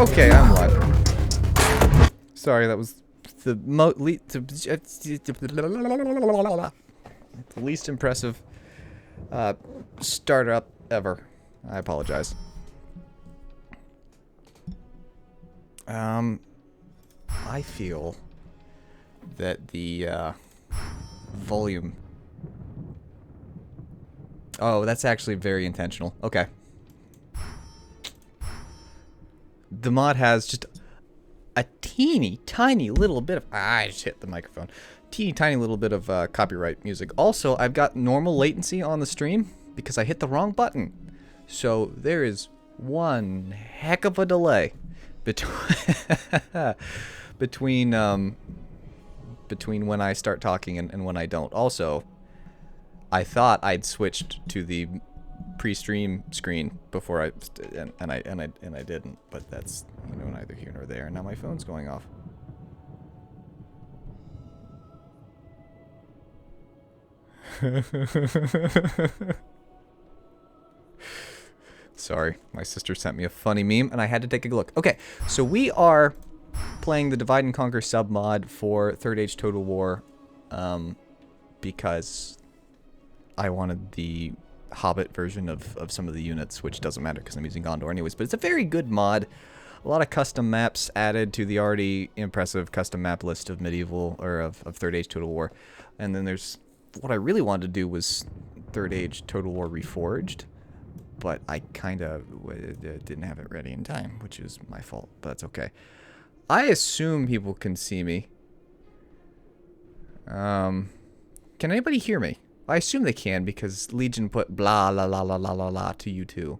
Okay, I'm live. Sorry, that was the least impressive startup ever. I apologize. I feel that the volume. Oh, that's actually very intentional. Okay. The mod has just a teeny tiny little bit of... I just hit the microphone. Teeny tiny little bit of copyright music. Also, I've got normal latency on the stream because I hit the wrong button. So there is one heck of a delay between when I start talking and when I don't. Also, I thought I'd switched to the pre-stream screen before I didn't, but that's, you know, neither here nor there. Now my phone's going off. Sorry, my sister sent me a funny meme and I had to take a look. Okay, so we are playing the Divide and Conquer submod for Third Age Total War because I wanted the Hobbit version of some of the units, which doesn't matter because I'm using Gondor anyways, but it's a very good mod. A lot of custom maps added to the already impressive custom map list of medieval, or of Third Age Total War. And then there's, what I really wanted to do was Third Age Total War Reforged, but I kind of didn't have it ready in time, which is my fault, but that's okay. I assume people can see me. Can anybody hear me? I assume they can because Legion put blah la la la la la la to you too.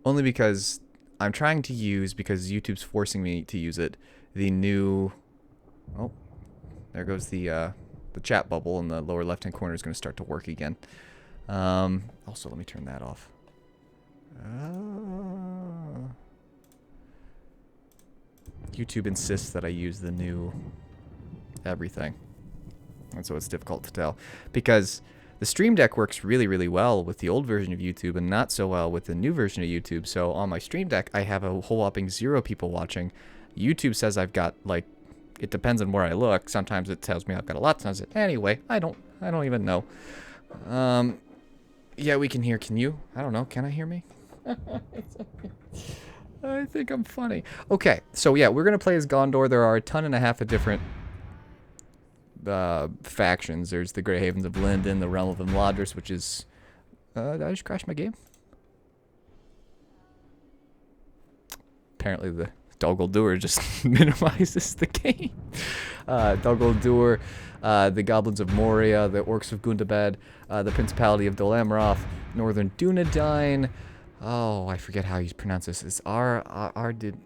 Only because I'm trying to use, because YouTube's forcing me to use it, the new... Oh, there goes the chat bubble in the lower left-hand corner is going to start to work again. Also, let me turn that off. YouTube insists that I use the new everything. And so it's difficult to tell. Because the Stream Deck works really, really well with the old version of YouTube and not so well with the new version of YouTube. So on my Stream Deck, I have a whole whopping 0 people watching. YouTube says I've got, like, it depends on where I look. Sometimes it tells me I've got a lot. Sometimes it, anyway, I don't even know. Yeah, we can hear. Can you? I don't know. Can I hear me? I think I'm funny. Okay, so yeah, we're going to play as Gondor. There are a ton and a half of different factions. There's the Grey Havens of Linden, the Realm of Imladris, which is... did I just crash my game? Apparently the Dol-Guldur just minimizes the game. Dol-Guldur, the Goblins of Moria, the Orcs of Gundabad, the Principality of Dol Amroth, Northern Dunedain. Oh, I forget how you pronounce this. It's Ardenayam.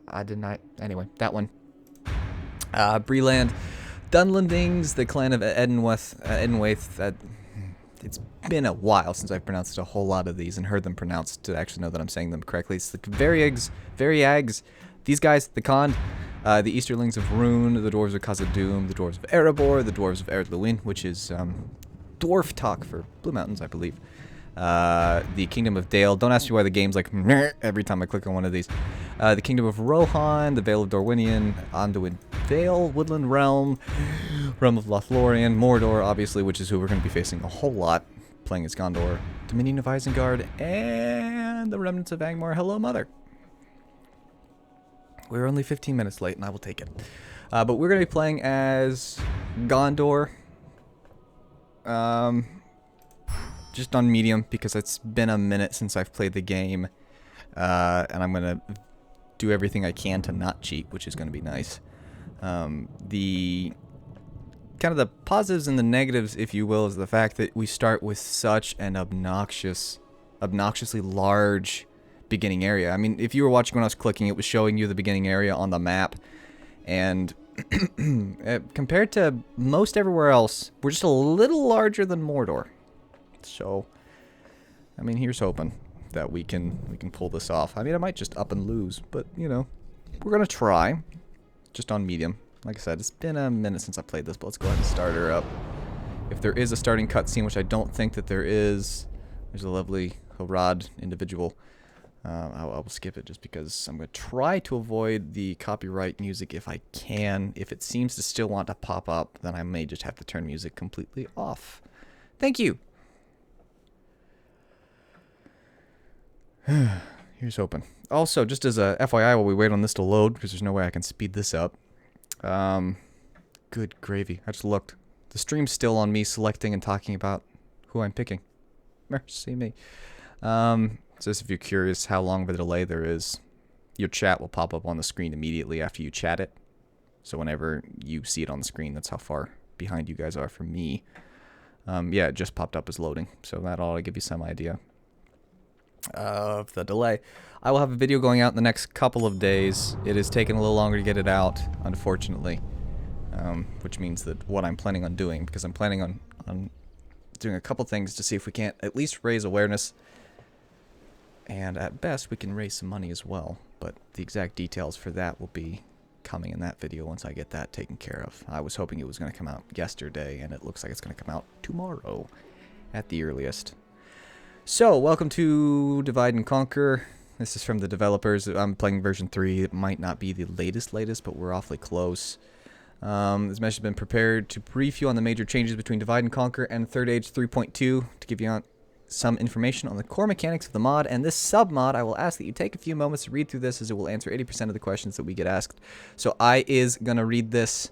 I deny. Anyway, that one. Breland, Dunlandings, the clan of Edenwaith. It's been a while since I've pronounced a whole lot of these and heard them pronounced to actually know that I'm saying them correctly. It's the Variags, these guys, the Khand, the Easterlings of Rune, the Dwarves of Khazad-dûm, the Dwarves of Erebor, the Dwarves of Ered Luin, which is dwarf talk for Blue Mountains, I believe. The Kingdom of Dale. Don't ask me why the game's like every time I click on one of these. The Kingdom of Rohan, the Vale of Dorwinion, Anduin Vale, Woodland Realm, Realm of Lothlorien, Mordor, obviously, which is who we're going to be facing a whole lot, playing as Gondor, Dominion of Isengard, and the Remnants of Angmar. Hello, Mother. We're only 15 minutes late, and I will take it. But we're going to be playing as Gondor. Just on medium because it's been a minute since I've played the game, and I'm gonna do everything I can to not cheat, which is gonna be nice. The kind of the positives and the negatives, if you will, is the fact that we start with such an obnoxiously large beginning area. I mean, if you were watching when I was clicking, it was showing you the beginning area on the map, and compared to most everywhere else, we're just a little larger than Mordor. So, I mean, here's hoping that we can pull this off. I mean, I might just up and lose, but, you know, we're going to try. Just on medium. Like I said, it's been a minute since I played this, but let's go ahead and start her up. If there is a starting cutscene, which I don't think that there is, There's a lovely Harad individual. I will skip it just because I'm going to try to avoid the copyright music if I can. If it seems to still want to pop up, then I may just have to turn music completely off. Thank you. Here's hoping. Also, just as a FYI while we wait on this to load, because there's no way I can speed this up. Good gravy. I just looked. The stream's still on me selecting and talking about who I'm picking. Mercy me. So if you're curious how long of a delay there is, your chat will pop up on the screen immediately after you chat it. So whenever you see it on the screen, that's how far behind you guys are from me. Yeah, it just popped up as loading. So that ought to give you some idea of the delay. I will have a video going out in the next couple of days. It is taking a little longer to get it out, unfortunately. Which means that what I'm planning on doing, because I'm planning on doing a couple things to see if we can't at least raise awareness. And at best, we can raise some money as well. But the exact details for that will be coming in that video once I get that taken care of. I was hoping it was going to come out yesterday, and it looks like it's going to come out tomorrow at the earliest. So, welcome to Divide and Conquer. This is from the developers. I'm playing version 3. It might not be the latest, but we're awfully close. This message has been prepared to brief you on the major changes between Divide and Conquer and Third Age 3.2 to give you some information on the core mechanics of the mod. And this sub-mod, I will ask that you take a few moments to read through this, as it will answer 80% of the questions that we get asked. So I is going to read this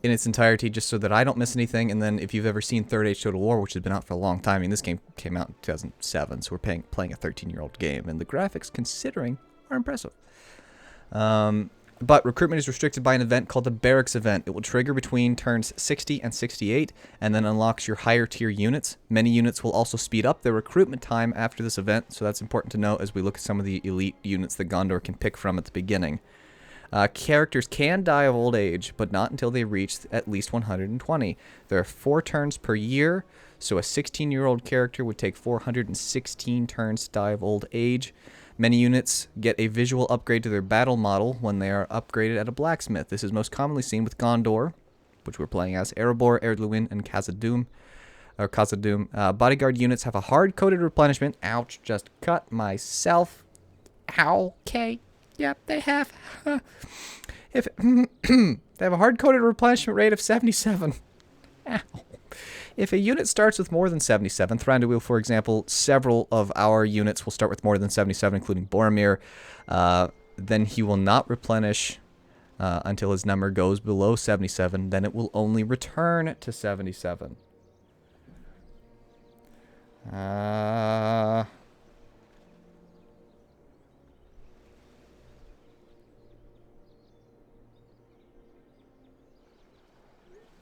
in its entirety just so that I don't miss anything. And then if you've ever seen Third Age Total War, which has been out for a long time, I mean, this game came out in 2007, so we're playing a 13-year-old game, and the graphics, considering, are impressive. But recruitment is restricted by an event called the Barracks event. It will trigger between turns 60 and 68, and then unlocks your higher tier units. Many units will also speed up their recruitment time after this event, so that's important to note as we look at some of the elite units that Gondor can pick from at the beginning. Characters can die of old age, but not until they reach at least 120. There are 4 turns per year, so a 16-year-old character would take 416 turns to die of old age. Many units get a visual upgrade to their battle model when they are upgraded at a blacksmith. This is most commonly seen with Gondor, which we're playing as, Erebor, Erdluin, and Khazad-dûm. Bodyguard units have a hard-coded replenishment. Ouch, just cut myself. Ow, okay. Yep, they have. If they have a hard-coded replenishment rate of 77. Ow. If a unit starts with more than 77, Thranduil, for example, several of our units will start with more than 77, including Boromir, then he will not replenish until his number goes below 77. Then it will only return to 77.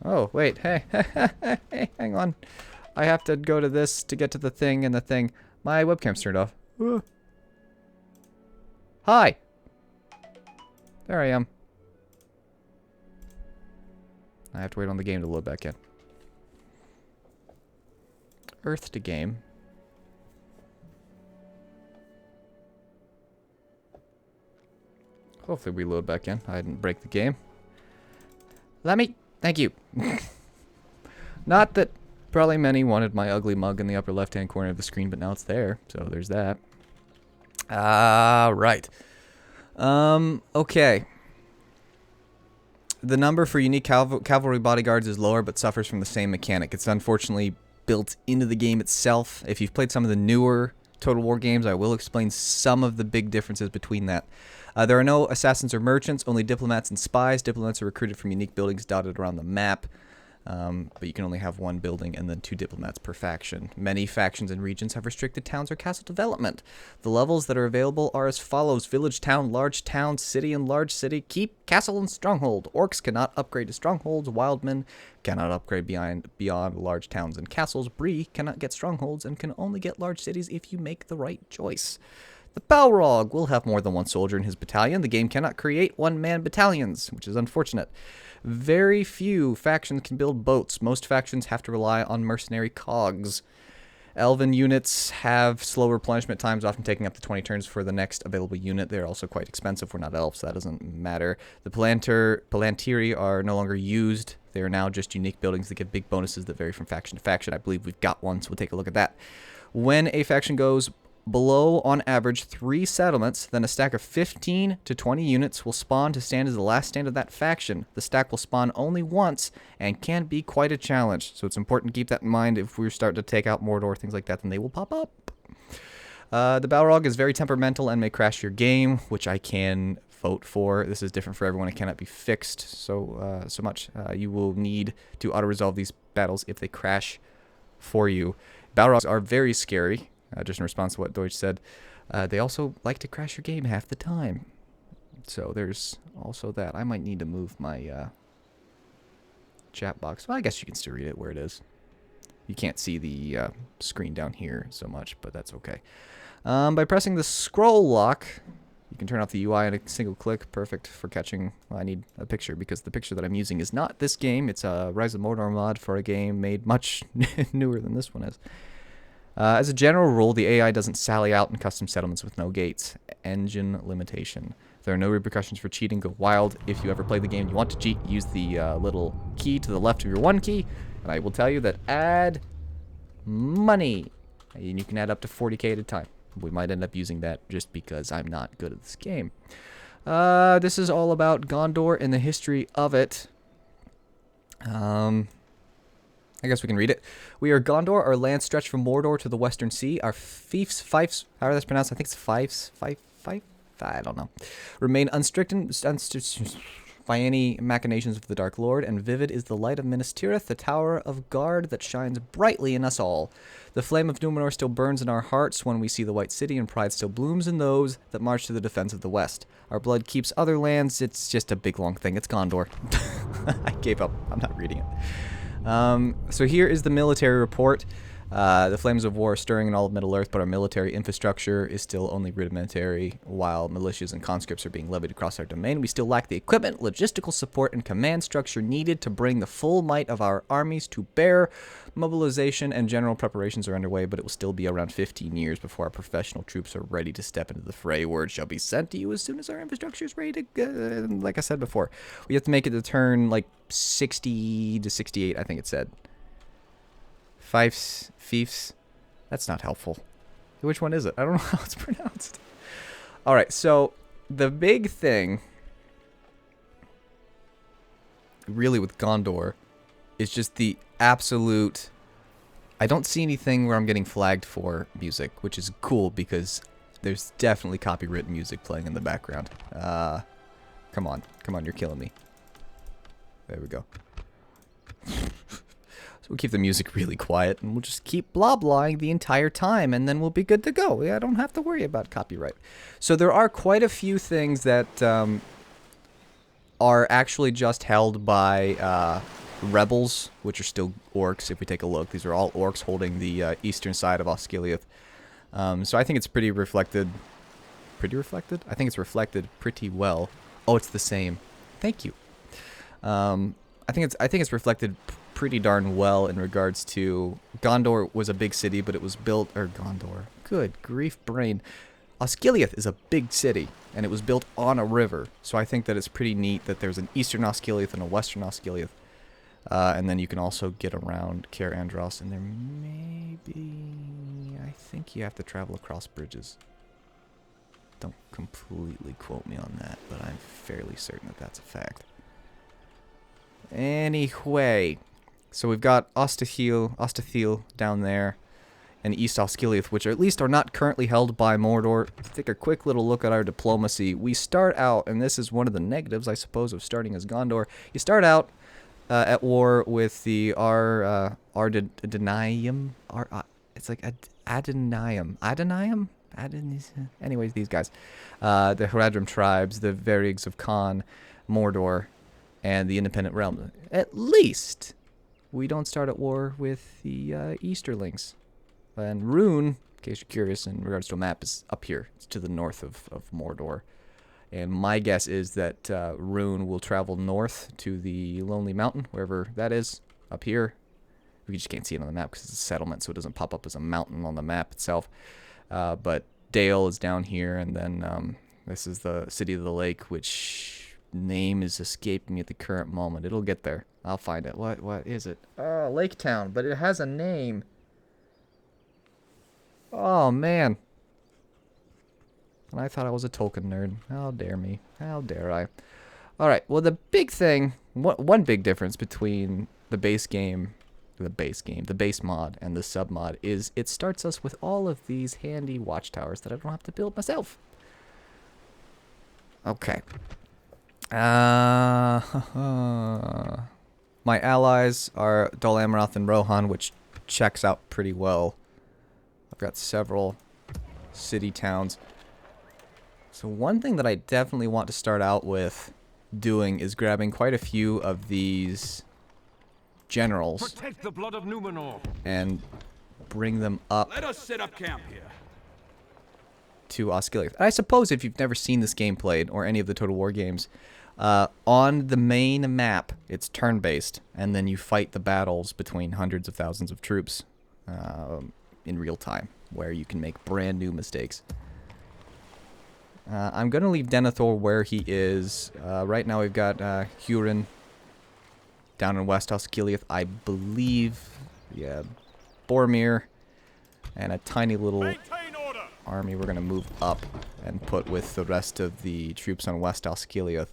Oh, wait, hey, hey, hang on. I have to go to this to get to the thing and the thing. My webcam's turned off. Hi! There I am. I have to wait on the game to load back in. Earth to game. Hopefully we load back in. I didn't break the game. Thank you. Not that probably many wanted my ugly mug in the upper left-hand corner of the screen, but now it's there. So there's that. Right. Okay. The number for unique cavalry bodyguards is lower, but suffers from the same mechanic. It's unfortunately built into the game itself. If you've played some of the newer Total War games, I will explain some of the big differences between that. There are no assassins or merchants, only diplomats and spies. Diplomats are recruited from unique buildings dotted around the map, but you can only have 1 building and then 2 diplomats per faction. Many factions and regions have restricted towns or castle development. The levels that are available are as follows: village, town, city, and large city, keep, castle, and stronghold. Orcs cannot upgrade to strongholds. Wildmen cannot upgrade beyond large towns and castles. Bree cannot get strongholds and can only get large cities if you make the right choice. The Balrog will have more than 1 soldier in his battalion. The game cannot create one-man battalions, which is unfortunate. Very few factions can build boats. Most factions have to rely on mercenary cogs. Elven units have slow replenishment times, often taking up to 20 turns for the next available unit. They're also quite expensive. We're not elves, so that doesn't matter. The Palantiri are no longer used. They are now just unique buildings that give big bonuses that vary from faction to faction. I believe we've got one, so we'll take a look at that. When a faction goes below, on average, 3 settlements, then a stack of 15 to 20 units will spawn to stand as the last stand of that faction. The stack will spawn only once and can be quite a challenge, so it's important to keep that in mind. If we're starting to take out Mordor, things like that, then they will pop up. The Balrog is very temperamental and may crash your game, which I can vote for. This is different for everyone. It cannot be fixed so much. You will need to auto-resolve these battles if they crash for you. Balrogs are very scary. Just in response to what Deutsch said, they also like to crash your game half the time. So there's also that. I might need to move my chat box. Well, I guess you can still read it where it is. You can't see the screen down here so much, but that's okay. By pressing the scroll lock, you can turn off the UI in a single click. Perfect for catching. Well, I need a picture because the picture that I'm using is not this game. It's a Rise of Mordor mod for a game made much newer than this one is. As a general rule, the AI doesn't sally out in custom settlements with no gates. Engine limitation. There are no repercussions for cheating. Go wild. If you ever play the game and you want to cheat, use the little key to the left of your 1 key. And I will tell you that add money. And you can add up to 40k at a time. We might end up using that just because I'm not good at this game. This is all about Gondor and the history of it. I guess we can read it. We are Gondor, our land stretched from Mordor to the western sea. Our fiefs, however that's pronounced, I think it's fiefs, I don't know. Remain unstricken by any machinations of the Dark Lord, and vivid is the light of Minas Tirith, the tower of guard that shines brightly in us all. The flame of Numenor still burns in our hearts when we see the White City, and pride still blooms in those that march to the defense of the West. Our blood keeps other lands. It's just a big long thing. It's Gondor. I gave up. I'm not reading it. So here is the military report. The flames of war are stirring in all of Middle-earth, but our military infrastructure is still only rudimentary. While militias and conscripts are being levied across our domain, we still lack the equipment, logistical support, and command structure needed to bring the full might of our armies to bear. Mobilization and general preparations are underway, but it will still be around 15 years before our professional troops are ready to step into the fray. Word shall be sent to you as soon as our infrastructure is ready to, like I said before. We have to make it to turn, like, 60 to 68, I think it said. Fiefs. That's not helpful. Which one is it? I don't know how it's pronounced. Alright, so the big thing really with Gondor is just the absolute... I don't see anything where I'm getting flagged for music, which is cool because there's definitely copyrighted music playing in the background. Come on, you're killing me. There we go. So we'll keep the music really quiet, and we'll just keep blah-blahing the entire time, and then we'll be good to go. I don't have to worry about copyright. So there are quite a few things that are actually just held by rebels, which are still orcs, if we take a look. These are all orcs holding the eastern side of Osgiliath. So I think it's pretty reflected. Pretty reflected? I think it's reflected pretty well. Oh, it's the same. Thank you. I think it's reflected pretty darn well in regards to Gondor was a big city, but it was built, or Gondor, good grief brain. Osgiliath is a big city, and it was built on a river, so I think that it's pretty neat that there's an eastern Osgiliath and a western Osgiliath. And then you can also get around Caer Andros, and there may be, I think you have to travel across bridges. Don't completely quote me on that, but I'm fairly certain that that's a fact. Anyway, so we've got Ostahil down there, and East Osgiliath, which at least are not currently held by Mordor. Take a quick little look at our diplomacy. We start out, and this is one of the negatives, I suppose, of starting as Gondor. You start out at war with the Ardenium. It's like Adenium? Anyways, these guys. The Haradrim tribes, the Varigs of Khan, Mordor, and the Independent Realm. At least we don't start at war with the Easterlings. And Rune, in case you're curious, in regards to a map, is up here. It's to the north of Mordor. And my guess is that Rune will travel north to the Lonely Mountain, wherever that is, up here. We just can't see it on the map because it's a settlement, so it doesn't pop up as a mountain on the map itself. But Dale is down here, and then this is the City of the Lake, which name is escaping me at the current moment. It'll get there. I'll find it. What is it? Oh, Lake Town, but it has a name. Oh, man. And I thought I was a Tolkien nerd. How dare me. How dare I. Alright, well the big thing, one big difference between the base mod, and the submod is it starts us with all of these handy watchtowers that I don't have to build myself. Okay. My allies are Dol Amroth and Rohan, which checks out pretty well. I've got several city towns. So one thing that I definitely want to start out with doing is grabbing quite a few of these generals. Protect the blood of Numenor. And bring them up. Let us set up camp here. To Osgiliath. I suppose if you've never seen this game played, or any of the Total War games, on the main map, it's turn-based, and then you fight the battles between hundreds of thousands of troops in real time, where you can make brand new mistakes. I'm going to leave Denethor where he is. Right now we've got Hurin down in West Osgiliath, I believe. Yeah, Boromir, and a tiny little army we're going to move up and put with the rest of the troops on West Osgiliath.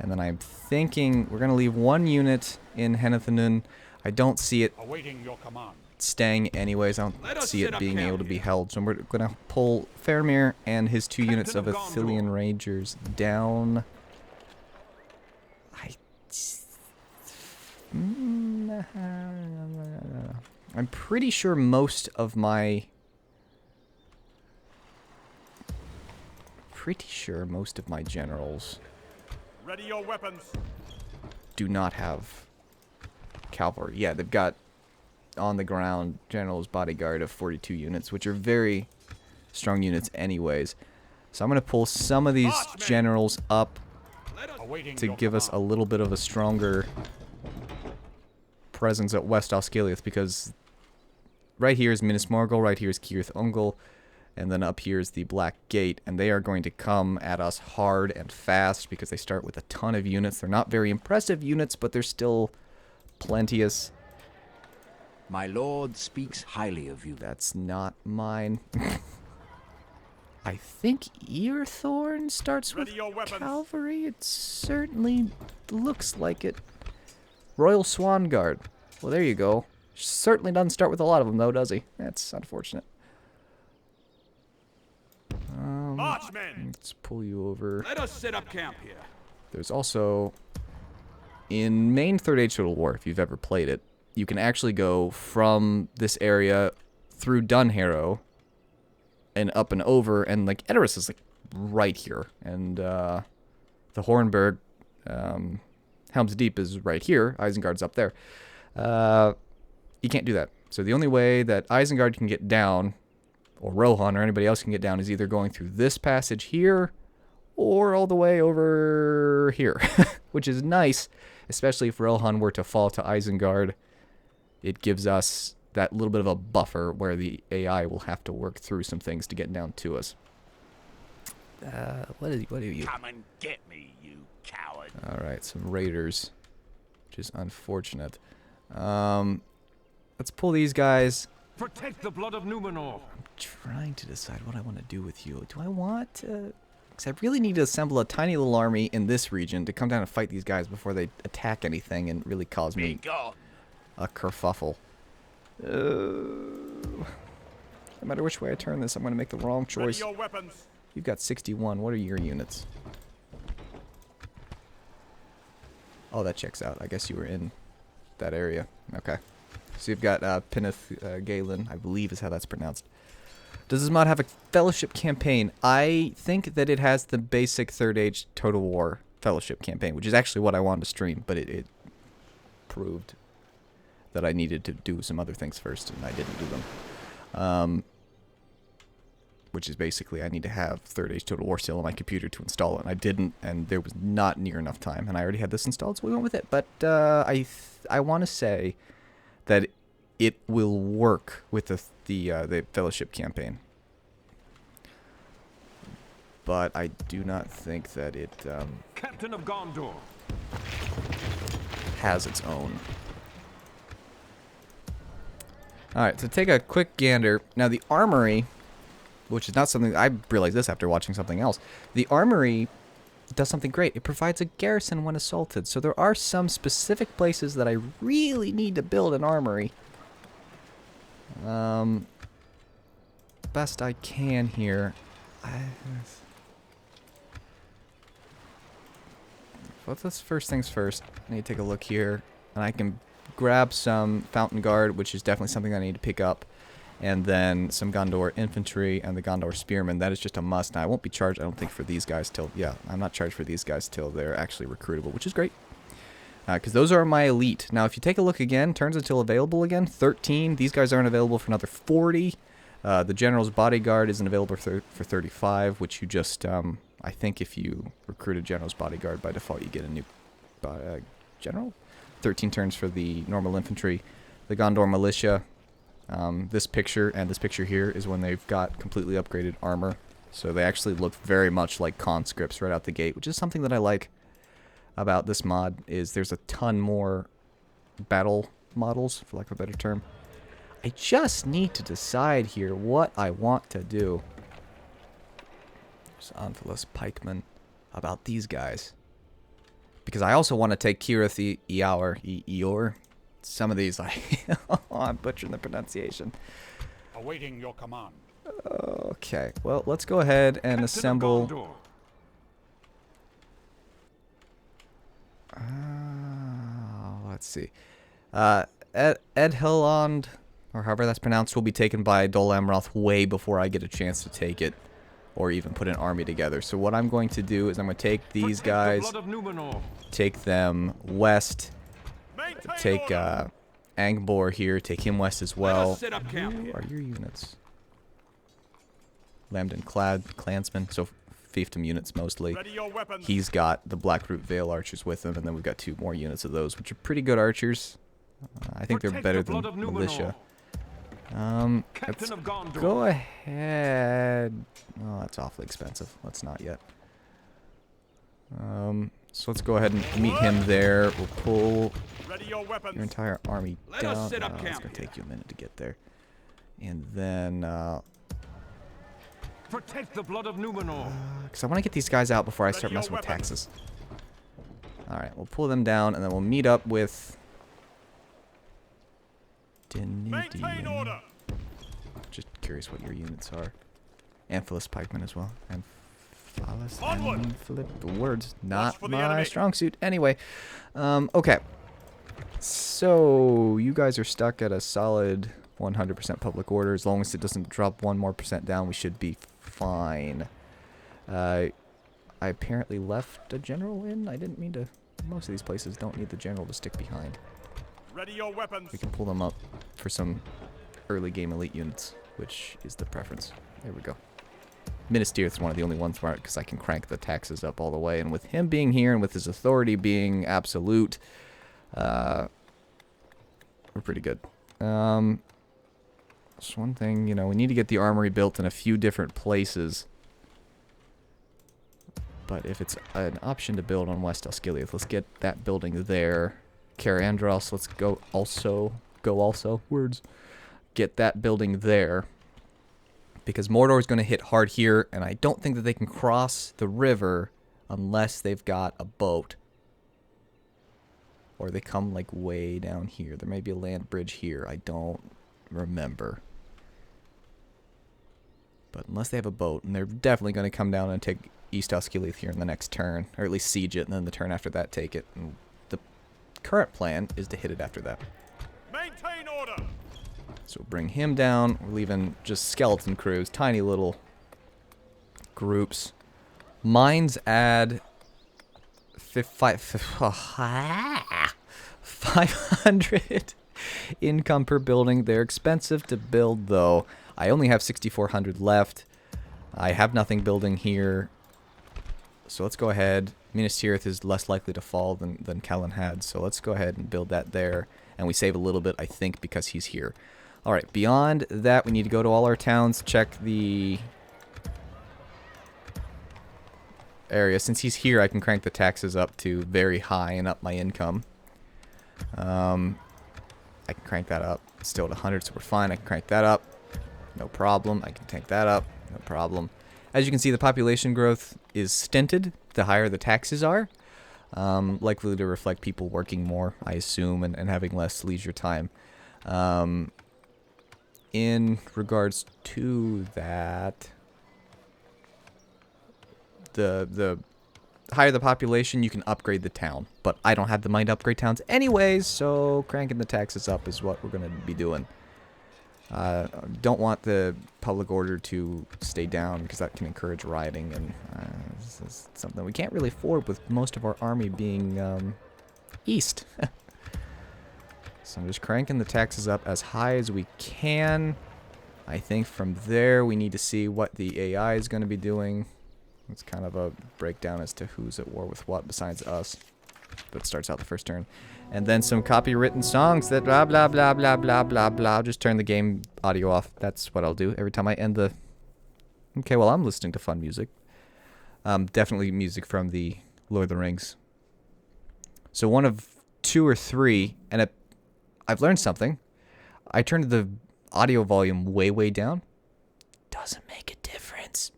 And then I'm thinking we're going to leave one unit in Henethanun. I don't see it staying anyways. I don't see it being able to be held. So we're going to pull Faramir and his 2 units of Athelian Rangers down. I'm pretty sure most of my generals ready your weapons. Do not have cavalry. Yeah, they've got on the ground general's bodyguard of 42 units, which are very strong units anyways. So I'm going to pull some of these generals up to give us a little bit of a stronger presence at West Osgiliath, because right here is Minas Morgul, right here is Cirith Ungol, and then up here is the Black Gate, and they are going to come at us hard and fast because they start with a ton of units. They're not very impressive units, but they're still plenteous. My lord speaks highly of you. That's not mine. I think Earthorn starts with cavalry. It certainly looks like it. Royal Swan Guard. Well, there you go. Certainly doesn't start with a lot of them, though, does he? That's unfortunate. Let's pull you over. Let us set up camp here. There's also, in main 3rd Age Total War, if you've ever played it, you can actually go from this area through Dunharrow and up and over, and like Edoras is like right here, and the Hornburg, Helm's Deep is right here. Isengard's up there. You can't do that. So the only way that Isengard can get down, or Rohan or anybody else can get down, is either going through this passage here or all the way over here, which is nice, especially if Rohan were to fall to Isengard. It gives us that little bit of a buffer where the AI will have to work through some things to get down to us. What are you? Come and get me, you coward. Alright, some raiders, which is unfortunate. Let's pull these guys. Protect the blood of Numenor. I'm trying to decide what I want to do with you. Do I want to... Because I really need to assemble a tiny little army in this region to come down and fight these guys before they attack anything and really cause me a kerfuffle. No matter which way I turn this, I'm going to make the wrong choice. Ready your weapons. You've got 61. What are your units? Oh, that checks out. I guess you were in that area. Okay. So you've got Pinnith Galen, I believe is how that's pronounced. Does this mod have a fellowship campaign? I think that it has the basic 3rd Age Total War fellowship campaign, which is actually what I wanted to stream, but it proved that I needed to do some other things first, and I didn't do them. Which is basically I need to have 3rd Age Total War still on my computer to install it, and I didn't, and there was not near enough time, and I already had this installed, so we went with it. But I want to say that it will work with the fellowship campaign, but I do not think that it Captain of Gondor has its own. Alright, so take a quick gander. Now the armory which is not something I realized this after watching something else. The armory does something great. It provides a garrison when assaulted. So there are some specific places that I really need to build an armory. Best I can here. Well, let's first things first. I need to take a look here, and I can grab some Fountain Guard, which is definitely something I need to pick up, and then some Gondor infantry and the Gondor spearmen. That is just a must. Now, I won't be charged, I don't think, for these guys till, yeah, I'm not charged for these guys till they're actually recruitable, which is great, because those are my elite. Now, if you take a look again, turns until available again, 13. These guys aren't available for another 40. The General's Bodyguard isn't available for 35, which you just, I think if you recruit a General's Bodyguard, by default you get a new General. 13 turns for the normal infantry. The Gondor Militia, this picture and this picture here is when they've got completely upgraded armor. So they actually look very much like conscripts right out the gate, which is something that I like about this mod, is there's a ton more battle models, for lack of a better term. I just need to decide here what I want to do. There's Pikemen about these guys. Because I also want to take Kirith Eor. Some of these, I'm butchering the pronunciation. Awaiting your command. Okay, well, let's go ahead and assemble. Let's see. Edhilond, or however that's pronounced, will be taken by Dol Amroth way before I get a chance to take it, or even put an army together. So what I'm going to do is I'm going to take these guys, take them west, take Angbor here, take him west as well. Who are your units? Lambden Clansmen, so fiefdom units mostly. He's got the Blackroot Vale archers with him, and then we've got 2 more units of those, which are pretty good archers. I think they're better than militia. Let's go ahead. Oh, that's awfully expensive. Let's not yet. So let's go ahead and meet him there. We'll pull your entire army down. It's going to take you a minute to get there. And then, protect the blood of Numenor. Because I want to get these guys out before I start messing with taxes. Alright, we'll pull them down, and then we'll meet up with Maintain order. Just curious what your units are. Amphilis Pikemen as well. Amphilis, Onward. Amphilip, the words, not for the my enemy. strong suit. Anyway, okay. So, you guys are stuck at a solid 100% public order. As long as it doesn't drop 1% more down, we should be fine. I apparently left a general in. I didn't mean to. Most of these places don't need the general to stick behind. Ready your weapons. We can pull them up for some early game elite units, which is the preference. There we go. Minister is one of the only ones where, because I can crank the taxes up all the way, and with him being here and with his authority being absolute, we're pretty good. Just one thing, you know, we need to get the armory built in a few different places. But if it's an option to build on West Osgiliath, let's get that building there. Carandros, let's go also. Words. Get that building there. Because Mordor is going to hit hard here, and I don't think that they can cross the river unless they've got a boat. Or they come, like, way down here. There may be a land bridge here. I don't remember. But unless they have a boat, and they're definitely going to come down and take East Osgiliath here in the next turn. Or at least siege it, and then the turn after that take it. And the current plan is to hit it after that. Maintain order. So bring him down. We're leaving just skeleton crews, tiny little groups. Mines add 500 income per building. They're expensive to build, though. I only have 6,400 left. I have nothing building here. So let's go ahead. Minas Tirith is less likely to fall than Callan had, so let's go ahead and build that there. And we save a little bit, I think, because he's here. Alright, beyond that, we need to go to all our towns, check the area. Since he's here, I can crank the taxes up to very high and up my income. I can crank that up. It's still at 100, so we're fine. I can crank that up. No problem. I can tank that up. no problem. As you can see, the population growth is stinted the higher the taxes are. Likely to reflect people working more, I assume, and having less leisure time. In regards to that, the higher the population, you can upgrade the town. But I don't have the money to upgrade towns anyways, so cranking the taxes up is what we're going to be doing. Don't want the public order to stay down because that can encourage rioting, and this is something we can't really afford with most of our army being east. So I'm just cranking the taxes up as high as we can. I think from there we need to see what the AI is going to be doing. It's kind of a breakdown as to who's at war with what besides us. That starts out the first turn. And then some copywritten songs that blah, blah, blah, blah, blah, blah, blah. I'll just turn the game audio off. That's what I'll do every time I end the... Okay, well, I'm listening to fun music. Definitely music from the Lord of the Rings. So one of 2 or 3, and I've learned something. I turned the audio volume way, way down. Doesn't make a difference.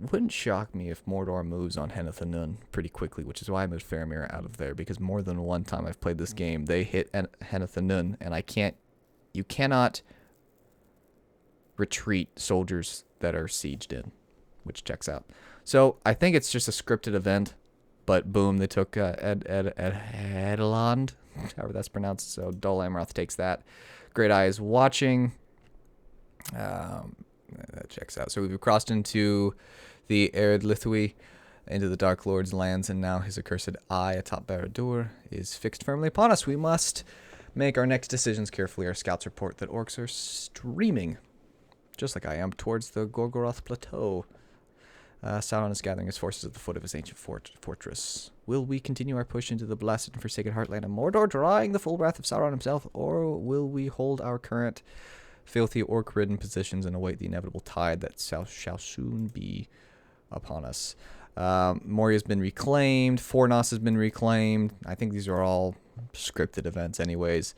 Wouldn't shock me if Mordor moves on Henethanun pretty quickly, which is why I moved Faramir out of there, because more than one time I've played this game, they hit Henethanun, and you cannot retreat soldiers that are sieged in, which checks out. So I think it's just a scripted event, but boom, they took Ehrling, however that's pronounced, so Dol Amroth takes that. Great Eye is watching. That checks out. So we've crossed into the Ered Lithui, into the Dark Lord's lands, and now his accursed eye atop Barad-dûr is fixed firmly upon us. We must make our next decisions carefully. Our scouts report that orcs are streaming, just like I am, towards the Gorgoroth Plateau. Sauron is gathering his forces at the foot of his ancient fortress. Will we continue our push into the blasted and forsaken heartland of Mordor, drawing the full wrath of Sauron himself, or will we hold our current filthy orc-ridden positions and await the inevitable tide that shall soon be upon us? Moria's been reclaimed. Fornos has been reclaimed. I think these are all scripted events anyways.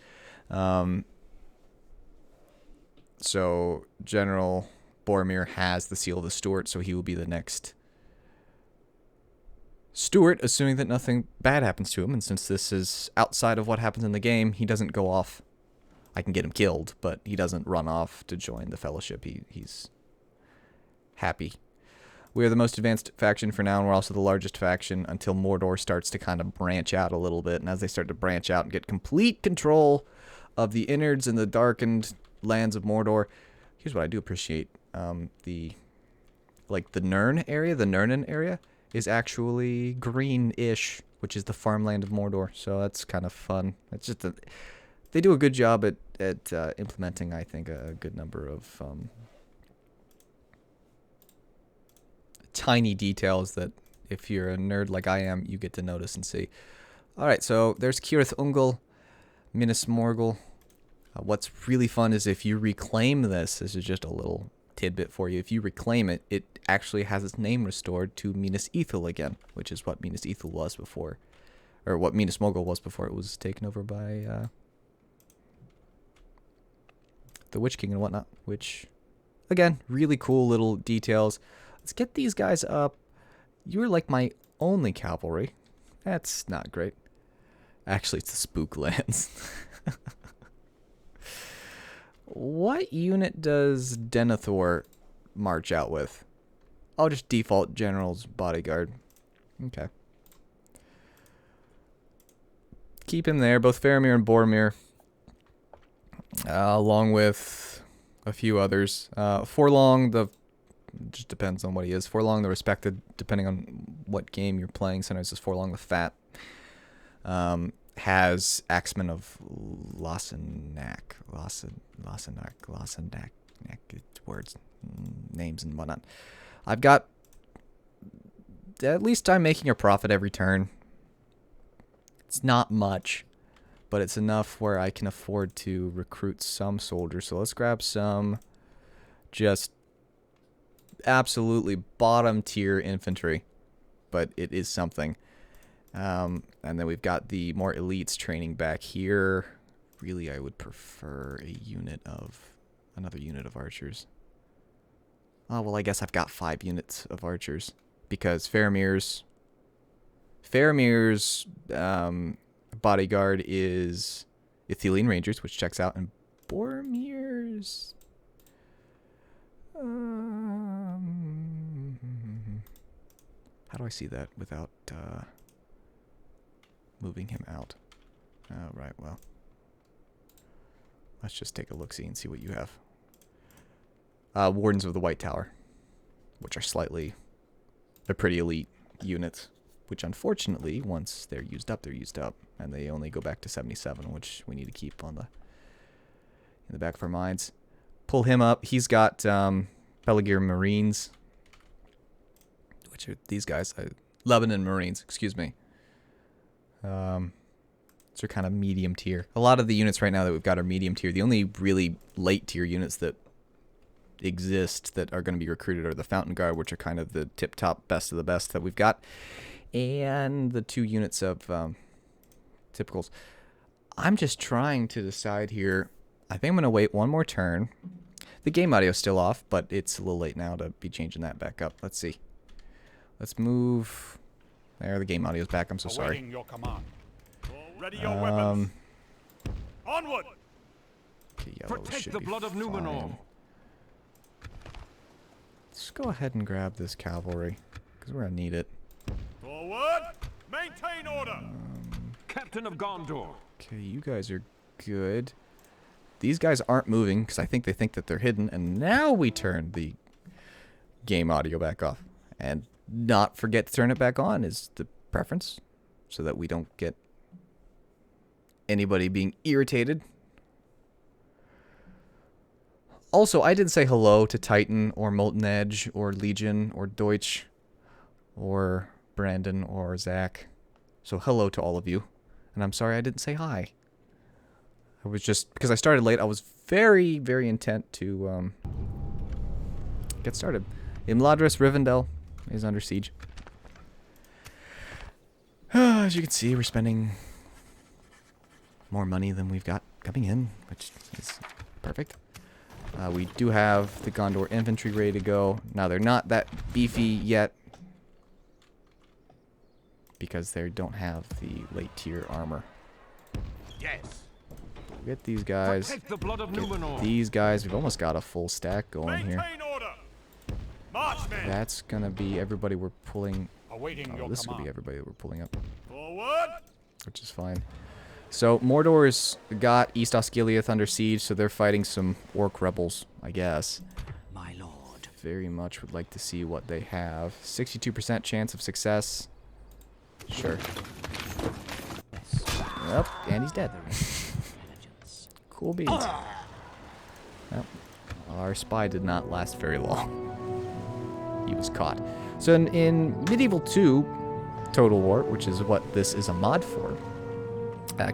So General Boromir has the Seal of the Steward, so he will be the next Steward, assuming that nothing bad happens to him. And since this is outside of what happens in the game, he doesn't go off. I can get him killed, but he doesn't run off to join the Fellowship. He's happy. We are the most advanced faction for now, and we're also the largest faction until Mordor starts to kind of branch out a little bit. And as they start to branch out and get complete control of the innards and the darkened lands of Mordor, here's what I do appreciate. The Nirn area, the Nirnen area, is actually green-ish, which is the farmland of Mordor. So that's kind of fun. It's just they do a good job at implementing, I think, a good number of tiny details that if you're a nerd like I am, you get to notice and see. All right, so there's Cirith Ungol, Minas Morgul. What's really fun is if you reclaim this is just a little tidbit for you. If you reclaim it, it actually has its name restored to Minas Ithil again, which is what Minas Ithil was before, or what Minas Morgul was before it was taken over by the Witch King and whatnot, which, again, really cool little details. Let's get these guys up. You're like my only cavalry. That's not great. Actually, it's the Spook Lands. What unit does Denethor march out with? I'll just default General's Bodyguard. Okay. Keep him there, both Faramir and Boromir. Along with a few others. Forlong, just depends on what he is. Forlong the Respected, depending on what game you're playing. Sometimes it's Forlong the Fat. Has Axeman of Lossenac, words, names and whatnot. I've got, at least I'm making a profit every turn. It's not much, but it's enough where I can afford to recruit some soldiers. So let's grab some just absolutely bottom tier infantry, but it is something. And then we've got the more elites training back here. Really, I would prefer another unit of archers. Oh, well, I guess I've got 5 units of archers. Because Faramir's bodyguard is Athelian Rangers, which checks out, and Boromir's... how do I see that without moving him out? Oh, right, well. Let's just take a look-see and see what you have. Wardens of the White Tower, which are slightly... they're pretty elite units, which unfortunately, once they're used up, and they only go back to 77, which we need to keep on in the back of our minds. Pull him up. He's got Peligir Marines, which are these guys. Lebanon Marines, excuse me. These are kind of medium tier. A lot of the units right now that we've got are medium tier. The only really late tier units that exist that are going to be recruited are the Fountain Guard, which are kind of the tip-top best of the best that we've got, and the 2 units of typicals. I'm just trying to decide here. I think I'm going to wait one more turn. The game audio's still off, but it's a little late now to be changing that back up. Let's see. Let's move. There, the game audio's back. I'm so sorry. Awaiting your command. Ready your weapons. Onward. Okay, yellow Protect should the be blood of Numenor. fine. Let's go ahead and grab this cavalry, because we're going to need it. Forward. Maintain order. Captain of Gondor. Okay, you guys are good. These guys aren't moving, because I think they think that they're hidden, and now we turn the game audio back off. And not forget to turn it back on is the preference, so that we don't get anybody being irritated. Also, I didn't say hello to Titan or Molten Edge or Legion or Deutsch or Brandon or Zach. So hello to all of you. And I'm sorry I didn't say hi. I was just, because I started late, I was very, very intent to get started. Imladris Rivendell is under siege. As you can see, we're spending more money than we've got coming in, which is perfect. We do have the Gondor infantry ready to go. Now, they're not that beefy yet because they don't have the late tier armor. Yes. Get these guys. Protect the blood of Numenor. These guys. We've almost got a full stack going here. Maintain order. Marchmen. That's going to be everybody we're pulling. Awaiting Oh, your this will command. be everybody that we're pulling up, Forward. which is fine. So, Mordor's got East Osgiliath under siege, so they're fighting some orc rebels, I guess. My lord. Very much would like to see what they have. 62% chance of success. Sure. Yep, and he's dead. Cool beans. Well, our spy did not last very long. He was caught. So in Medieval 2 Total War, which is what this is a mod for,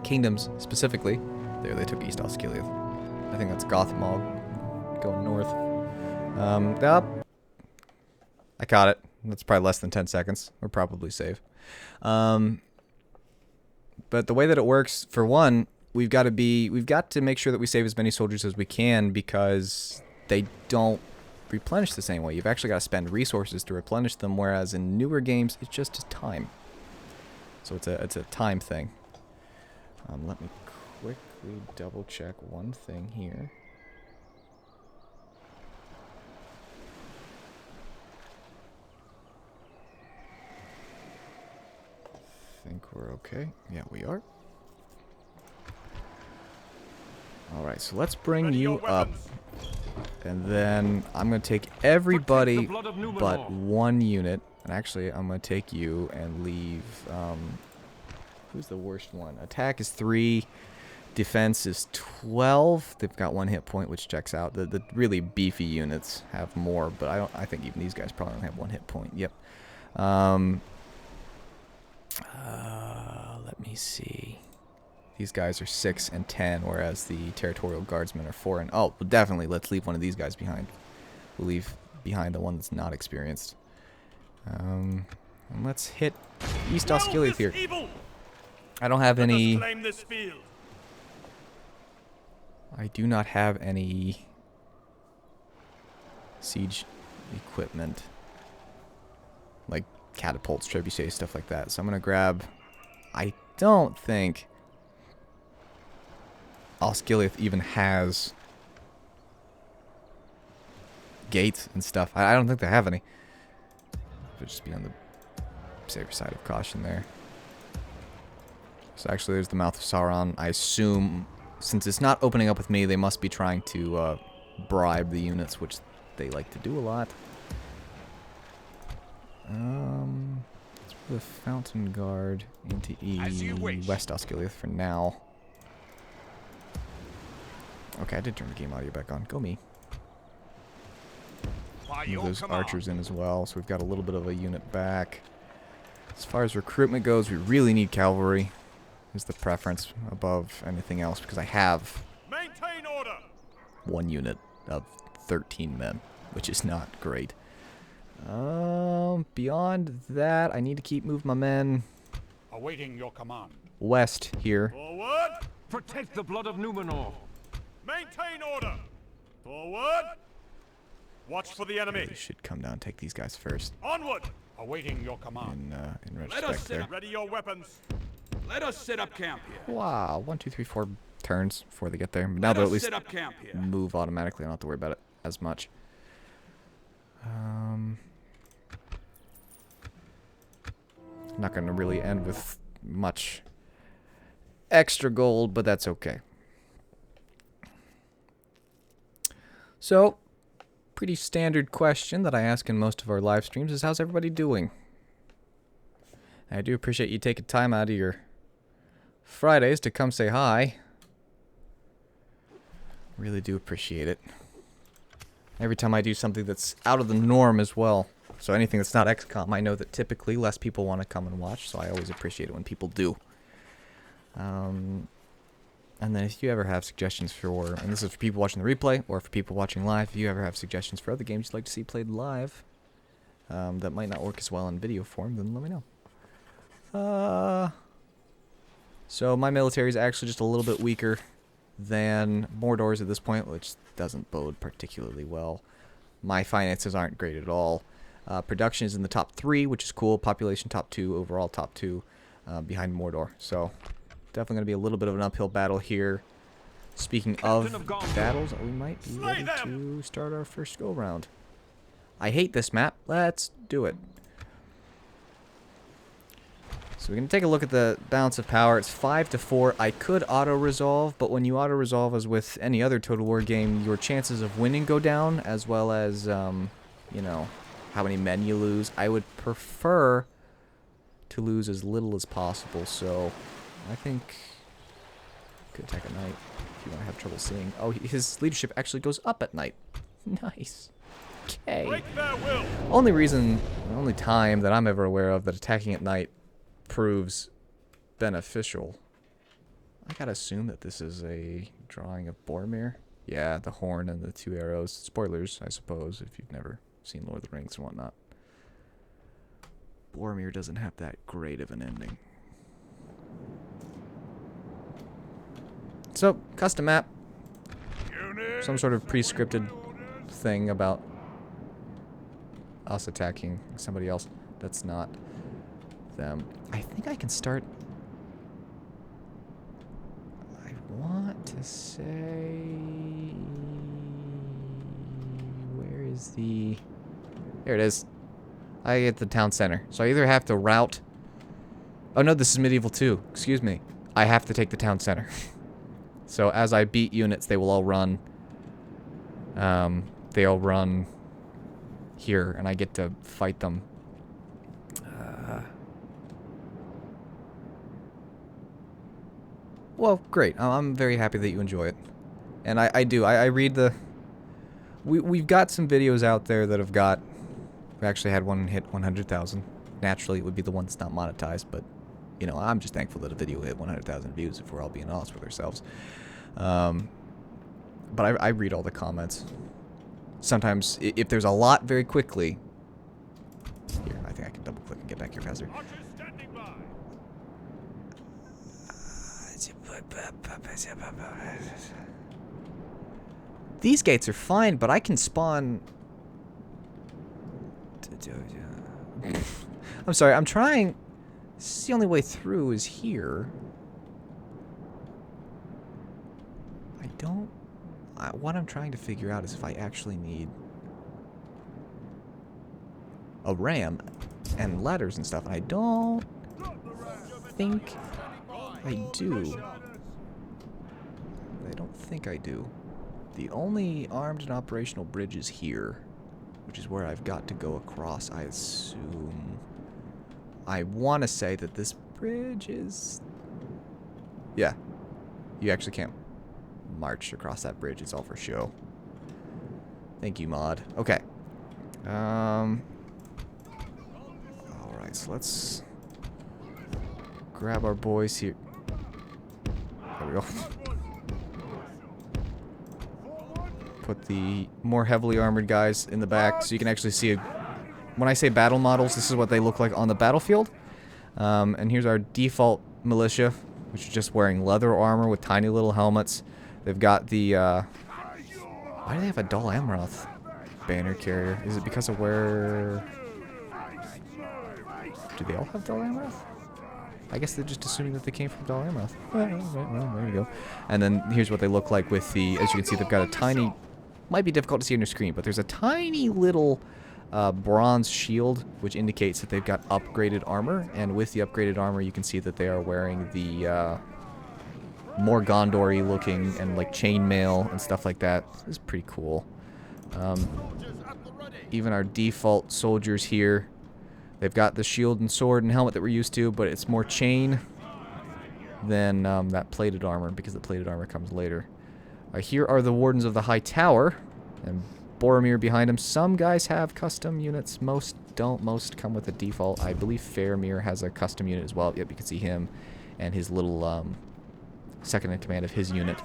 kingdoms specifically, there they took East Osgiliath. I think that's Gothmog going north. I caught it. That's probably less than 10 seconds. We're probably safe. But the way that it works, for one, we've got to make sure that we save as many soldiers as we can because they don't replenish the same way. You've actually got to spend resources to replenish them, whereas in newer games, it's just time. So it's a time thing. Let me quickly double check one thing here. I think we're okay. Yeah, we are. Alright, so let's bring Ready you your up. weapons. And then I'm going to take everybody blood of Numenor. but one unit. And actually, I'm going to take you and leave... who's the worst one? Attack is 3. Defense is 12. They've got 1 hit point, which checks out. The really beefy units have more, but I think even these guys probably don't have 1 hit point. Yep. Let me see. These guys are 6 and 10, whereas the territorial guardsmen are 4 and... Oh, well, definitely, let's leave one of these guys behind. We'll leave behind the one that's not experienced. And let's hit East Osgiliath here. Evil. I don't have Let us any... claim this field. I do not have any siege equipment. Like catapults, trebuchets, stuff like that. So I'm going to grab... I don't think Osgiliath even has gates and stuff. I don't think they have any. But just be on the safer side of caution there. So actually there's the Mouth of Sauron. I assume, since it's not opening up with me, they must be trying to bribe the units, which they like to do a lot. Let's put the Fountain Guard into West Osgiliath for now. Okay, I did turn the game audio back on. Go me. Move those archers in as well, so we've got a little bit of a unit back. As far as recruitment goes, we really need cavalry. Is the preference above anything else, because I have Maintain order. 1 unit of 13 men, which is not great. Beyond that, I need to keep moving my men Awaiting your command. west here. Forward. Protect the blood of Numenor. Maintain order. Forward. Watch for the enemy. They should come down and take these guys first. Onward. Awaiting your command. In retrospect there. Ready your weapons. Let us set up camp here. Wow, 1, 2, 3, 4 turns before they get there. But now they'll at least set up camp here. move automatically. I don't have to worry about it as much. Not going to really end with much extra gold, but that's okay. So, pretty standard question that I ask in most of our live streams is, how's everybody doing? I do appreciate you taking time out of your Fridays to come say hi. Really do appreciate it. Every time I do something that's out of the norm as well. So anything that's not XCOM, I know that typically less people want to come and watch, so I always appreciate it when people do. And then if you ever have suggestions for, and this is for people watching the replay, or for people watching live, if you ever have suggestions for other games you'd like to see played live, that might not work as well in video form, then let me know. So my military is actually just a little bit weaker than Mordor's at this point, which doesn't bode particularly well. My finances aren't great at all. Production is in the top 3, which is cool. Population top 2, overall top 2, behind Mordor. So definitely going to be a little bit of an uphill battle here. Speaking of battles, we might be ready to start our first go-round. I hate this map. Let's do it. So we're going to take a look at the balance of power. It's 5-4. I could auto-resolve, but when you auto-resolve, as with any other Total War game, your chances of winning go down, as well as, you know, how many men you lose. I would prefer to lose as little as possible, so I think could attack at night if you want to have trouble seeing. Oh, his leadership actually goes up at night. Nice. Okay. Break their will. Only time that I'm ever aware of that attacking at night proves beneficial. I gotta assume that this is a drawing of br-wouldyouforgive. Yeah, the horn and the 2 arrows. Spoilers, I suppose, if you've never seen Lord of the Rings and whatnot. Br-wouldyouforgive doesn't have that great of an ending. So, custom map. Some sort of pre-scripted thing about us attacking somebody else that's not them. I think I can start. I want to say, where is the, there it is. I get the town center, so I either have to route, oh no, this is medieval 2, excuse me, I have to take the town center. So as I beat units, they will all run here, and I get to fight them. Well, great. I'm very happy that you enjoy it. And I do. I read the... We've got some videos out there that have got... We actually had one hit 100,000. Naturally, it would be the one that's not monetized, but, you know, I'm just thankful that a video hit 100,000 views, if we're all being honest with ourselves. But I read all the comments. Sometimes, if there's a lot very quickly... Here, I think I can double-click and get back here faster. Archers standing by. These gates are fine, but I can spawn I'm sorry, I'm trying... This is the only way through is here. I don't... what I'm trying to figure out is if I actually need a ram and ladders and stuff. And I don't think I do. I don't think I do. The only armed and operational bridge is here, which is where I've got to go across, I assume. I want to say that this bridge is... Yeah. You actually can't march across that bridge. It's all for show. Thank you, mod. Okay. Alright, so let's grab our boys here. There we go. Put the more heavily armored guys in the back so you can actually see when I say battle models, this is what they look like on the battlefield. And here's our default militia, which is just wearing leather armor with tiny little helmets. They've got the why do they have a Dol Amroth banner carrier? Is it because of where... Do they all have Dol Amroth? I guess they're just assuming that they came from Dol Amroth. Well, there you go. And then here's what they look like with the... As you can see, they've got a tiny... Might be difficult to see on your screen, but there's a tiny little bronze shield, which indicates that they've got upgraded armor. And with the upgraded armor, you can see that they are wearing the more Gondor-y looking and like chainmail and stuff like that. This is pretty cool. Even our default soldiers here, they've got the shield and sword and helmet that we're used to, but it's more chain than that plated armor, because the plated armor comes later. Here are the Wardens of the High Tower, and Boromir behind him. Some guys have custom units, most don't. Most come with a default. I believe Faramir has a custom unit as well. Yep, you can see him and his little second in command of his unit.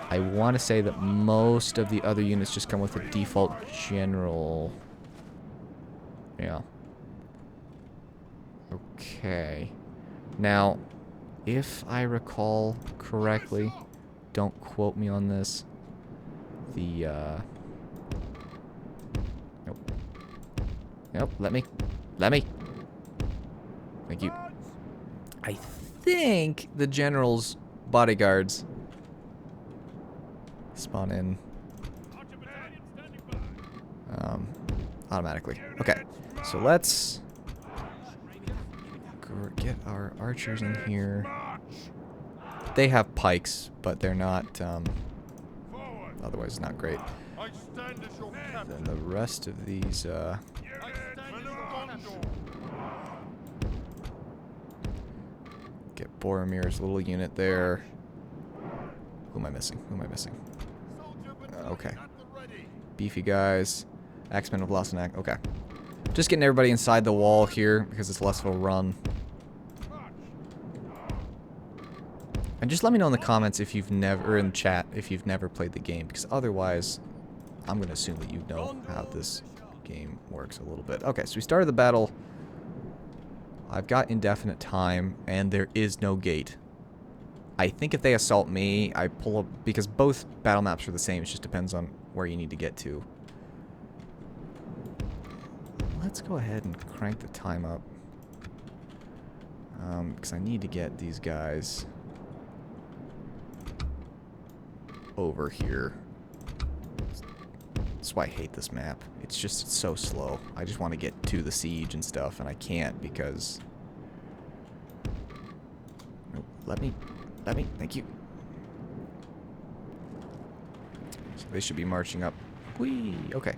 I want to say that most of the other units just come with a default general. Yeah. Okay. Now, if I recall correctly, don't quote me on this, the, Nope. Nope, let me. Thank you. I think the general's bodyguards spawn in automatically. Okay, so let's get our archers in here. They have pikes, but they're not, otherwise not great. Then the rest of these, get Boromir's little unit there. Who am I missing? Okay. Beefy guys. Axemen of Lassenac. Okay. Just getting everybody inside the wall here, because it's less of a run. And just let me know in the comments if you've never, or in chat, if you've never played the game, because otherwise, I'm going to assume that you know how this game works a little bit. Okay, so we started the battle. I've got indefinite time, and there is no gate. I think if they assault me, I pull up, because both battle maps are the same, it just depends on where you need to get to. Let's go ahead and crank the time up. Because I need to get these guys over here. That's why I hate this map. It's just so slow. I just want to get to the siege and stuff, and I can't because... Nope. Let me, thank you. So they should be marching up. Whee! Okay.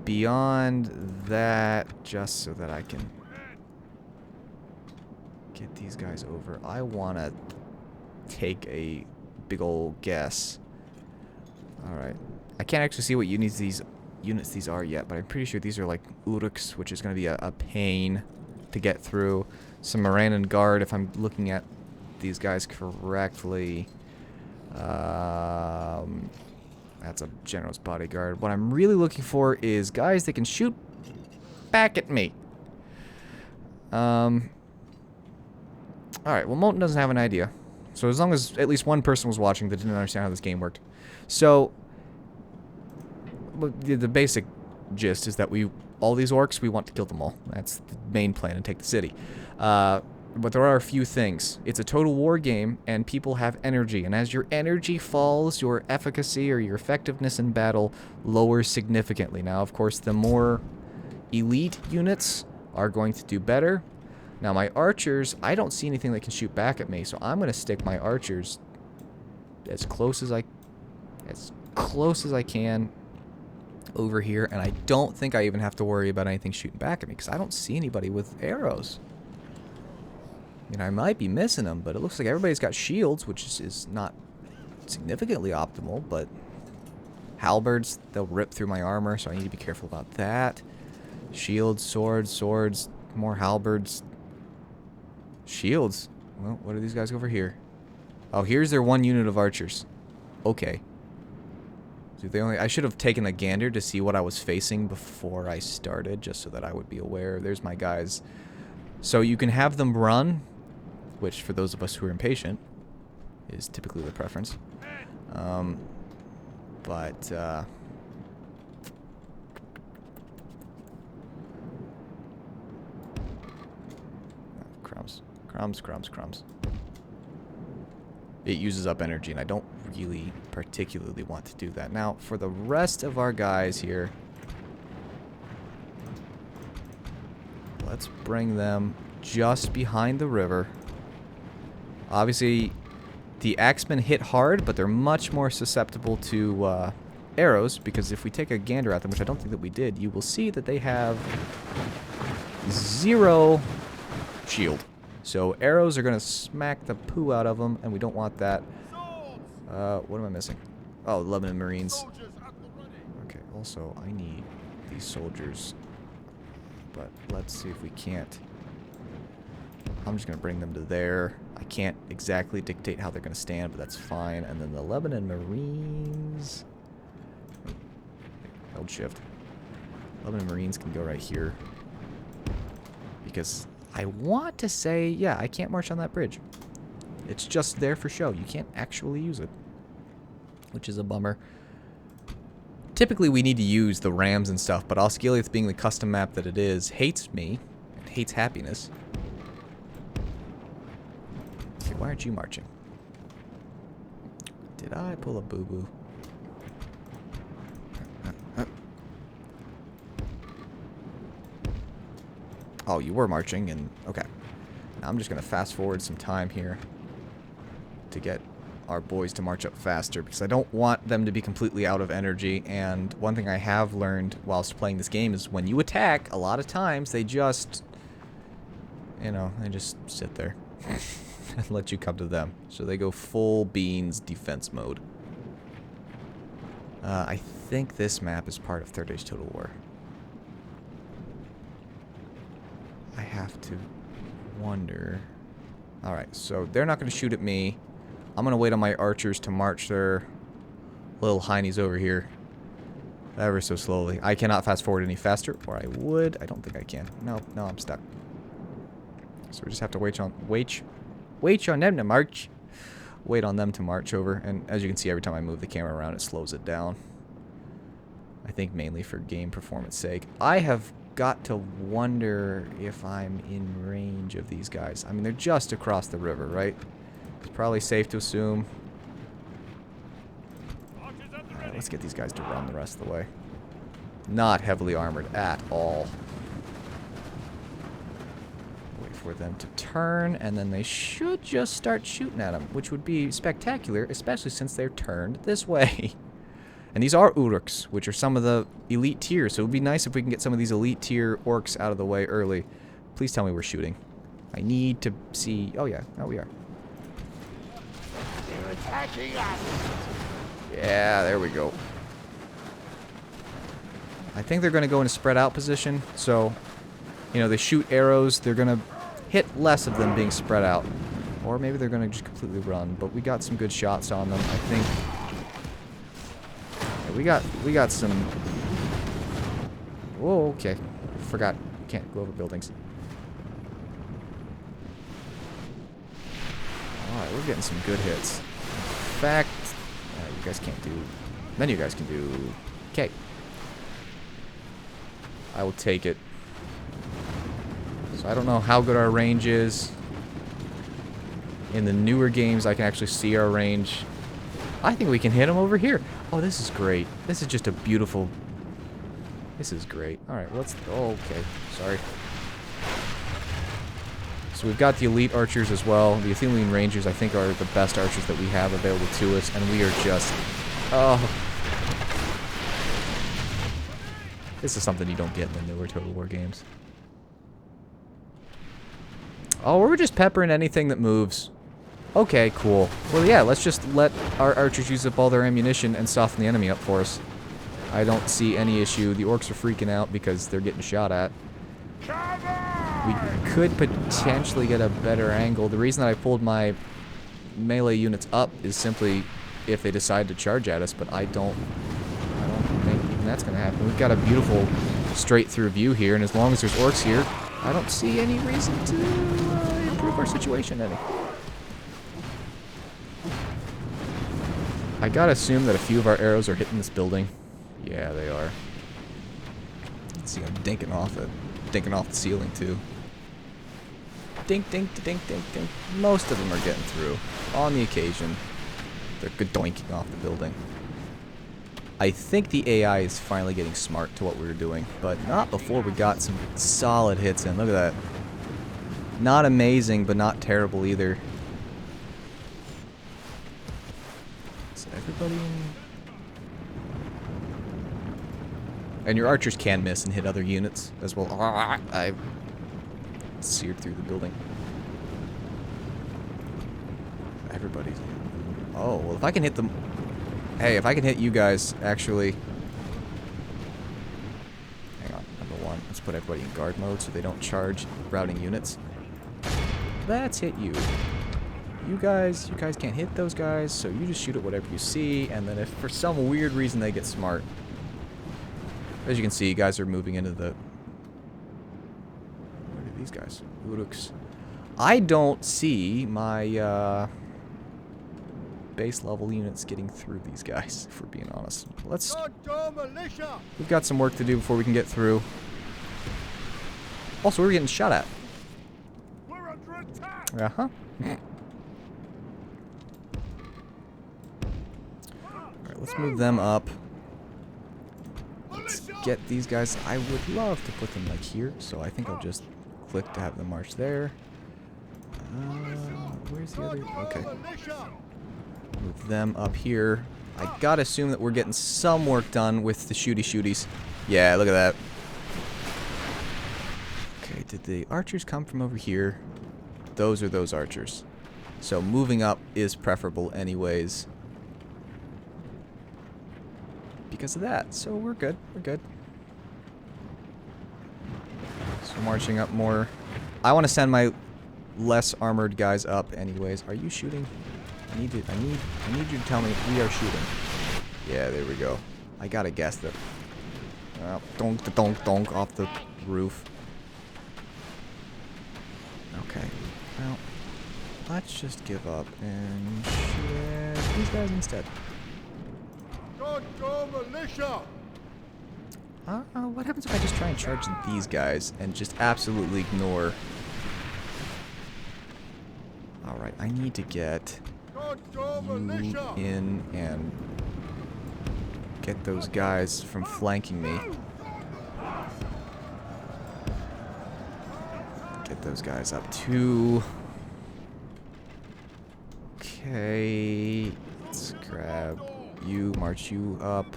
Beyond that, just so that I can get these guys over, I want to take a big old guess. Alright. I can't actually see what units these are yet, but I'm pretty sure these are like Uruks, which is going to be a pain to get through. Some Morannon Guard, if I'm looking at these guys correctly. That's a general's bodyguard. What I'm really looking for is guys that can shoot back at me. Alright, well, Molten doesn't have an idea. So as long as at least one person was watching that didn't understand how this game worked. So, the basic gist is that we all these orcs, we want to kill them all. That's the main plan and take the city. But there are a few things. It's a total war game, and people have energy. And as your energy falls, your efficacy or your effectiveness in battle lowers significantly. Now, of course, the more elite units are going to do better. Now, my archers, I don't see anything that can shoot back at me, so I'm going to stick my archers as close as I can over here. And I don't think I even have to worry about anything shooting back at me, because I don't see anybody with arrows. I mean, I might be missing them, but it looks like everybody's got shields, which is not significantly optimal, but halberds, they'll rip through my armor, so I need to be careful about that. Shields, swords, more halberds. Shields. Well, what are these guys over here? Oh, here's their one unit of archers. Okay. So I should have taken a gander to see what I was facing before I started, just so that I would be aware. There's my guys. So you can have them run, which for those of us who are impatient is typically the preference. Crumbs. It uses up energy, and I don't really particularly want to do that. Now, for the rest of our guys here, let's bring them just behind the river. Obviously, the axemen hit hard, but they're much more susceptible to arrows, because if we take a gander at them, which I don't think that we did, you will see that they have 0 shield. So arrows are going to smack the poo out of them, and we don't want that. What am I missing? Oh, Lebanon Marines. Okay, also, I need these soldiers. But let's see if we can't. I'm just going to bring them to there. I can't exactly dictate how they're going to stand, but that's fine. And then the Lebanon Marines. Hold shift. Lebanon Marines can go right here. Because I want to say, yeah, I can't march on that bridge. It's just there for show. You can't actually use it, which is a bummer. Typically, we need to use the rams and stuff, but Osgiliath, being the custom map that it is, hates me and hates happiness. Okay, why aren't you marching? Did I pull a boo-boo? Oh, you were marching, and okay. Now I'm just going to fast forward some time here to get our boys to march up faster, because I don't want them to be completely out of energy. And one thing I have learned whilst playing this game is when you attack, a lot of times they just, you know, they just sit there and let you come to them. So they go full beans defense mode. I think this map is part of Third Age Total War. I have to wonder. Alright, so they're not going to shoot at me. I'm going to wait on my archers to march their little heinies over here. Ever so slowly. I cannot fast forward any faster, or I would. I don't think I can. No, I'm stuck. So we just have to wait on them to march. Wait on them to march over. And as you can see, every time I move the camera around, it slows it down. I think mainly for game performance sake. I have got to wonder if I'm in range of these guys. I mean, they're just across the river, right? It's probably safe to assume. Alright, let's get these guys to run the rest of the way. Not heavily armored at all. Wait for them to turn, and then they should just start shooting at them, which would be spectacular, especially since they're turned this way. And these are Uruks, which are some of the elite tiers, so it would be nice if we can get some of these elite tier orcs out of the way early. Please tell me we're shooting. I need to see... Oh, yeah. Oh, we are. They're attacking us. Yeah, there we go. I think they're going to go in a spread out position, so, you know, they shoot arrows, they're going to hit less of them being spread out. Or maybe they're going to just completely run, but we got some good shots on them, I think. Yeah, we got some... Whoa, okay. Forgot. You can't go over buildings. Alright, we're getting some good hits. In fact, you guys can't do... None of you guys can do... Okay. I will take it. So I don't know how good our range is. In the newer games, I can actually see our range. I think we can hit them over here. Oh, this is great. This is just a beautiful... This is great. Alright, let's... Oh, okay. Sorry. So we've got the elite archers as well. The Athenian Rangers, I think, are the best archers that we have available to us. And we are just... Oh... This is something you don't get in the newer Total War games. Oh, we're just peppering anything that moves. Okay, cool. Well, yeah, let's just let our archers use up all their ammunition and soften the enemy up for us. I don't see any issue. The orcs are freaking out because they're getting shot at. We could potentially get a better angle. The reason that I pulled my melee units up is simply if they decide to charge at us, but I don't think even that's going to happen. We've got a beautiful straight through view here, and as long as there's orcs here, I don't see any reason to improve our situation any. I gotta assume that a few of our arrows are hitting this building. Yeah, they are. Let's see, I'm dinking off the ceiling too. Dink, dink, dink, dink, dink. Most of them are getting through. On the occasion, they're doinking off the building. I think the AI is finally getting smart to what we were doing, but not before we got some solid hits in. Look at that. Not amazing, but not terrible either. Is everybody in? And your archers can miss and hit other units as well. I seared through the building. Everybody's... Oh, well, if I can hit them... Hey, if I can hit you guys, actually... Hang on, number one. Let's put everybody in guard mode so they don't charge routing units. Let's hit you. You guys can't hit those guys, so you just shoot at whatever you see, and then if for some weird reason they get smart... As you can see, you guys are moving into the... Where are these guys? Uruks. I don't see my, base level units getting through these guys, if we're being honest. Let's... We've got some work to do before we can get through. Also, we're getting shot at. We're under attack. Uh-huh. Alright, let's move them up. Let's get these guys. I would love to put them like here, so I think I'll just click to have them march there. Where's the other? Okay. Move them up here. I gotta assume that we're getting some work done with the shooties. Yeah, look at that. Okay, did the archers come from over here? Those are those archers. So moving up is preferable anyways. Because of that. So we're good. We're good. So marching up more. I want to send my less armored guys up anyways. Are you shooting? I need you to tell me if we are shooting. Yeah, there we go. I gotta guess that. Donk, donk, donk off the roof. Okay. Well, let's just give up and shoot at these guys instead. Go, militia! What happens if I just try and charge these guys and just absolutely ignore... Alright, I need to get you in and get those guys from flanking me. Get those guys up too. Okay, let's grab you, march you up.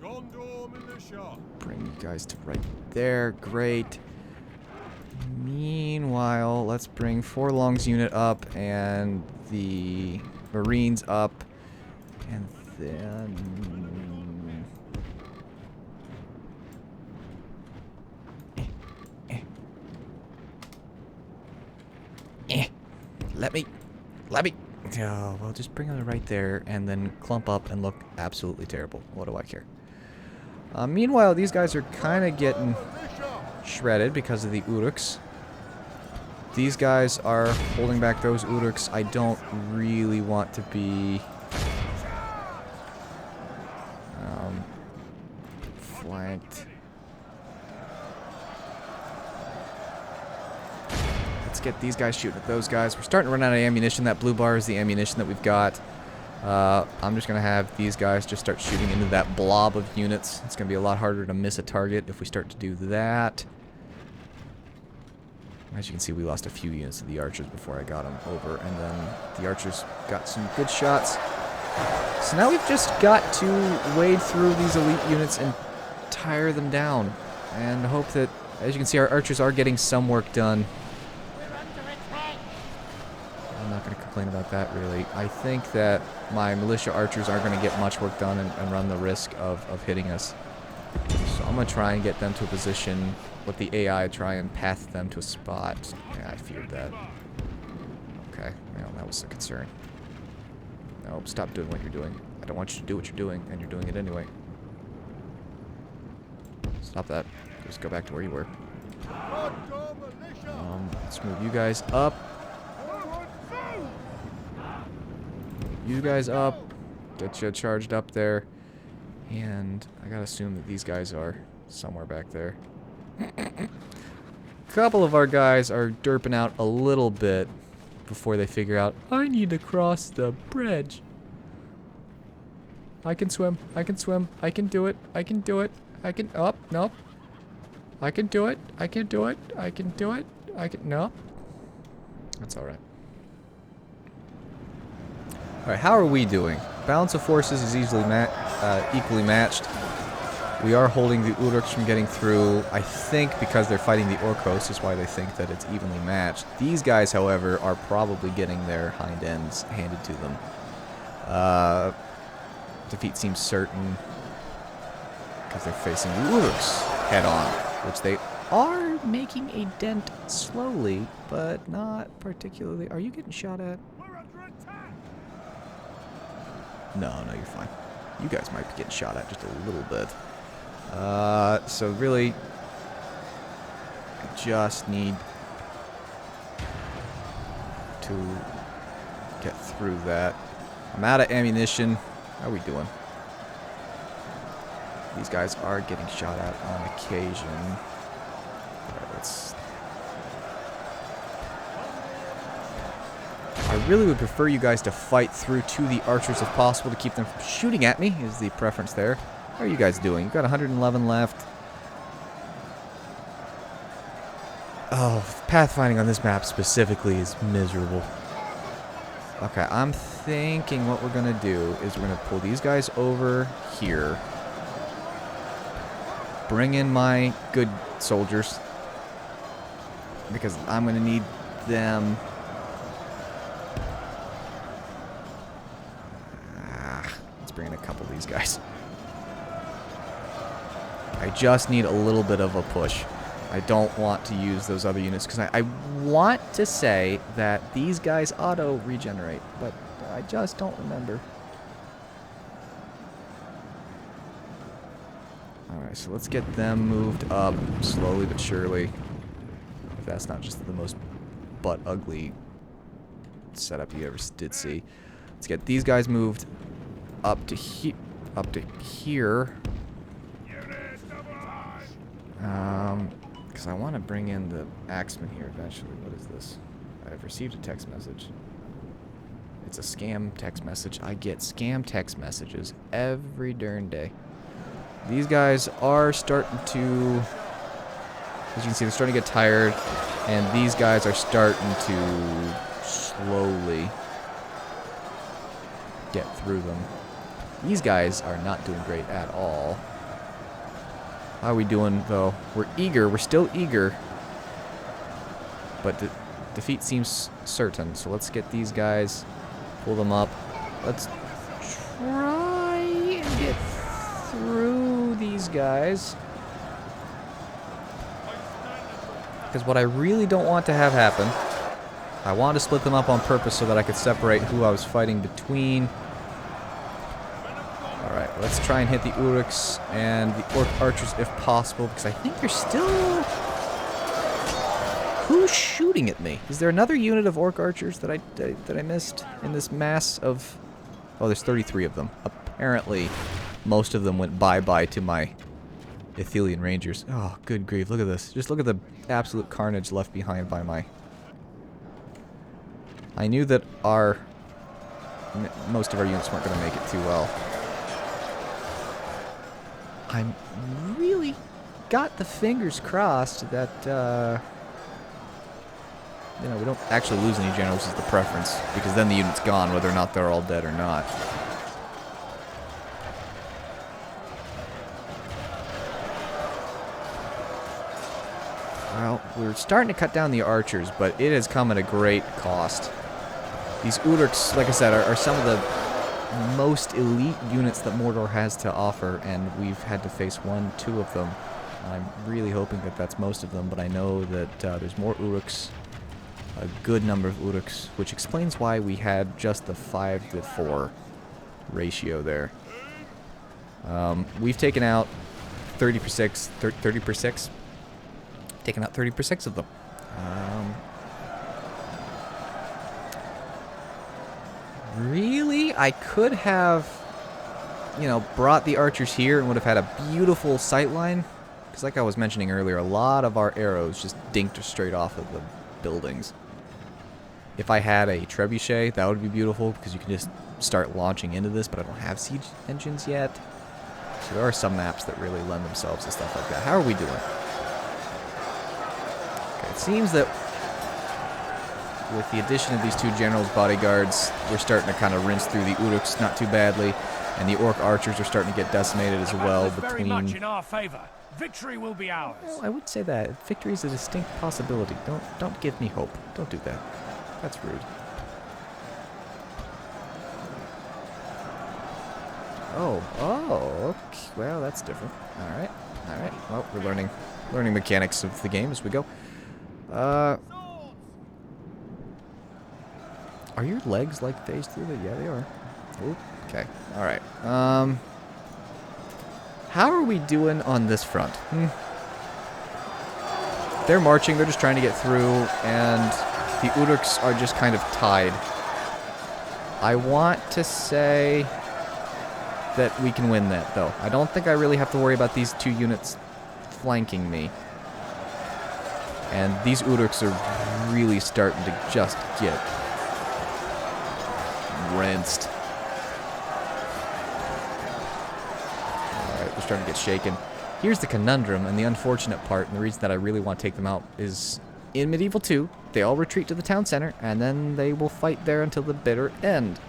Gondor militia. Bring you guys to right there. Great. Meanwhile, let's bring Forlong's unit up and the Marines up. And then... Let me... Oh, well, just bring them right there and then clump up and look absolutely terrible. What do I care? Meanwhile, these guys are kind of getting shredded because of the Uruks. These guys are holding back those Uruks. I don't really want to be flanked. let's get these guys shooting at those guys. We're starting to run out of ammunition. That blue bar is the ammunition that we've got. I'm just going to have these guys just start shooting into that blob of units. It's going to be a lot harder to miss a target if we start to do that. As you can see, we lost a few units to the archers before I got them over, and then the archers got some good shots. So now we've just got to wade through these elite units and tire them down, and hope that, as you can see, our archers are getting some work done. I'm not going to complain about that, really. I think that my militia archers aren't going to get much work done and run the risk of hitting us. So I'm going to try and get them to a position, let the AI try and path them to a spot. Yeah, I feared that. Okay, well, that was a concern. No, stop doing what you're doing. I don't want you to do what you're doing, and you're doing it anyway. Stop that. Just go back to where you were. Let's move you guys up. You guys up. Get you charged up there. And I gotta assume that these guys are somewhere back there. A couple of our guys are derping out a little bit before they figure out, I need to cross the bridge. I can swim. I can swim. I can do it. I can do it. I can... Oh, nope. I can do it. I can do it. I can do it. I can... No. That's alright. Alright, how are we doing? Balance of forces is equally matched. We are holding the Uruks from getting through, I think, because they're fighting the Orkos, is why they think that it's evenly matched. These guys, however, are probably getting their hind ends handed to them. Defeat seems certain because they're facing the Uruks head-on, which they are making a dent slowly, but not particularly. Are you getting shot at? No, you're fine. You guys might be getting shot at just a little bit. So really, I just need to get through that. I'm out of ammunition. How are we doing? These guys are getting shot at on occasion. Alright, let's... I really would prefer you guys to fight through to the archers if possible to keep them from shooting at me, is the preference there. How are you guys doing? You've got 111 left. Oh, pathfinding on this map specifically is miserable. Okay, I'm thinking what we're going to do is we're going to pull these guys over here. Bring in my good soldiers. Because I'm going to need them... let's bring in a couple of these guys. I just need a little bit of a push. I don't want to use those other units because I want to say that these guys auto-regenerate, but I just don't remember. Alright, so let's get them moved up slowly but surely. If that's not just the most butt-ugly setup you ever did see. Let's get these guys moved up to here. Because I want to bring in the axeman here eventually. What is this? I've received a text message. It's a scam text message. I get scam text messages every darn day. These guys are starting to... As you can see, they're starting to get tired. And these guys are starting to slowly get through them. These guys are not doing great at all. How are we doing, though? We're eager. We're still eager. But defeat seems certain. So let's get these guys, pull them up. Let's try and get through these guys. Because what I really don't want to have happen, I want to split them up on purpose so that I could separate who I was fighting between. Alright, let's try and hit the Uruks and the Orc archers if possible, because I think they're still... Who's shooting at me? Is there another unit of Orc archers that I missed in this mass of... Oh, there's 33 of them. Apparently, most of them went bye-bye to my Ithilian Rangers. Oh, good grief, look at this. Just look at the absolute carnage left behind by my I knew that most of our units weren't going to make it too well. I'm really got the fingers crossed that, you know, we don't actually lose any generals is the preference, because then the unit's gone whether or not they're all dead or not. Well, we're starting to cut down the archers, but it has come at a great cost. These Uruks, like I said, are some of the most elite units that Mordor has to offer, and we've had to face 1, 2 of them. I'm really hoping that that's most of them, but I know that there's more Uruks, a good number of Uruks, which explains why we had just the 5-to-4 ratio there. We've taken out 30 per 6, 30 per 6. Taken out 30 per 6 of them. Really? I could have, you know, brought the archers here and would have had a beautiful sight line. Because like I was mentioning earlier, a lot of our arrows just dinked straight off of the buildings. If I had a trebuchet, that would be beautiful because you can just start launching into this, but I don't have siege engines yet. So there are some maps that really lend themselves to stuff like that. How are we doing? Okay, it seems that with the addition of these 2 generals' bodyguards, we're starting to kind of rinse through the Uruks not too badly, and the Orc archers are starting to get decimated as well. Very much in our favor. Victory will be ours. Well, I would say that victory is a distinct possibility. Don't give me hope. Don't do that. That's rude. Oh, okay. Well, that's different. All right. Well, we're learning mechanics of the game as we go. Are your legs like phase through it? Yeah, they are. Ooh, okay. All right. How are we doing on this front? They're marching. They're just trying to get through, and the Uruks are just kind of tied. I want to say that we can win that, though. I don't think I really have to worry about these 2 units flanking me. And these Uruks are really starting to just get rinsed. Alright, they're starting to get shaken. Here's the conundrum and the unfortunate part, and the reason that I really want to take them out is in Medieval 2, they all retreat to the town center, and then they will fight there until the bitter end.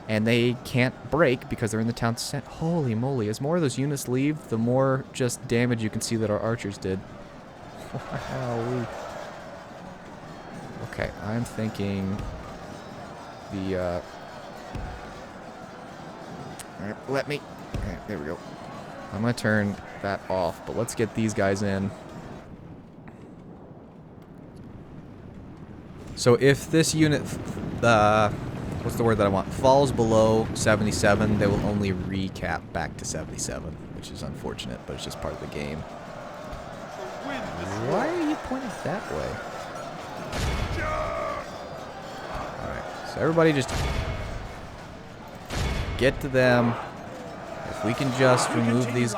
And they can't break because they're in the town center. Holy moly, as more of those units leave, the more just damage you can see that our archers did. Wow. Okay, I'm thinking the, alright, let me, okay, there we go. I'm gonna turn that off, but let's get these guys in. So if this unit, what's the word that I want, falls below 77, they will only recap back to 77, which is unfortunate, but it's just part of the game. Why are you pointing that way? Alright, so everybody just get to them. If we can just remove these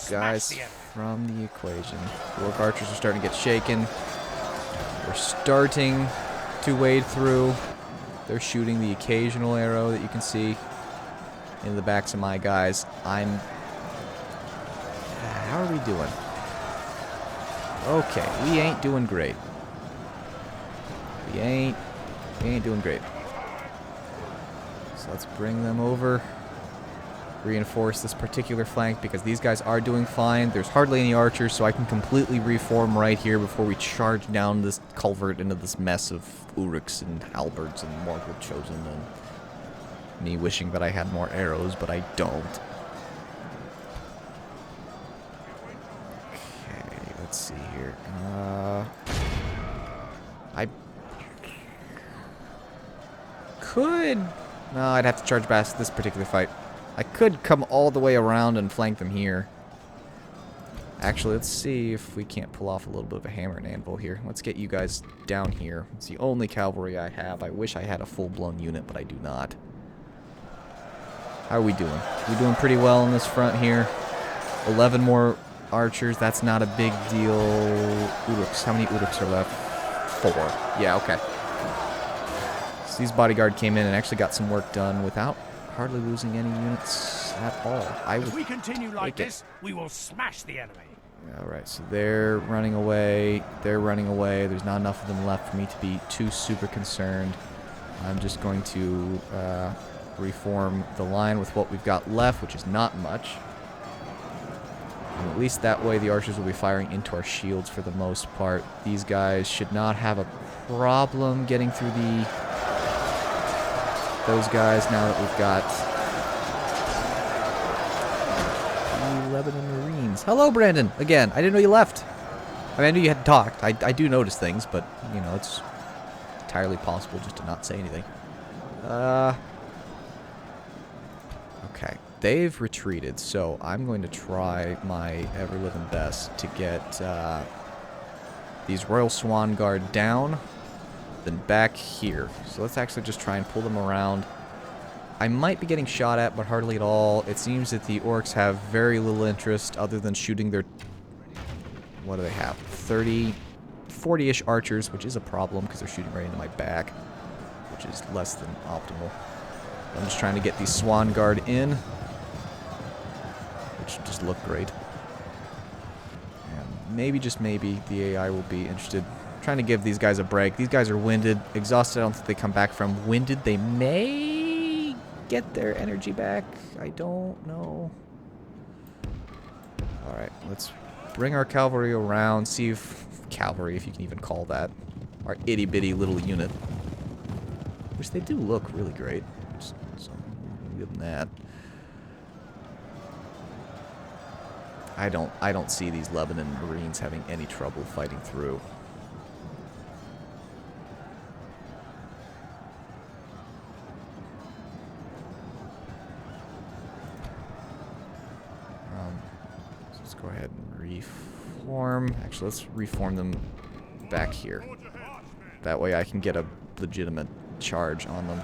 guys from the equation. The Orc archers are starting to get shaken. We're starting to wade through. They're shooting the occasional arrow that you can see in the backs of my guys. How are we doing? Okay, we ain't doing great. We ain't doing great. So let's bring them over. Reinforce this particular flank because these guys are doing fine. There's hardly any archers, so I can completely reform right here before we charge down this culvert into this mess of Uruks and halberds and mortal chosen and me wishing that I had more arrows, but I don't. Okay, let's see here. I could... No, I'd have to charge past this particular fight. I could come all the way around and flank them here. Actually, let's see if we can't pull off a little bit of a hammer and anvil here. Let's get you guys down here. It's the only cavalry I have. I wish I had a full-blown unit, but I do not. How are we doing? We're doing pretty well on this front here. 11 more archers. That's not a big deal. Uruks. How many Uruks are left? 4. Yeah, okay. So these bodyguard came in and actually got some work done without hardly losing any units at all. I would If we continue like take it. this, we will smash the enemy. Alright, so they're running away. They're running away. There's not enough of them left for me to be too super concerned. I'm just going to reform the line with what we've got left, which is not much. And at least that way the archers will be firing into our shields for the most part. These guys should not have a problem getting through those guys now that we've got the Lebanon Marines. Hello, Brandon! Again, I didn't know you left. I mean, I knew you had talked. I do notice things, but, you know, it's entirely possible just to not say anything. Okay. They've retreated, so I'm going to try my ever-living best to get these Royal Swan Guard down, then back here. So let's actually just try and pull them around. I might be getting shot at, but hardly at all. It seems that the orcs have very little interest other than shooting their... What do they have? 40-ish archers, which is a problem because they're shooting right into my back, which is less than optimal. I'm just trying to get the Swan Guard in, which just look great. And maybe, just maybe, the AI will be interested. I'm trying to give these guys a break. These guys are winded, exhausted. I don't think they come back from winded. They may get their energy back. I don't know. Alright, let's bring our cavalry around, see if... Cavalry, if you can even call that. Our itty-bitty little unit. Which they do look really great. So, give them that. I don't see these Lebanon Marines having any trouble fighting through. Let's go ahead and reform. Actually, let's reform them back here. That way I can get a legitimate charge on them.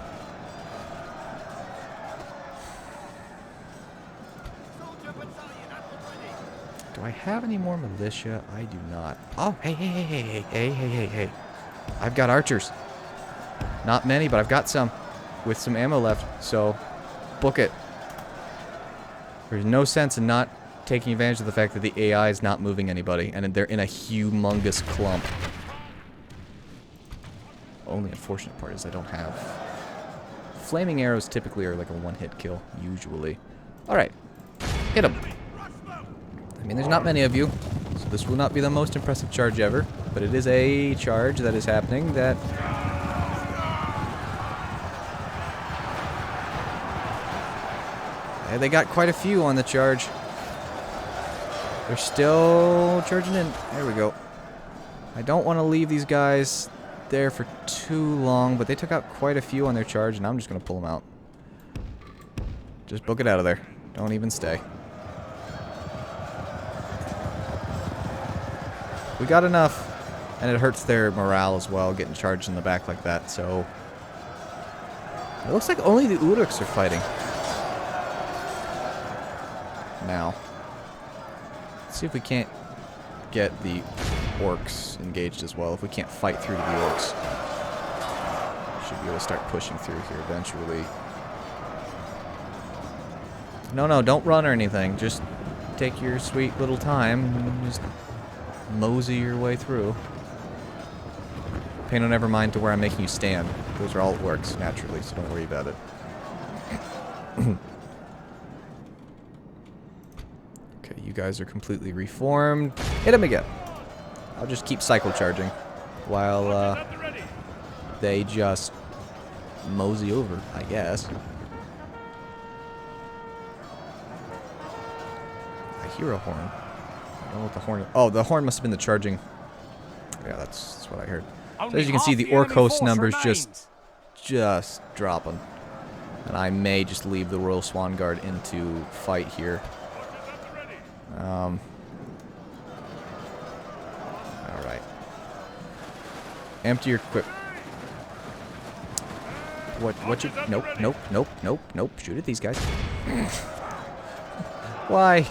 Do I have any more militia? I do not. Oh, hey. I've got archers. Not many, but I've got some. With some ammo left, so book it. There's no sense in not taking advantage of the fact that the AI is not moving anybody, and they're in a humongous clump. Only unfortunate part is I don't have... Flaming arrows typically are like a one-hit kill, usually. Alright. Hit them. I mean, there's not many of you, so this will not be the most impressive charge ever, but it is a charge that is happening that... Yeah, they got quite a few on the charge. They're still charging in. There we go. I don't want to leave these guys there for too long, but they took out quite a few on their charge, and I'm just going to pull them out. Just book it out of there. Don't even stay. We got enough, and it hurts their morale as well, getting charged in the back like that, so... It looks like only the Uruks are fighting. Now. Let's see if we can't get the orcs engaged as well. If we can't fight through to the orcs, should be able to start pushing through here eventually. No, don't run or anything. Just take your sweet little time and just mosey your way through. Pay no never mind to where I'm making you stand. Those are all orcs, naturally, so don't worry about it. Okay, you guys are completely reformed. Hit him again. I'll just keep cycle charging while they just mosey over, I guess. I hear a horn. I don't know what the horn is. Oh, the horn must have been the charging. Yeah, that's what I heard. So as you can see, the orc host numbers just dropping. And I may just leave the Royal Swan Guard into fight here. Alright. Empty your equip. What you... Nope. Shoot at these guys. Why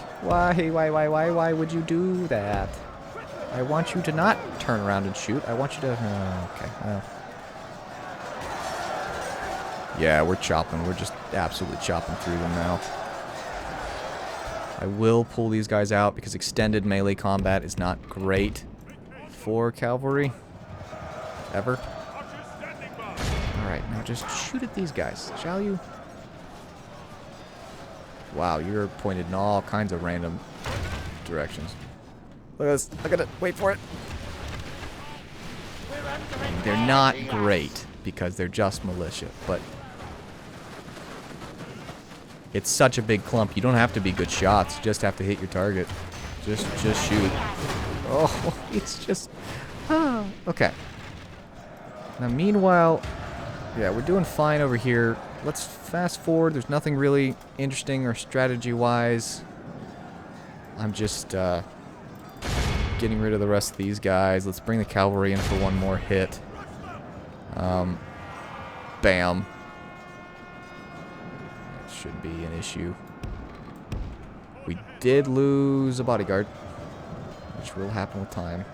would you do that? I want you to not turn around and shoot. I want you to... okay, well... Yeah, we're chopping. We're just absolutely chopping through them now. I will pull these guys out because extended melee combat is not great for cavalry. Ever. Alright, now just shoot at these guys, shall you? Wow, you're pointed in all kinds of random directions. Look at this. Look at it. Wait for it. They're not great because they're just militia, but it's such a big clump. You don't have to be good shots. You just have to hit your target. Just shoot. Oh, it's just... Okay. Now, meanwhile... Yeah, we're doing fine over here. Let's fast forward. There's nothing really interesting or strategy-wise. I'm just getting rid of the rest of these guys. Let's bring the cavalry in for one more hit. Bam. That should be an issue. We did lose a bodyguard, which will happen with time.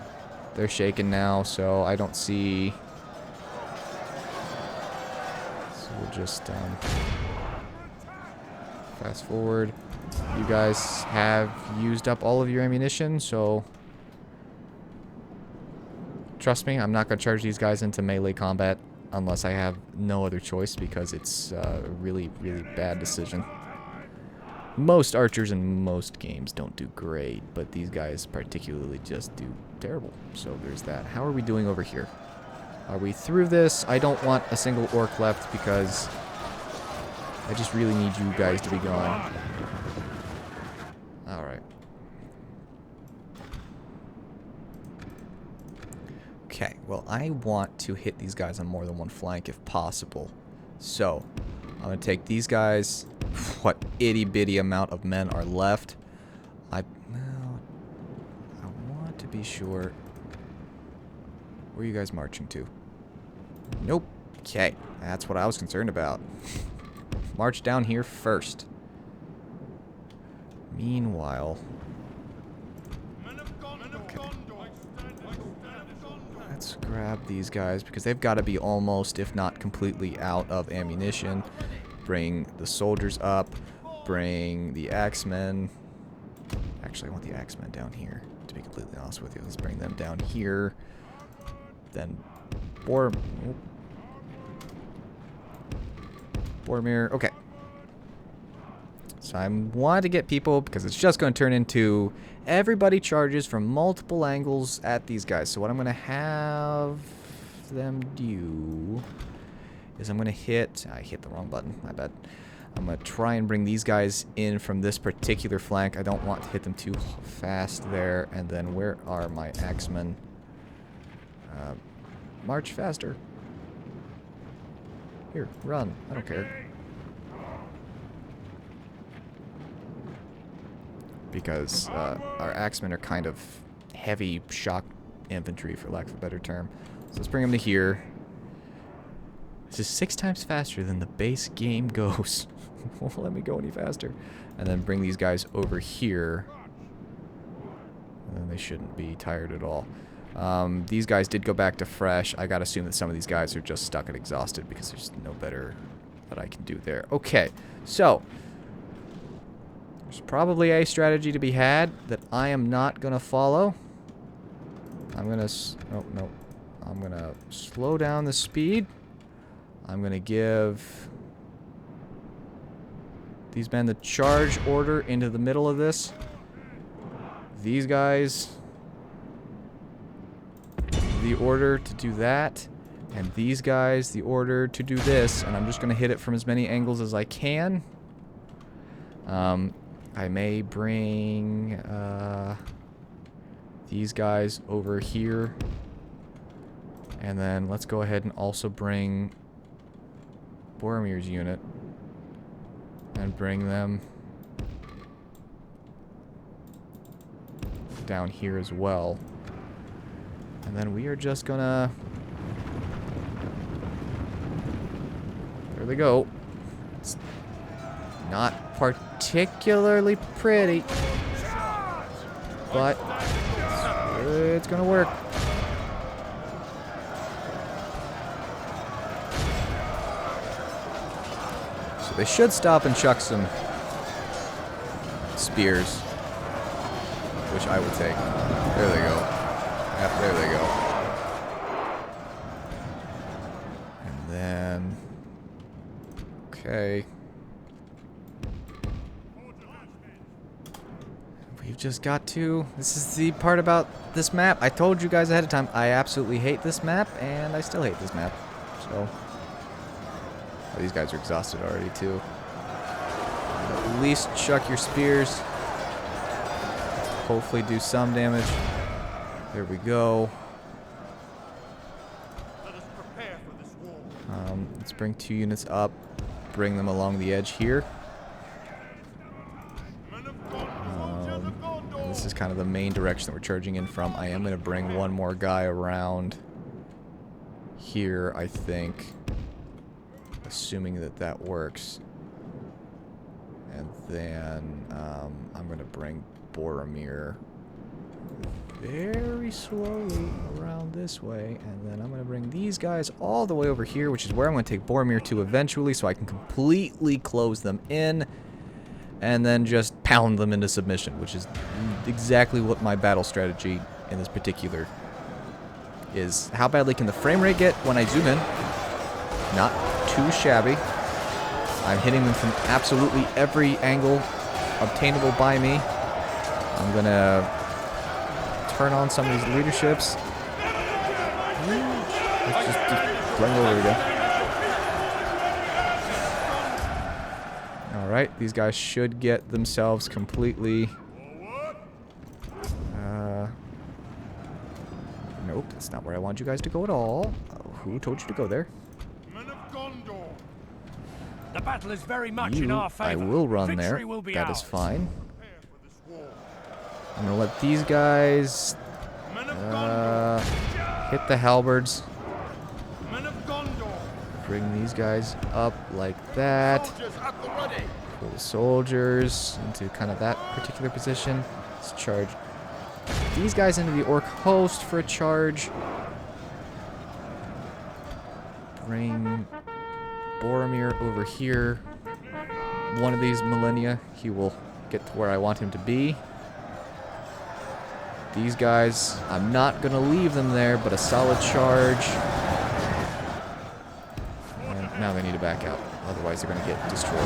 They're shaken now, so I don't see... So we'll just fast forward. You guys have used up all of your ammunition, so trust me, I'm not going to charge these guys into melee combat unless I have no other choice, because it's a really, really bad decision. Most archers in most games don't do great, but these guys particularly just do terrible. So there's that. How are we doing over here? Are we through this? I don't want a single orc left because I just really need you guys to be gone. Alright. Okay, well, I want to hit these guys on more than one flank if possible. So, I'm going to take these guys. What itty-bitty amount of men are left. I want to be sure. Where are you guys marching to? Nope. Okay, that's what I was concerned about. March down here first. Meanwhile... Okay. Let's grab these guys, because they've got to be almost, if not completely, out of ammunition. Bring the soldiers up. Bring the axemen. Actually, I want the axemen down here, to be completely honest with you. Let's bring them down here. Then Boromir. Okay. So I want to get people, because it's just going to turn into everybody charges from multiple angles at these guys. So what I'm going to have them do is I'm going to hit... I hit the wrong button. My bad. I'm going to try and bring these guys in from this particular flank. I don't want to hit them too fast there. And then where are my axemen? March faster. Here, run. I don't care. Because our axemen are kind of heavy shock infantry, for lack of a better term. So let's bring them to here. This is 6 times faster than the base game goes. Won't let me go any faster. And then bring these guys over here. And then they shouldn't be tired at all. These guys did go back to fresh. I gotta assume that some of these guys are just stuck and exhausted because there's no better that I can do there. Okay, so there's probably a strategy to be had that I am not gonna follow. I'm gonna no. I'm gonna slow down the speed. I'm gonna give these men the charge order into the middle of this. These guys the order to do that, and these guys the order to do this, and I'm just gonna hit it from as many angles as I can. I may bring these guys over here, and then let's go ahead and also bring Boromir's unit and bring them down here as well. And then we are just gonna... There they go. It's not particularly pretty, but it's gonna work. So they should stop and chuck some spears, which I will take. There they go. Yep, there they go. And then... Okay. We've just got to... This is the part about this map. I told you guys ahead of time, I absolutely hate this map, and I still hate this map. So... Oh, these guys are exhausted already, too. At least chuck your spears. Hopefully do some damage. There we go. Let us prepare for this war. Let's bring 2 units up. Bring them along the edge here. Men of Gondor, soldiers of Gondor. This is kind of the main direction that we're charging in from. I am going to bring one more guy around here, I think. Assuming that that works. And then I'm going to bring br-wouldyouforgive very slowly around this way, and then I'm going to bring these guys all the way over here, which is where I'm going to take br-wouldyouforgive to eventually, so I can completely close them in, and then just pound them into submission, which is exactly what my battle strategy in this particular is. How badly can the frame rate get when I zoom in? Not too shabby. I'm hitting them from absolutely every angle obtainable by me. I'm going to turn on some of these leaderships. Let's just bring over again. Alright, these guys should get themselves completely... Nope, that's not where I want you guys to go at all. Who told you to go there? Men of Gondor. The battle is very much in our favor. I will run Victory there. will be That ours. is fine. Prepare for this war. I'm gonna let these guys Men of Gondor. hit the halberds. Men of Gondor. Bring these guys up like that. Soldiers at the ready. Pull the soldiers into kind of that particular position. Let's charge these guys into the orc host for a charge. Bring br-wouldyouforgive over here. One of these millennia, he will get to where I want him to be. These guys, I'm not going to leave them there, but a solid charge. And now they need to back out. Otherwise, they're going to get destroyed.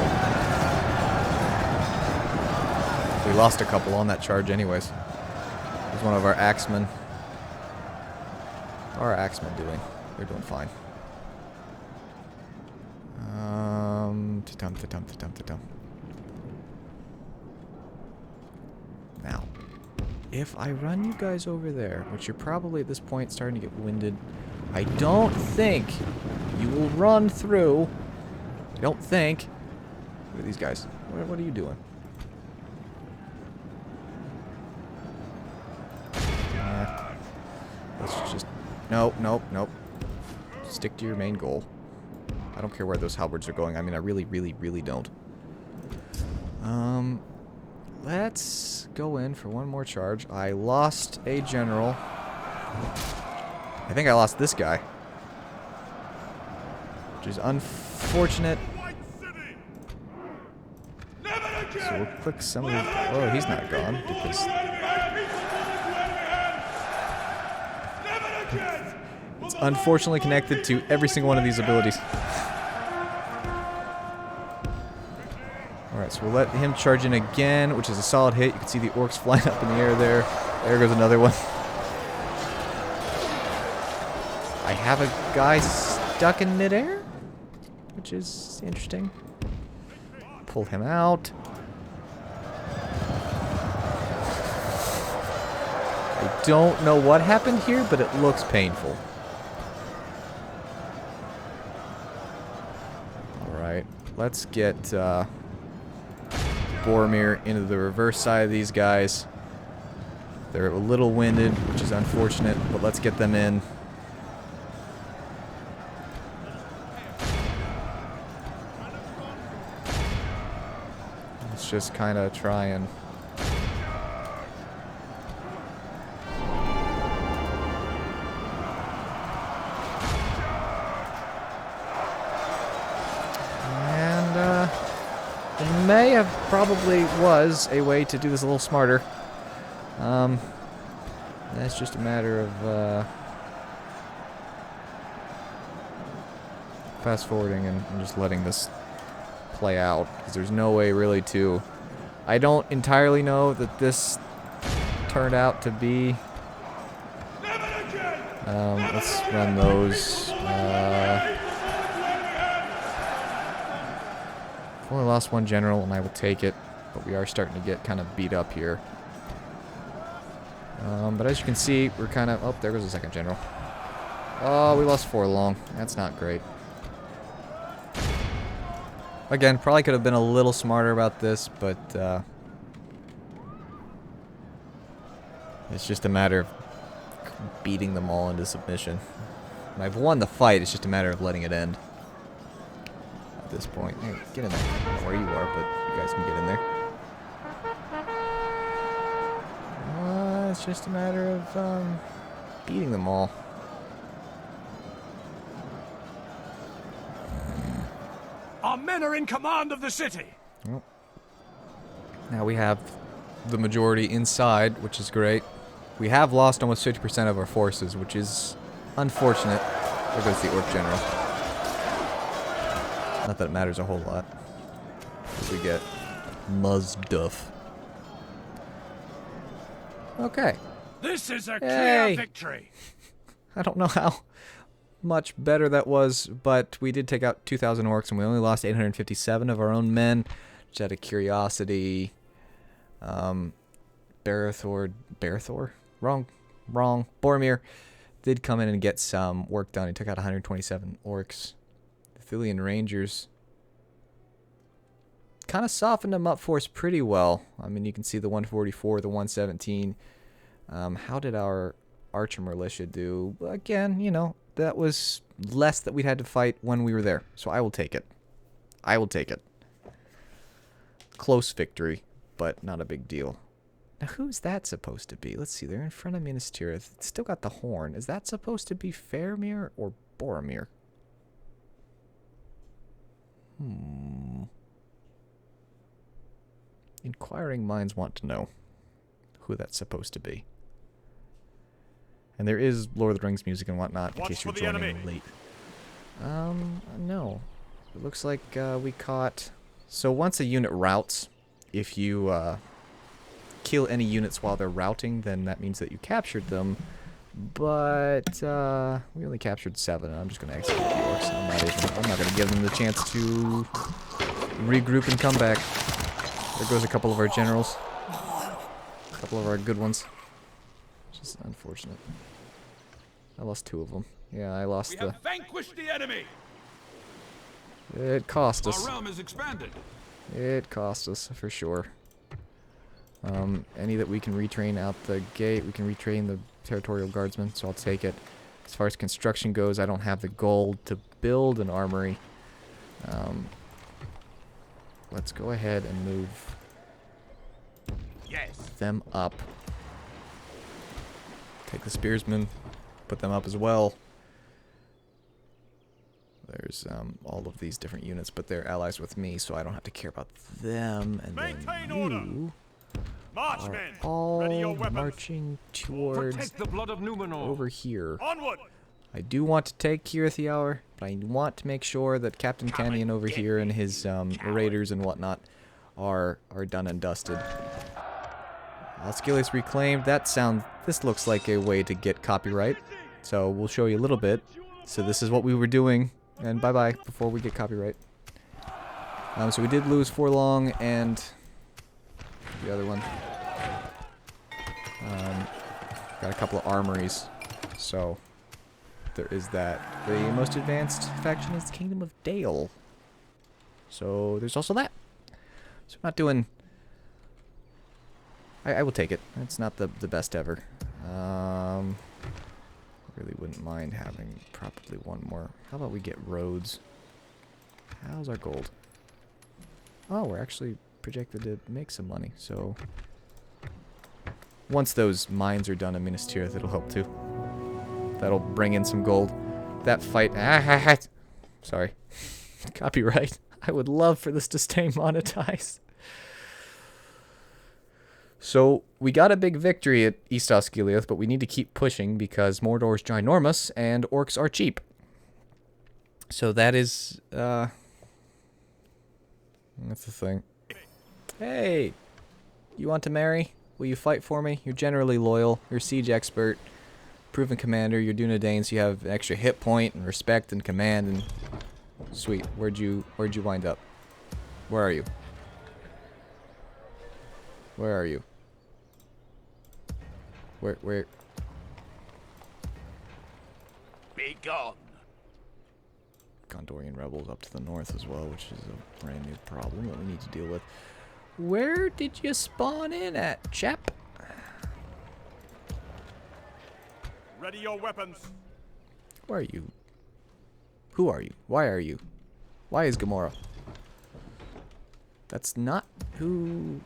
We lost a couple on that charge anyways. It was one of our axemen. How are our axemen doing? They're doing fine. Now, if I run you guys over there, which you're probably at this point starting to get winded, I don't think you will run through. I don't think. Look at these guys. What are you doing? Let's just... Nope, nope, nope. Stick to your main goal. I don't care where those halberds are going. I mean, I really, really, really don't. Let's go in for one more charge. I lost a general. I think I lost this guy. Which is unfortunate. White City. So we'll click some of the... Oh, he's not gone. Because it's unfortunately connected to every single one of these abilities. Alright, so we'll let him charge in again, which is a solid hit. You can see the orcs flying up in the air there. There goes another one. I have a guy stuck in midair, which is interesting. Pull him out. I don't know what happened here, but it looks painful. Alright, let's get br-wouldyouforgive into the reverse side of these guys. They're a little winded, which is unfortunate, but let's get them in. Let's just kind of try and... may have probably was a way to do this a little smarter. That's just a matter of fast forwarding and just letting this play out, because there's no way really to. I don't entirely know that this turned out to be. Let's run those. Only lost one general, and I will take it, but we are starting to get kind of beat up here. But as you can see, we're kind of... Oh, there goes the second general. Oh, we lost 4 long. That's not great. Again, probably could have been a little smarter about this, but it's just a matter of beating them all into submission. And I've won the fight, it's just a matter of letting it end. At this point. Hey, get in there. I don't know where you are, but you guys can get in there. It's just a matter of beating them all. Our men are in command of the city. Well, now we have the majority inside, which is great. We have lost almost 50% of our forces, which is unfortunate. There goes the Orc General. Not that it matters a whole lot. We get Muzduff. Okay. This is a Yay. clear victory. I don't know how much better that was, but we did take out 2,000 orcs, and we only lost 857 of our own men. Just out of curiosity, Barathor? Wrong. Boromir did come in and get some work done. He took out 127 orcs. The Thilian Rangers kind of softened them up for us pretty well. I mean, you can see the 144, the 117. How did our Archer Militia do? Again, you know, that was less that we had to fight when we were there. So I will take it. I will take it. Close victory, but not a big deal. Now, who's that supposed to be? Let's see. They're in front of Minas Tirith. It's still got the horn. Is that supposed to be Faramir or Boromir? Inquiring minds want to know who that's supposed to be. And there is Lord of the Rings music and whatnot, in case you're joining late. No. It looks like we caught... So once a unit routes, if you kill any units while they're routing, then that means that you captured them. But we only captured 7, and I'm just going to execute the orcs. I'm not going to give them the chance to regroup and come back. There goes a couple of our generals. A couple of our good ones. Just unfortunate. I lost 2 of them. Yeah, I lost We have vanquished the enemy. It cost us. Our realm is expanded. It cost us, for sure. Any that we can retrain out the gate, we can retrain the territorial guardsmen, so I'll take it. As far as construction goes, I don't have the gold to build an armory. Let's go ahead and move them up. Take the spearsmen, put them up as well. There's all of these different units, but they're allies with me, so I don't have to care about them. And Maintain then order. you Marchmen, are all ready your weapons. marching towards Protect the blood of Numenor. over here. Onward. I do want to take Kirith, but I want to make sure that Captain Canyon over here and his raiders and whatnot are done and dusted. Osculius reclaimed. This looks like a way to get copyright. So we'll show you a little bit. So this is what we were doing. And bye-bye before we get copyright. So we did lose Forlong and the other one. Got a couple of armories. So there is that. The most advanced faction is the Kingdom of Dale. So there's also that. So we're not doing... I will take it. It's not the best ever. Really wouldn't mind having probably one more. How about we get roads? How's our gold? Oh, we're actually projected to make some money. So once those mines are done in Minas Tirith, it'll help too. That'll bring in some gold. That fight... Sorry. Copyright. I would love for this to stay monetized. So, we got a big victory at East Osgiliath, but we need to keep pushing because Mordor is ginormous and orcs are cheap. So that is, that's the thing. Hey! You want to marry? Will you fight for me? You're generally loyal. You're a siege expert. Proven commander. You're Dunedain, so you have an extra hit point and respect and command and... Sweet. Where'd you wind up? Where are you? Where are you? Where? Be gone. Gondorian rebels up to the north as well, which is a brand new problem that we need to deal with. Where did you spawn in at, chap? Ready your weapons. Where are you? Who are you? Why are you? Why is Gamora? That's not who...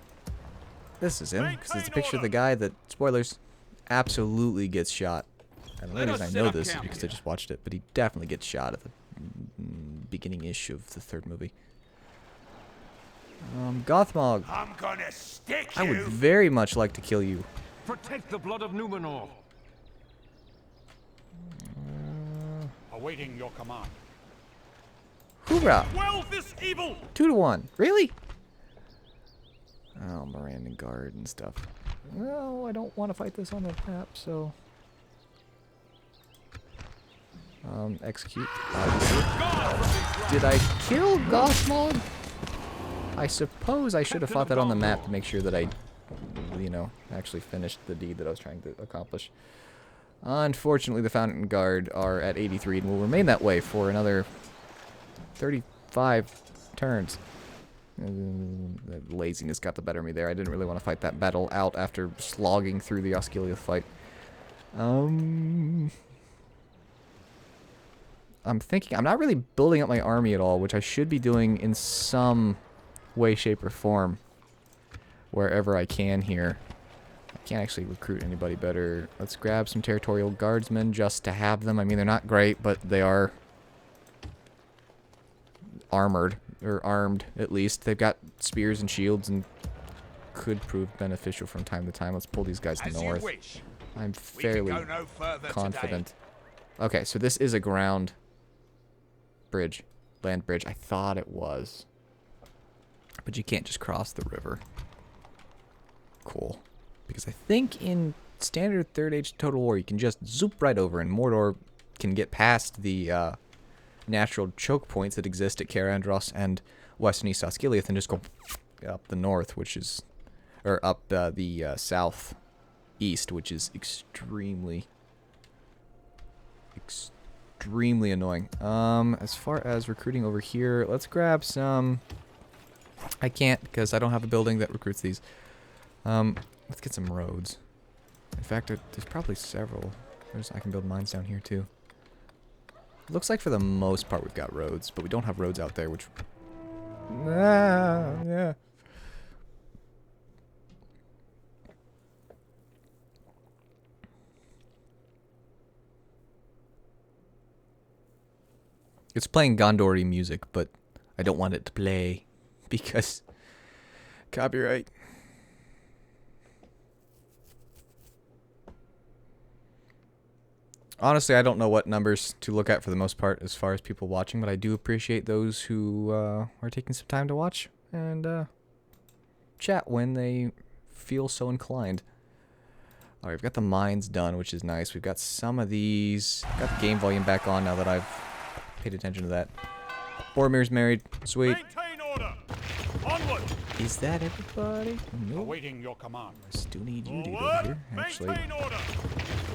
This is him, because it's a picture of the guy that, spoilers, absolutely gets shot. And the only reason I know this is because I just watched it, but he definitely gets shot at the beginning-ish of the third movie. Gothmog. I'm gonna stick you. I would very much like to kill you. Protect the blood of Numenor. Awaiting your command. Hoorah! Quell this evil. 2-1. Really? Oh, Miranda Guard and stuff. No, I don't want to fight this on the map, so... execute. Did I kill Gothmog? I suppose I should have fought that on the map to make sure that I, you know, actually finished the deed that I was trying to accomplish. Unfortunately, the Fountain Guard are at 83 and will remain that way for another 35 turns. The laziness got the better of me there. I didn't really want to fight that battle out after slogging through the Osgiliath fight. I'm thinking, I'm not really building up my army at all, which I should be doing in some way, shape, or form wherever I can here. I can't actually recruit anybody better. Let's grab some territorial guardsmen just to have them. I mean, they're not great, but they are armored, or armed at least. They've got spears and shields and could prove beneficial from time to time. Let's pull these guys north. I'm fairly confident. Okay, so this is a ground bridge, land bridge. I thought it was. But you can't just cross the river. Cool. Because I think in standard Third Age Total War, you can just zoop right over, and Mordor can get past the natural choke points that exist at Caer Andros and Western East Osgiliath and just go up the north, which is... or up the south east, which is extremely annoying. As far as recruiting over here, let's grab some... I can't because I don't have a building that recruits these. Let's get some roads. In fact, there's probably several. I can build mines down here too. It looks like for the most part we've got roads, but we don't have roads out there, which... yeah. It's playing Gondori music, but I don't want it to play because copyright. Honestly, I don't know what numbers to look at for the most part as far as people watching, but I do appreciate those who are taking some time to watch and chat when they feel so inclined. Alright, we've got the mines done, which is nice. We've got some of these. Got the game volume back on now that I've paid attention to that. Boromir's married. Sweet. Maintain order. Onward. Is that everybody? Nope. Awaiting your command. I still need you, dude, over Forward. here. Actually, Maintain order.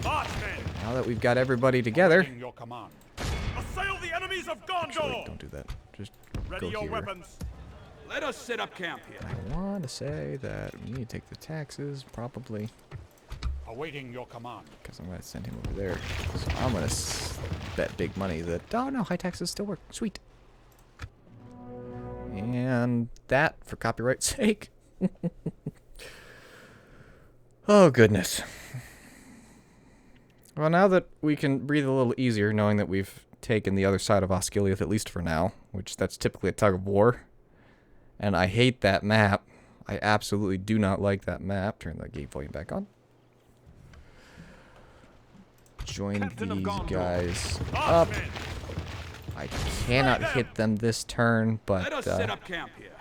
Marchmen. now that we've got everybody together... Awaiting your command. Assail the enemies of Gondor. Actually, don't do that. Just Ready go your here. weapons. Let us set up camp here. I want to say that we need to take the taxes, probably, Awaiting your command. because I'm going to send him over there. So I'm going to bet big money that... Oh, no, high taxes still work. Sweet. And that, for copyright's sake. Oh, goodness. Well, now that we can breathe a little easier, knowing that we've taken the other side of Osgiliath, at least for now, which that's typically a tug of war. And I hate that map. I absolutely do not like that map. Turn the gate volume back on. Join these guys up. I cannot hit them this turn, but Let us set up camp here.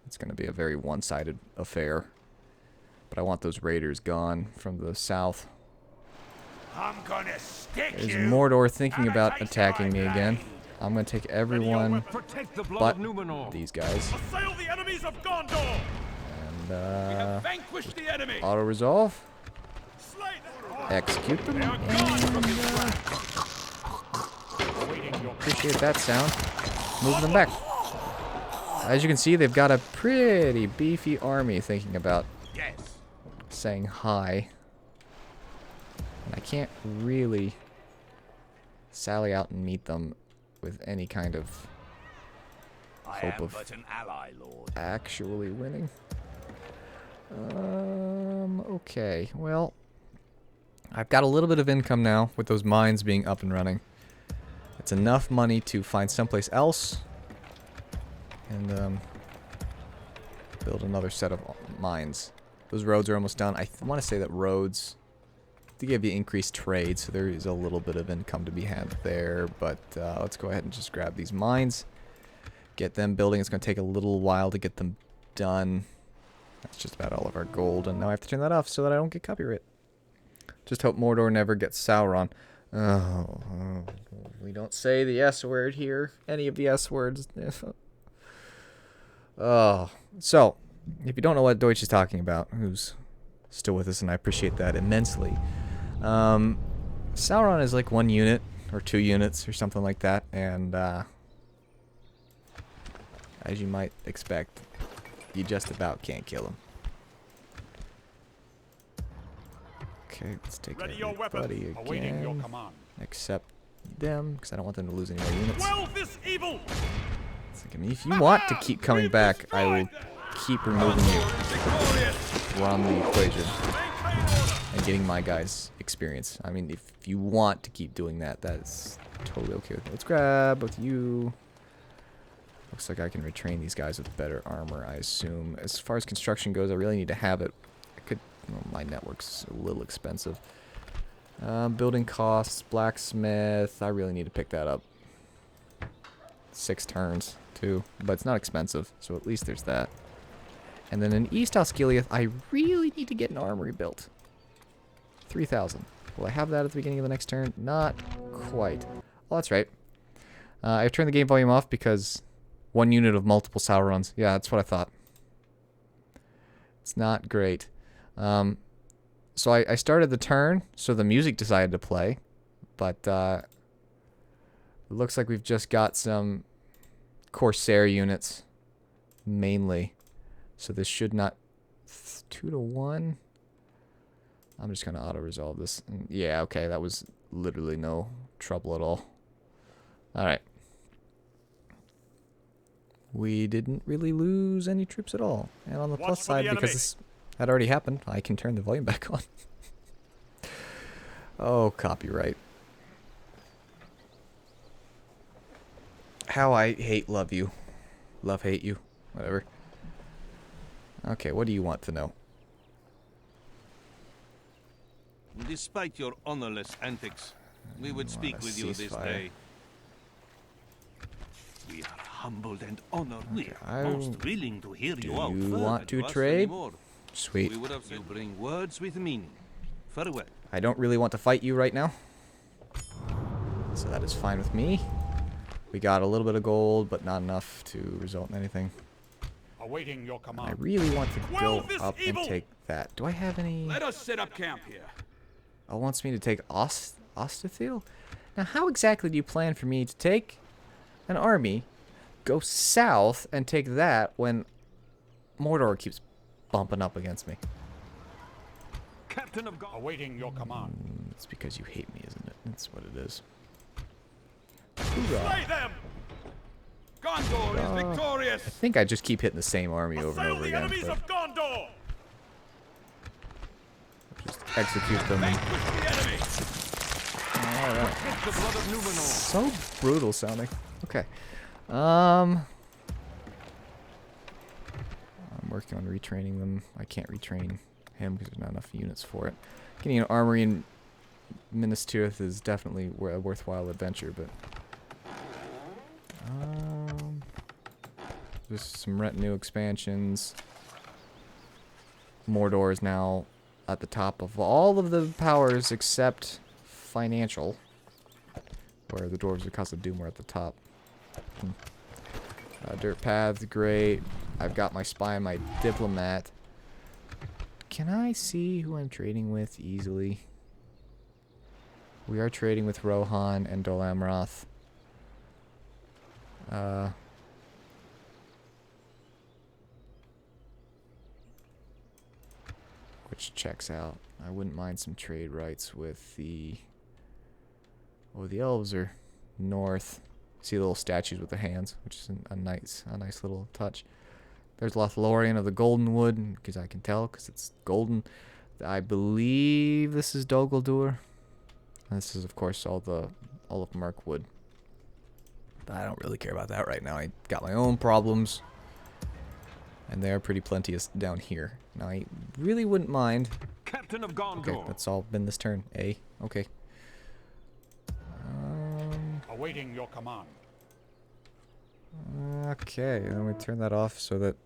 it's going to be a very one-sided affair. But I want those raiders gone from the south. I'm gonna stick There's you. Mordor thinking And about I taste attacking my me again. blade. I'm going to take everyone Protect the blood but of Numenor. these guys. Assail the enemies of Gondor. And We have vanquished the enemy. auto-resolve. Slay them. Execute them. And, Waiting your appreciate that sound. Moving them back. As you can see, they've got a pretty beefy army thinking about Yes. saying hi. And I can't really sally out and meet them with any kind of hope of an ally, Lord. actually winning. Okay, well, I've got a little bit of income now with those mines being up and running. It's enough money to find someplace else and build another set of mines. Those roads are almost done. I want to say that roads, they give you increased trade, so there is a little bit of income to be had there. But let's go ahead and just grab these mines, get them building. It's going to take a little while to get them done. That's just about all of our gold, and now I have to turn that off so that I don't get copyright. Just hope Mordor never gets Sauron. Oh, we don't say the S word here. Any of the S words. Oh, so if you don't know what Deutsch is talking about, who's still with us, and I appreciate that immensely. Sauron is like 1 unit or 2 units or something like that, and as you might expect, you just about can't kill him. Okay, let's take Ready your weapon. everybody Awaiting your again, command. except them, because I don't want them to lose any more units. Quell this evil. It's like, I mean, if you want to keep coming back, I will keep removing you from the equation and getting my guys experience. I mean, if you want to keep doing that, that's totally okay with me. Let's grab both you. Looks like I can retrain these guys with better armor, I assume. As far as construction goes, I really need to have it. I could, well, my network's a little expensive. Building costs, blacksmith, I really need to pick that up. 6 turns, too. But it's not expensive, so at least there's that. And then in East Osgiliath, I really need to get an armory built. 3,000. Will I have that at the beginning of the next turn? Not quite. Well, that's right. I've turned the game volume off because 1 unit of multiple Saurons. Yeah, that's what I thought. It's not great. So I started the turn, so the music decided to play. But it looks like we've just got some Corsair units, mainly. So this should not... 2 to 1? I'm just going to auto-resolve this. Yeah, okay, that was literally no trouble at all. Alright. We didn't really lose any troops at all. And on the plus side, because this had already happened, I can turn the volume back on. Oh, copyright. How I hate love you. Love hate you. Whatever. Okay, what do you want to know? Despite your honorless antics, we would speak with you this ceasefire. day. We are humbled and honored. Okay, We are most willing to hear you out. you further want to us trade? anymore. Sweet. We would have you bring words with meaning. Farewell. I don't really want to fight you right now. So that is fine with me. We got a little bit of gold, but not enough to result in anything. Awaiting your I command. really want to Quell go this up and evil! take that. Do I have any... Let us set up camp here. Oh, wants me to take Ostithil? Now, how exactly do you plan for me to take an army, go south, and take that when Mordor keeps bumping up against me? Captain of God. Awaiting your command. It's because you hate me, isn't it? That's what it is. Slay them. Gondor is victorious. I think I just keep hitting the same army over and Assail over the again. enemies But of Gondor. just execute them. Vanquish the enemy. Alright. The blood of Numenor. So brutal sounding. Okay. I'm working on retraining them. I can't retrain him because there's not enough units for it. Getting an armory in Minas Tirith is definitely a worthwhile adventure, but there's some retinue expansions. Mordor is now at the top of all of the powers except financial, where the dwarves of Casa Doom are at the top. Dirt paths, great. I've got my spy and my diplomat. Can I see who I'm trading with easily? We are trading with Rohan and Dol Amroth. Which checks out. I wouldn't mind some trade rights with the... Oh, the elves are north. See little statues with the hands, which is a nice little touch. There's Lothlorien of the Golden Wood, because I can tell, because it's golden. I believe this is Dol Guldur. And this is, of course, all of Mirkwood. But I don't really care about that right now. I got my own problems, and they are pretty plenteous down here. Now, I really wouldn't mind. Captain of Gondor. Okay, that's all been this turn. Okay. Awaiting your command. Okay, then we turn that off so that...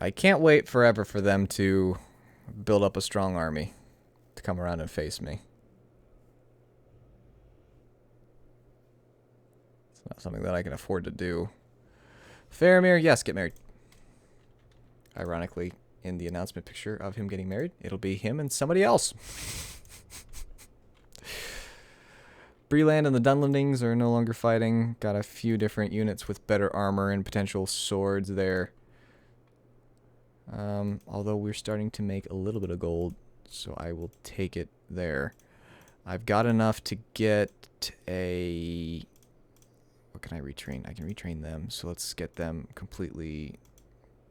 I can't wait forever for them to build up a strong army to come around and face me. It's not something that I can afford to do. Faramir, yes, get married. Ironically, in the announcement picture of him getting married, it'll be him and somebody else. Breland and the Dunlendings are no longer fighting. Got a few different units with better armor and potential swords there. Although we're starting to make a little bit of gold, so I will take it there. I've got enough to get a... What can I retrain? I can retrain them, so let's get them completely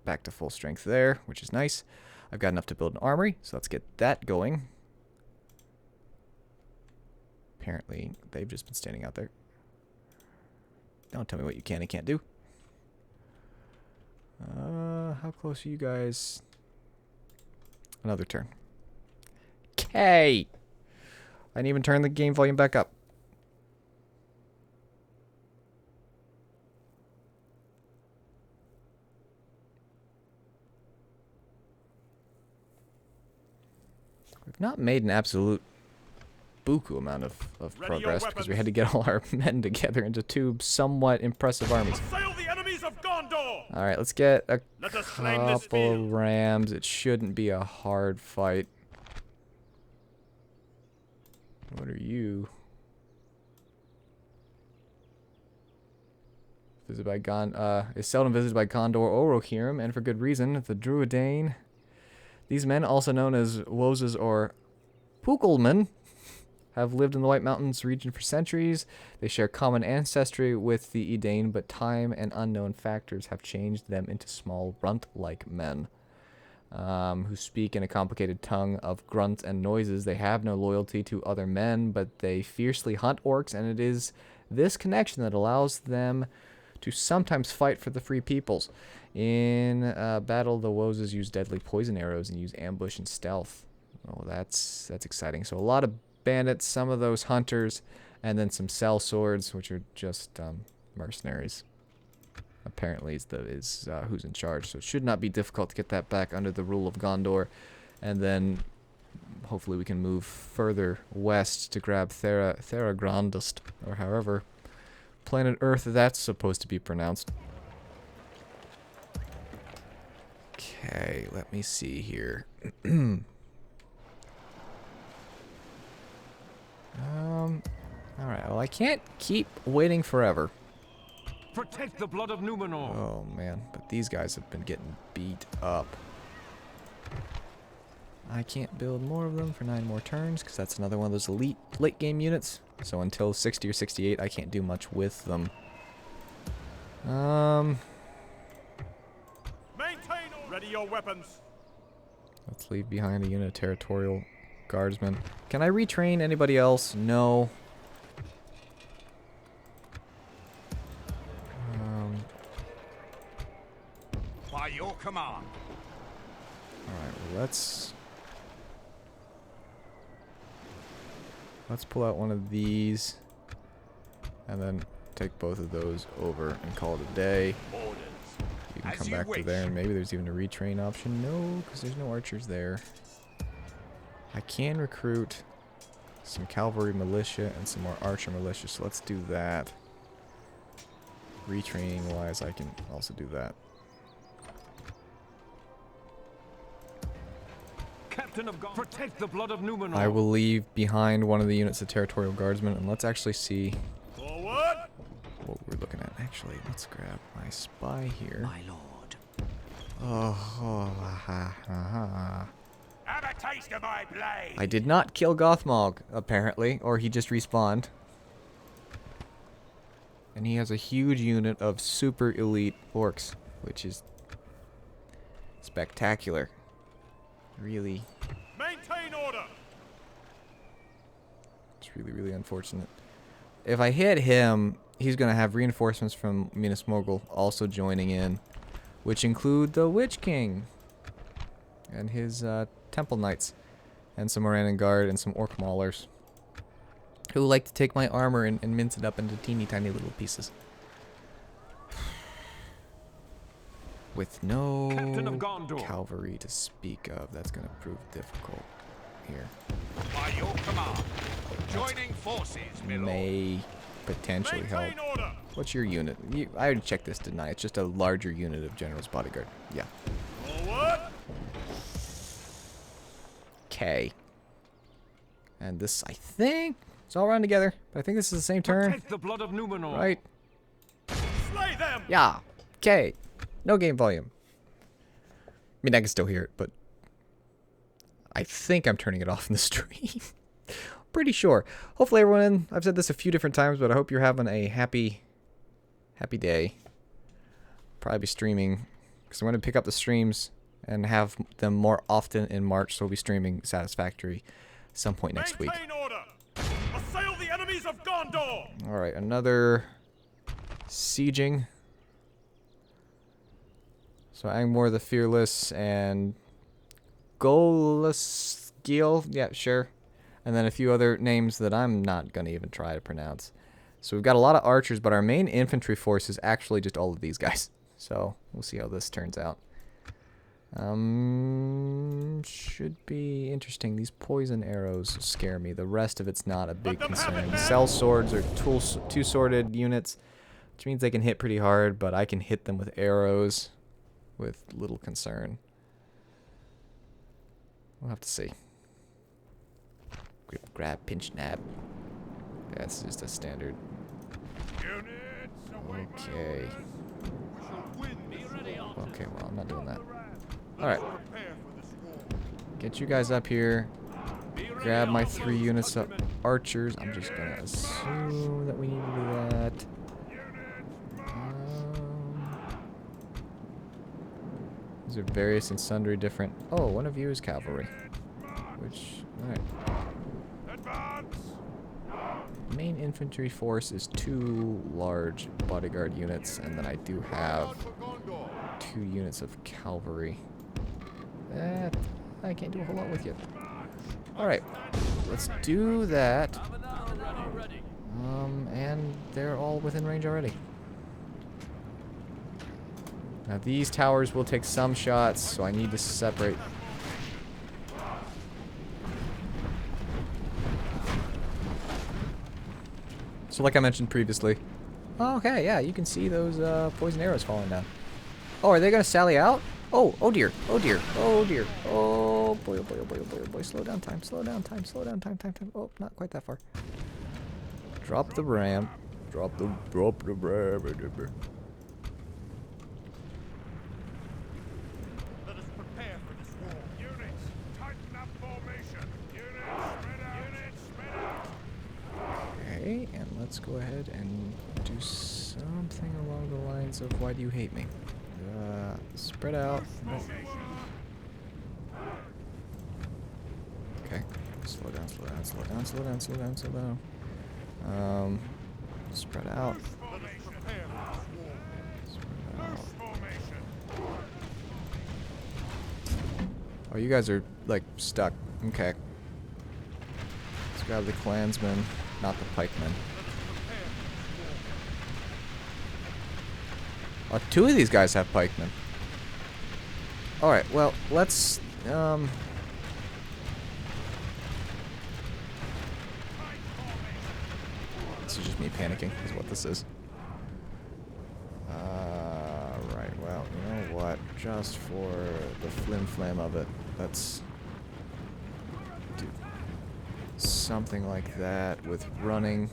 back to full strength there, which is nice. I've got enough to build an armory, so let's get that going. Apparently, they've just been standing out there. Don't tell me what you can and can't do. How close are you guys? Another turn. Okay. I didn't even turn the game volume back up. We've not made an absolute buku amount of progress because we had to get all our men together into two somewhat impressive armies. Assail the enemies of Gondor. All right, let's get a Let us claim this couple field. of rams. It shouldn't be a hard fight. What are you? Visited by is seldom visited by Gondor or Rohirrim, and for good reason. The Druidane. These men, also known as Wozes or Pukelmen, have lived in the White Mountains region for centuries. They share common ancestry with the Edain, but time and unknown factors have changed them into small runt-like men who speak in a complicated tongue of grunts and noises. They have no loyalty to other men, but they fiercely hunt orcs, and it is this connection that allows them to sometimes fight for the free peoples. In battle, the Wozes use deadly poison arrows and use ambush and stealth. Oh, that's exciting. So a lot of bandits, some of those hunters, and then some cell swords, which are just mercenaries. Apparently is who's in charge, so it should not be difficult to get that back under the rule of Gondor, and then hopefully we can move further west to grab Theragrandust, or however planet Earth that's supposed to be pronounced. Okay, let me see here. Alright, well I can't keep waiting forever. Protect the blood of Numenor. Oh man, but these guys have been getting beat up. I can't build more of them for 9 more turns, because that's another one of those elite late game units. So until 60 or 68, I can't do much with them. Maintain. Ready your weapons. Let's leave behind a unit of territorial guardsmen. Can I retrain anybody else? No. By your command. Alright, well let's pull out one of these and then take both of those over and call it a day. You can come back to there, and maybe there's even a retrain option. No, because there's no archers there. I can recruit some cavalry militia and some more archer militia, so let's do that. Retraining wise, I can also do that. Captain of God, protect the blood of Numenor. I will leave behind one of the units of territorial guardsmen, and let's actually see Forward! what we're looking at. Actually, let's grab my spy here. My lord. Have a taste of my blade. I did not kill Gothmog, apparently, or he just respawned. And he has a huge unit of super elite orcs, which is spectacular. Really, Maintain order! it's really unfortunate. If I hit him, he's going to have reinforcements from Minas Morgul also joining in, which include the Witch King and his Temple Knights, and some Morannon Guard and some Orc Maulers, who like to take my armor and mince it up into teeny tiny little pieces. With no Captain of Gondor. cavalry to speak of, that's going to prove difficult here. By your command. Joining forces, my lord. May potentially help. Maintain order! What's your unit? I already checked this, didn't I? It's just a larger unit of General's Bodyguard. Yeah. Forward! Okay. And this, I think, it's all run together. But I think this is the same turn, Protect the blood of Numenor. right? Slay them! Yeah. Okay. No game volume. I mean, I can still hear it, but I think I'm turning it off in the stream. Pretty sure. Hopefully everyone, I've said this a few different times, but I hope you're having a happy day. Probably be streaming, because I'm going to pick up the streams and have them more often in March, so we'll be streaming Satisfactory some point next week. Maintain order! Assail the enemies of Gondor! Alright, another sieging. So Angmor the Fearless and Golaskiel, yeah, sure. And then a few other names that I'm not going to even try to pronounce. So we've got a lot of archers, but our main infantry force is actually just all of these guys. So we'll see how this turns out. Should be interesting. These poison arrows scare me. The rest of it's not a big concern. Cell swords are two-sworded units, which means they can hit pretty hard, but I can hit them with arrows with little concern. We'll have to see. Grip, grab, pinch, nab. That's just a standard. Okay. Okay, well, I'm not doing that. Alright. Get you guys up here. Grab my 3 units of archers. I'm just gonna assume that we need to do that. These are various and sundry different... Oh, one of you is cavalry. Which... Alright. Main infantry force is 2 large bodyguard units, and then I do have 2 units of cavalry. That... I can't do a whole lot with you. Alright. Let's do that. And they're all within range already. Now these towers will take some shots, so I need to separate. So like I mentioned previously. Oh, okay, yeah, you can see those poison arrows falling down. Oh, are they going to sally out? Oh, oh dear, oh dear, oh dear. Oh boy, oh boy, oh boy, oh boy, oh boy. Slow down time, slow down time, slow down time. Oh, not quite that far. Drop the ram. Drop the ram. Let us prepare for this war. Units, tighten up formation. Units, spread out. Okay, and let's go ahead and do something along the lines of why do you hate me? Spread out. No. Slow down, slow down, slow down, slow down, slow down, slow down. Spread out. Spread out. Oh, you guys are, like, stuck. Okay. Let's grab the clansmen, not the pikemen. Oh, 2 of these guys have pikemen. Alright, well, let's, This is just me panicking, is what this is. Right, well, you know what? Just for the flim-flam of it, let's do something like that with running.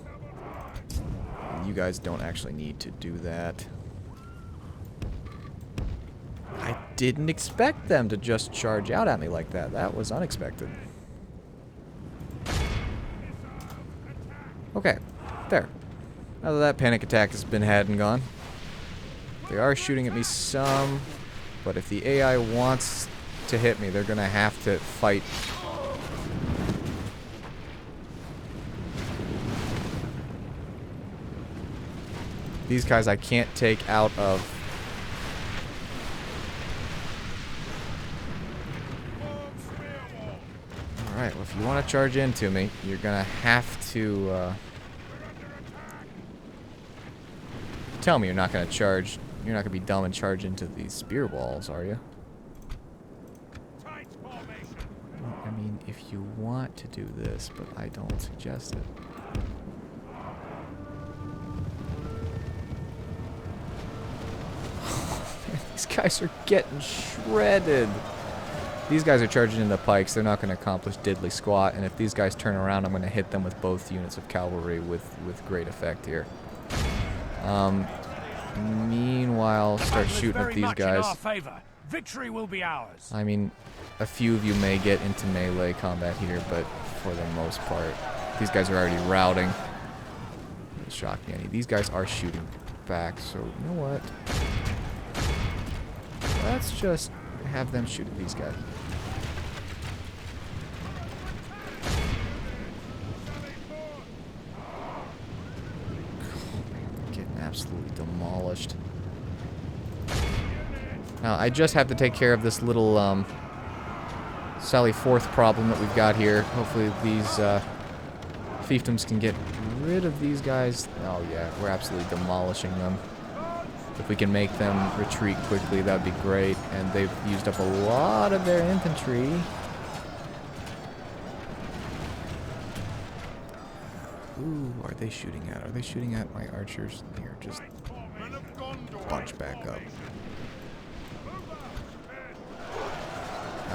You guys don't actually need to do that. I didn't expect them to just charge out at me like that. That was unexpected. Okay, there. Now that panic attack has been had and gone. They are shooting at me some, but if the AI wants to hit me, they're gonna have to fight. These guys I can't take out of. Alright, well if you want to charge into me, you're gonna have to tell me you're not gonna charge. You're not gonna be dumb and charge into these spear walls, are you? I mean, if you want to do this, but I don't suggest it. These guys are getting shredded. These guys are charging into pikes. They're not going to accomplish diddly squat. And if these guys turn around, I'm going to hit them with both units of cavalry with great effect here. Meanwhile, start shooting at these guys. Victory will be ours. I mean, a few of you may get into melee combat here, but for the most part, these guys are already routing. Doesn't shock me any. These guys are shooting back, so you know what? Let's just have them shoot at these guys. Getting absolutely demolished. Now, I just have to take care of this little Sally Forth problem that we've got here. Hopefully these fiefdoms can get rid of these guys. Oh yeah, we're absolutely demolishing them. If we can make them retreat quickly, that'd be great. And they've used up a lot of their infantry. Ooh, are they shooting at? Are they shooting at my archers? Here, just bunch back up.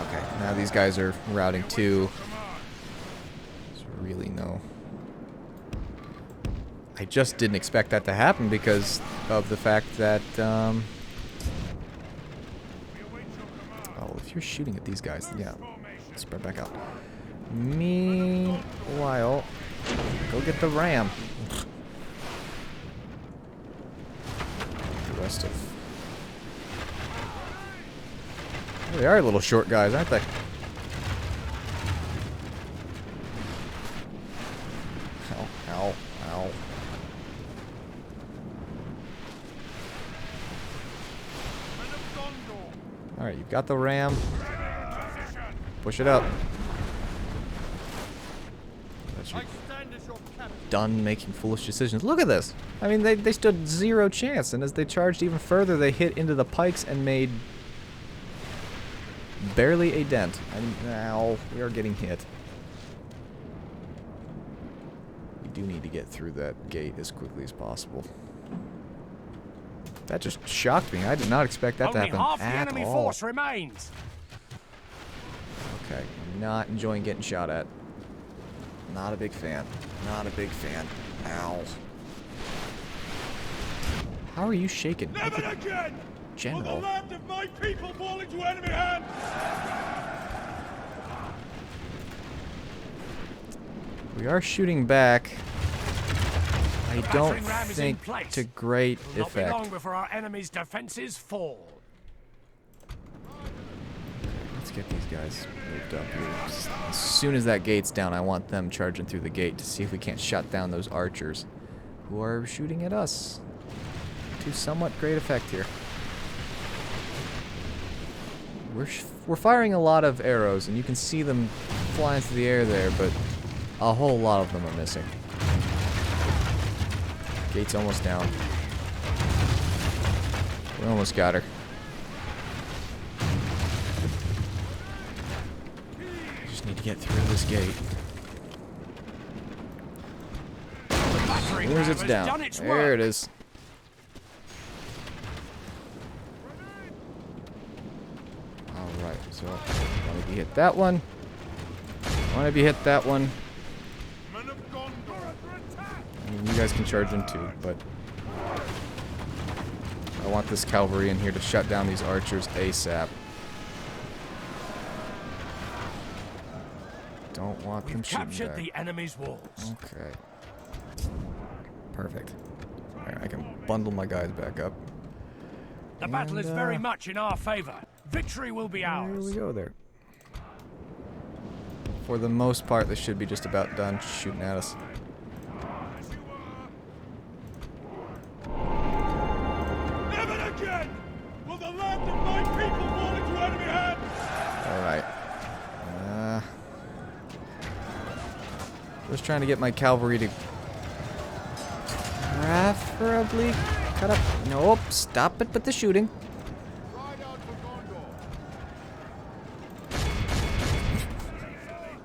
Okay, now these guys are routing too. There's really no... I just didn't expect that to happen because of the fact that, oh, if you're shooting at these guys, then yeah, spread back out. Meanwhile, go get the ram. The rest of... Oh, they are little short guys, aren't they? Ow, ow, ow. Alright, you've got the ram. Push it up. That's your done making foolish decisions. Look at this! I mean, they stood zero chance, and as they charged even further, they hit into the pikes and made barely a dent. And now we are getting hit. We do need to get through that gate as quickly as possible. That just shocked me. I did not expect that to happen Only half the at enemy all. force remains. Okay, not enjoying getting shot at. Not a big fan. Not a big fan. Ow. How are you shaking? Never again! General. Will the land of my people fall into enemy hands? We are shooting back. I don't battering ram is in think place. to great It will not be long effect. before our enemy's defenses fall. Let's get these guys moved up here. As soon as that gate's down, I want them charging through the gate to see if we can't shut down those archers who are shooting at us to somewhat great effect here. We're firing a lot of arrows, and you can see them flying through the air there, but a whole lot of them are missing. Gate's almost down. We almost got her. Just need to get through this gate. As soon as it's down. There it is. Alright, so want to be hit that one. Want to be hit that one. I mean, you guys can charge in too, but I want this cavalry in here to shut down these archers ASAP. Don't want them shooting Captured back. the enemy's walls. Okay. Perfect. Alright, I can bundle my guys back up. The battle is very much in our favor. Victory will be Here ours. we go there. For the most part, they should be just about done shooting at us. Never again will the land of my people fall into enemy hands! Alright. Just trying to get my cavalry to preferably cut up. Nope, stop it with the shooting. Ride out for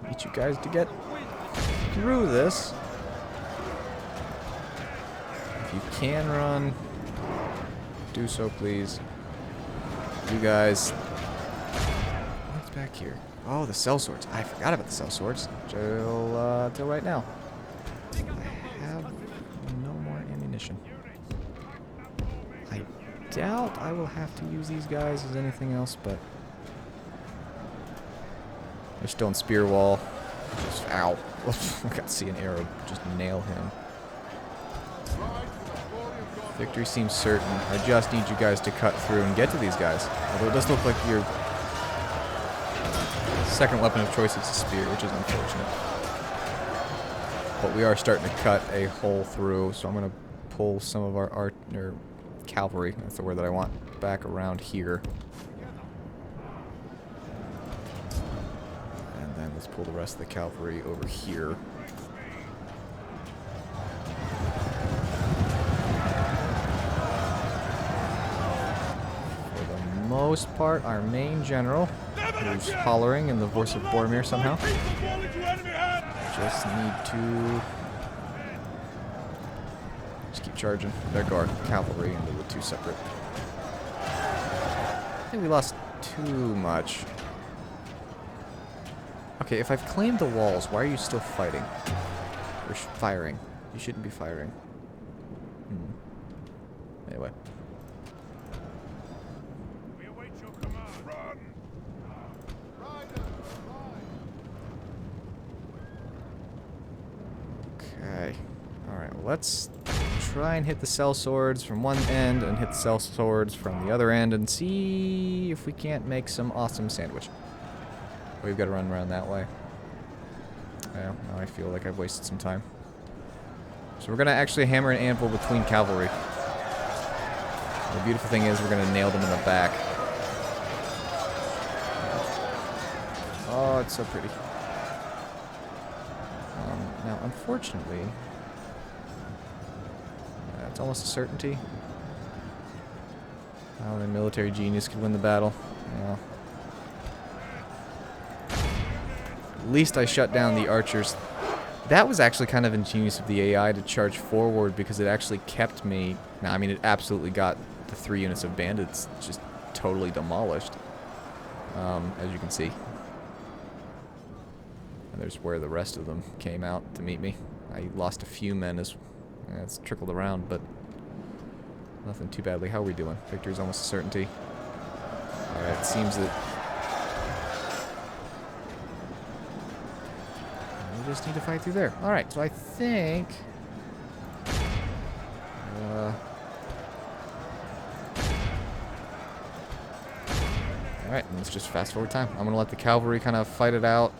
Gondor! Need you guys to get through this. If you can run, do so please. You guys. What's back here? Oh, the cell swords. I forgot about the cell swords. Till right now. I have no more ammunition. I doubt I will have to use these guys as anything else, but they're still in spear wall. Just, ow. I got to see an arrow just nail him. Victory seems certain. I just need you guys to cut through and get to these guys. Although it does look like your second weapon of choice is a spear, which is unfortunate. But we are starting to cut a hole through, so I'm going to pull some of our cavalry, that's the word that I want, back around here. And then let's pull the rest of the cavalry over here. For the most part, our main general, who's hollering in the voice of Boromir somehow, just need to just keep charging their guard cavalry into the two separate. I think we lost too much. Okay, if I've claimed the walls, why are you still fighting? Or firing? You shouldn't be firing. Anyway. We await your command. Run! Okay. Alright, well, let's try and hit the cell swords from one end and hit the cell swords from the other end and see if we can't make some awesome sandwich. We've got to run around that way. Yeah, now I feel like I've wasted some time. So we're going to actually hammer an anvil between cavalry. The beautiful thing is we're going to nail them in the back. Oh, it's so pretty. Now, unfortunately, it's almost a certainty. Oh, the military genius could win the battle. Yeah. At least I shut down the archers. That was actually kind of ingenious of the AI to charge forward because it actually kept me... Now, I mean, it absolutely got the 3 units of bandits just totally demolished, as you can see. And there's where the rest of them came out to meet me. I lost a few men as it's trickled around, but nothing too badly. How are we doing? Victory's almost a certainty. Alright, it seems that we just need to fight through there. Alright, so I think Alright, let's just fast forward time. I'm gonna let the cavalry kind of fight it out.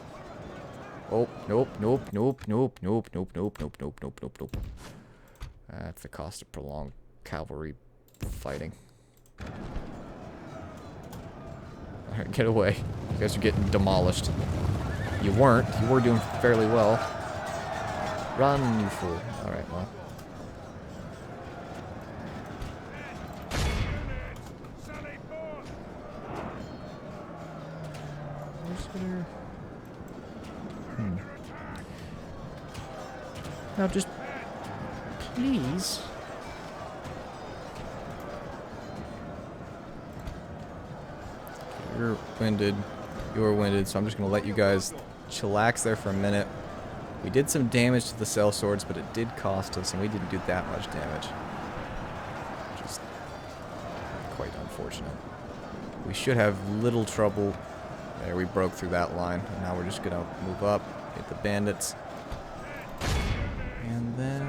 Oh, nope, nope, nope, nope, nope, nope, nope, nope, nope, nope, nope, nope. That's the cost of prolonged cavalry fighting. Alright, get away. You guys are getting demolished. You weren't. You were doing fairly well. Run, you fool. Alright, well. Now just please. You're winded. You're winded, so I'm just gonna let you guys chillax there for a minute. We did some damage to the cell swords, but it did cost us, and we didn't do that much damage. Just quite unfortunate. We should have little trouble. There, we broke through that line. And now we're just gonna move up, hit the bandits. And then...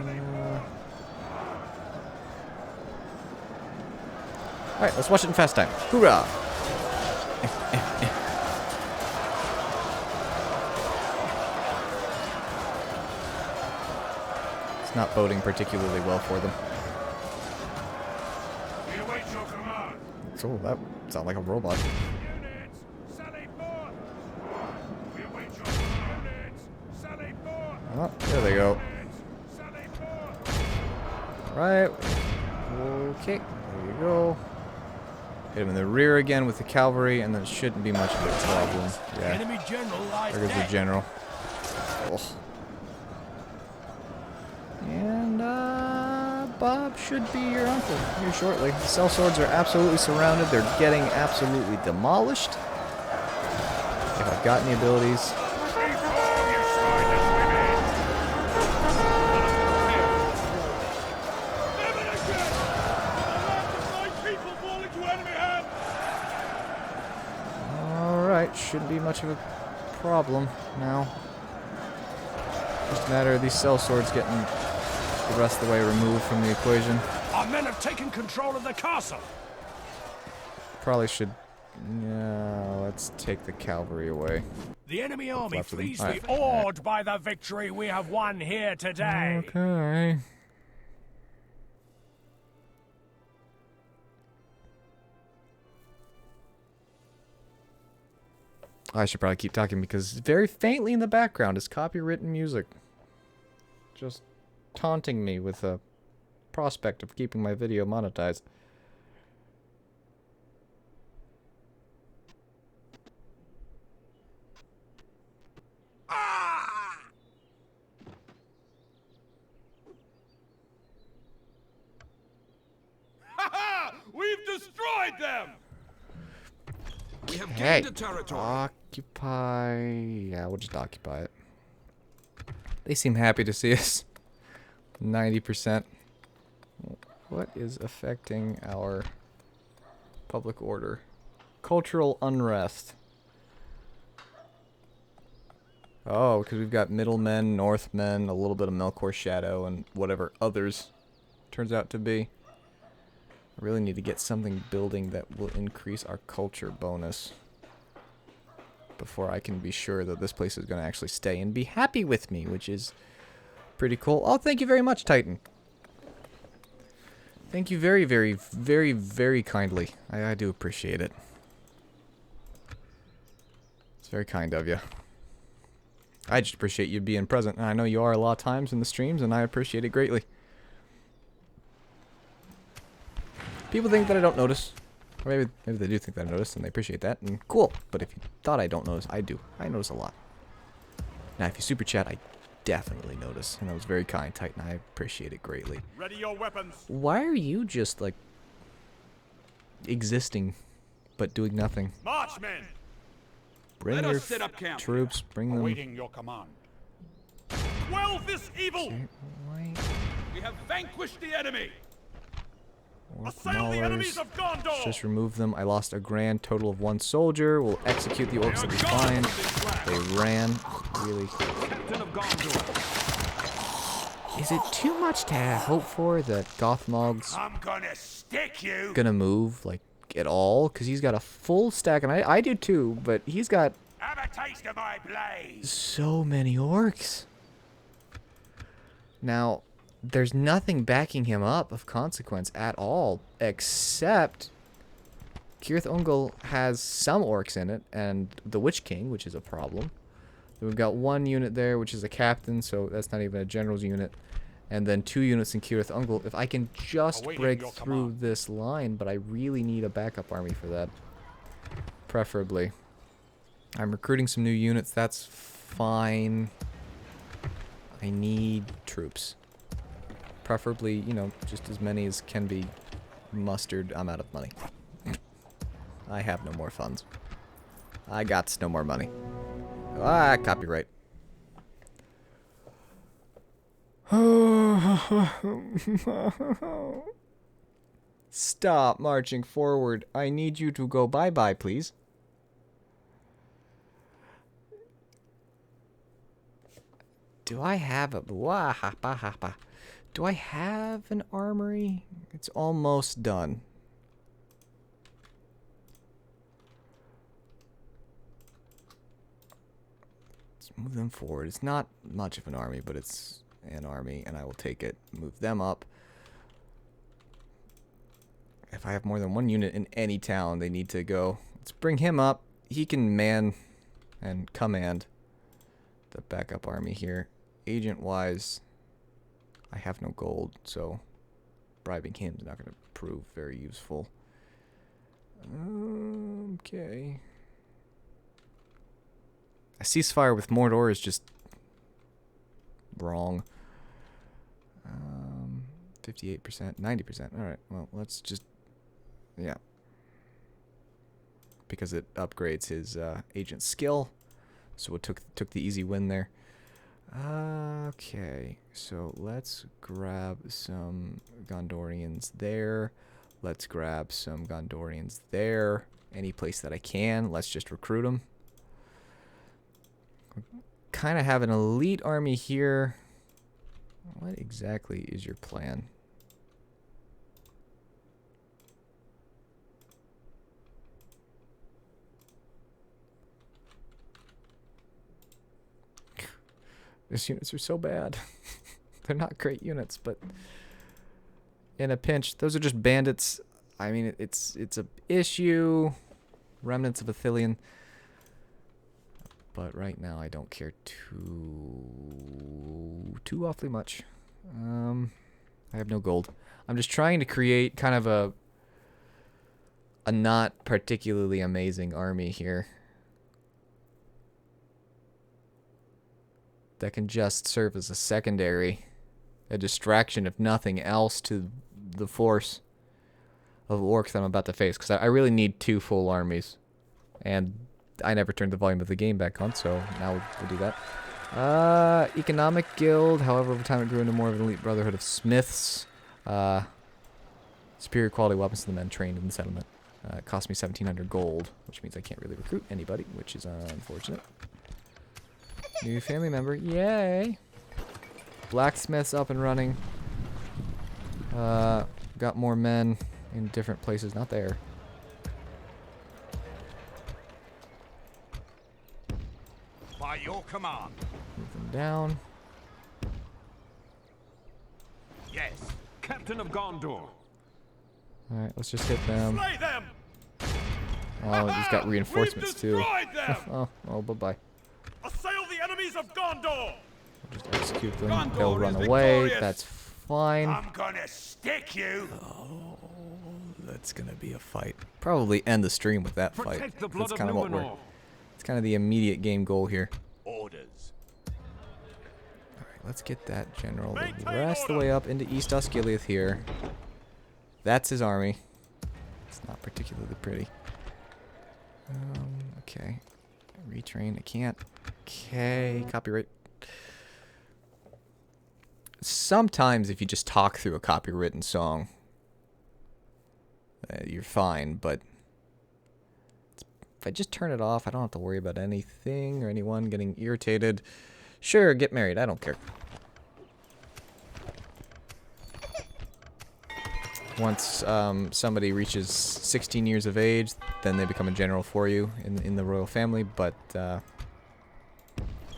Alright, let's watch it in fast time. Hoorah! It's not boding particularly well for them. We await your command. Oh, that sounded like a robot. Units, sally forth. We await your command. Units, sally forth. Oh, there they go. Units, sally forth. Right. Okay, there you go. Hit him in the rear again with the cavalry, and then it shouldn't be much of a problem. Yeah, Enemy general lies there goes the dead. general. Oh. And, Bob should be your uncle here shortly. The cell swords are absolutely surrounded. They're getting absolutely demolished. If I've got any abilities. Alright, shouldn't be much of a problem now. Just a matter of these cell swords getting the rest of the way removed from the equation. Our men have taken control of the castle. Probably should... Yeah, let's take the cavalry away. The enemy army Left of them. flees Alright. awed by the victory we have won here today. Okay. I should probably keep talking because very faintly in the background is copywritten music. Just taunting me with the prospect of keeping my video monetized. We've destroyed them! We have Hey, gained a territory. occupy... Yeah, we'll just occupy it. They seem happy to see us. 90%. What is affecting our public order? Cultural unrest. Oh, because we've got middlemen, northmen, a little bit of Melkor Shadow, and whatever others turns out to be. I really need to get something building that will increase our culture bonus before I can be sure that this place is going to actually stay and be happy with me, which is pretty cool. Oh, thank you very much, Titan. Thank you very, very, very, very kindly. I do appreciate it. It's very kind of you. I just appreciate you being present, and I know you are a lot of times in the streams, and I appreciate it greatly. People think that I don't notice. Or maybe they do think that I notice, and they appreciate that, and cool. But if you thought I don't notice, I do. I notice a lot. Now, if you super chat, I definitely notice. And that was very kind, Titan. I appreciate it greatly. Ready your weapons. Why are you just, like, existing, but doing nothing? Marchmen! Bring Let your us set up camp. troops, bring them... Awaiting your command. Quell this evil! Okay, why? We have vanquished the enemy. Assail the enemies of Gondor! Let's just remove them. I lost a grand total of 1 soldier. We'll execute the orcs that we find. They ran. Really. Captain of Gondor. Is it too much to hope for that Gothmog's I'm gonna stick you! gonna move, like, at all, because he's got a full stack, and I do too, but he's got Have a taste of my blade. so many orcs. Now, there's nothing backing him up of consequence at all, except Cirith Ungol has some orcs in it, and the Witch King, which is a problem. We've got one unit there, which is a captain, so that's not even a general's unit. And then 2 units in Cirith Ungol. If I can just Awaiting break your through command. this line, but I really need a backup army for that. Preferably. I'm recruiting some new units, that's fine. I need troops. Preferably, you know, just as many as can be mustered. I'm out of money. I have no more funds. I got no more money. Ah, copyright. Stop marching forward. I need you to go bye-bye, please. Do I have a... Do I have an armory? It's almost done. Let's move them forward. It's not much of an army, but it's an army, and I will take it. Move them up. If I have more than one unit in any town, they need to go. Let's bring him up. He can man and command the backup army here. Agent-wise, I have no gold, so bribing him is not going to prove very useful. Okay. A ceasefire with Mordor is just wrong. 58%, 90%. Alright, well, let's just... Yeah. Because it upgrades his agent skill. So it took the easy win there. Okay, so let's grab some Gondorians there. Let's grab some Gondorians there. Any place that I can. Let's just recruit them. Kind of have an elite army here. What exactly is your plan? These units are so bad. They're not great units, but in a pinch, those are just bandits. I mean, it's a issue. Remnants of Athelion. But right now, I don't care too awfully much. I have no gold. I'm just trying to create kind of a not particularly amazing army here that can just serve as a secondary, a distraction if nothing else to the force of orcs that I'm about to face, because I really need 2 full armies, and I never turned the volume of the game back on, so now we'll do that. Economic guild, however, over time it grew into more of an elite brotherhood of smiths. Superior quality weapons to the men trained in the settlement. It cost me 1,700 gold, which means I can't really recruit anybody, which is unfortunate. New family member, yay! Blacksmith's up and running. Got more men in different places, not there. By your command. Move them down. Yes. Captain of Gondor. Alright, let's just hit them. Slay them. Oh, he's got reinforcements We've too. destroyed them. Oh, bye-bye. Assail the enemies of Gondor. Just execute them. Gondor They'll is run away. victorious. That's fine. I'm gonna stick you. That's gonna be a fight. Probably end the stream with that fight. Protect the blood That's of kind of what we're... Numenor. It's kind of the immediate game goal here. Orders. Alright, let's get that general the Maintain rest of the order. way up into East Osgiliath here. That's his army. It's not particularly pretty. Okay. Retrain, I can't. Okay, copyright. Sometimes if you just talk through a copywritten song, you're fine, but if I just turn it off, I don't have to worry about anything or anyone getting irritated. Sure, get married, I don't care. Once somebody reaches 16 years of age, then they become a general for you in the royal family, but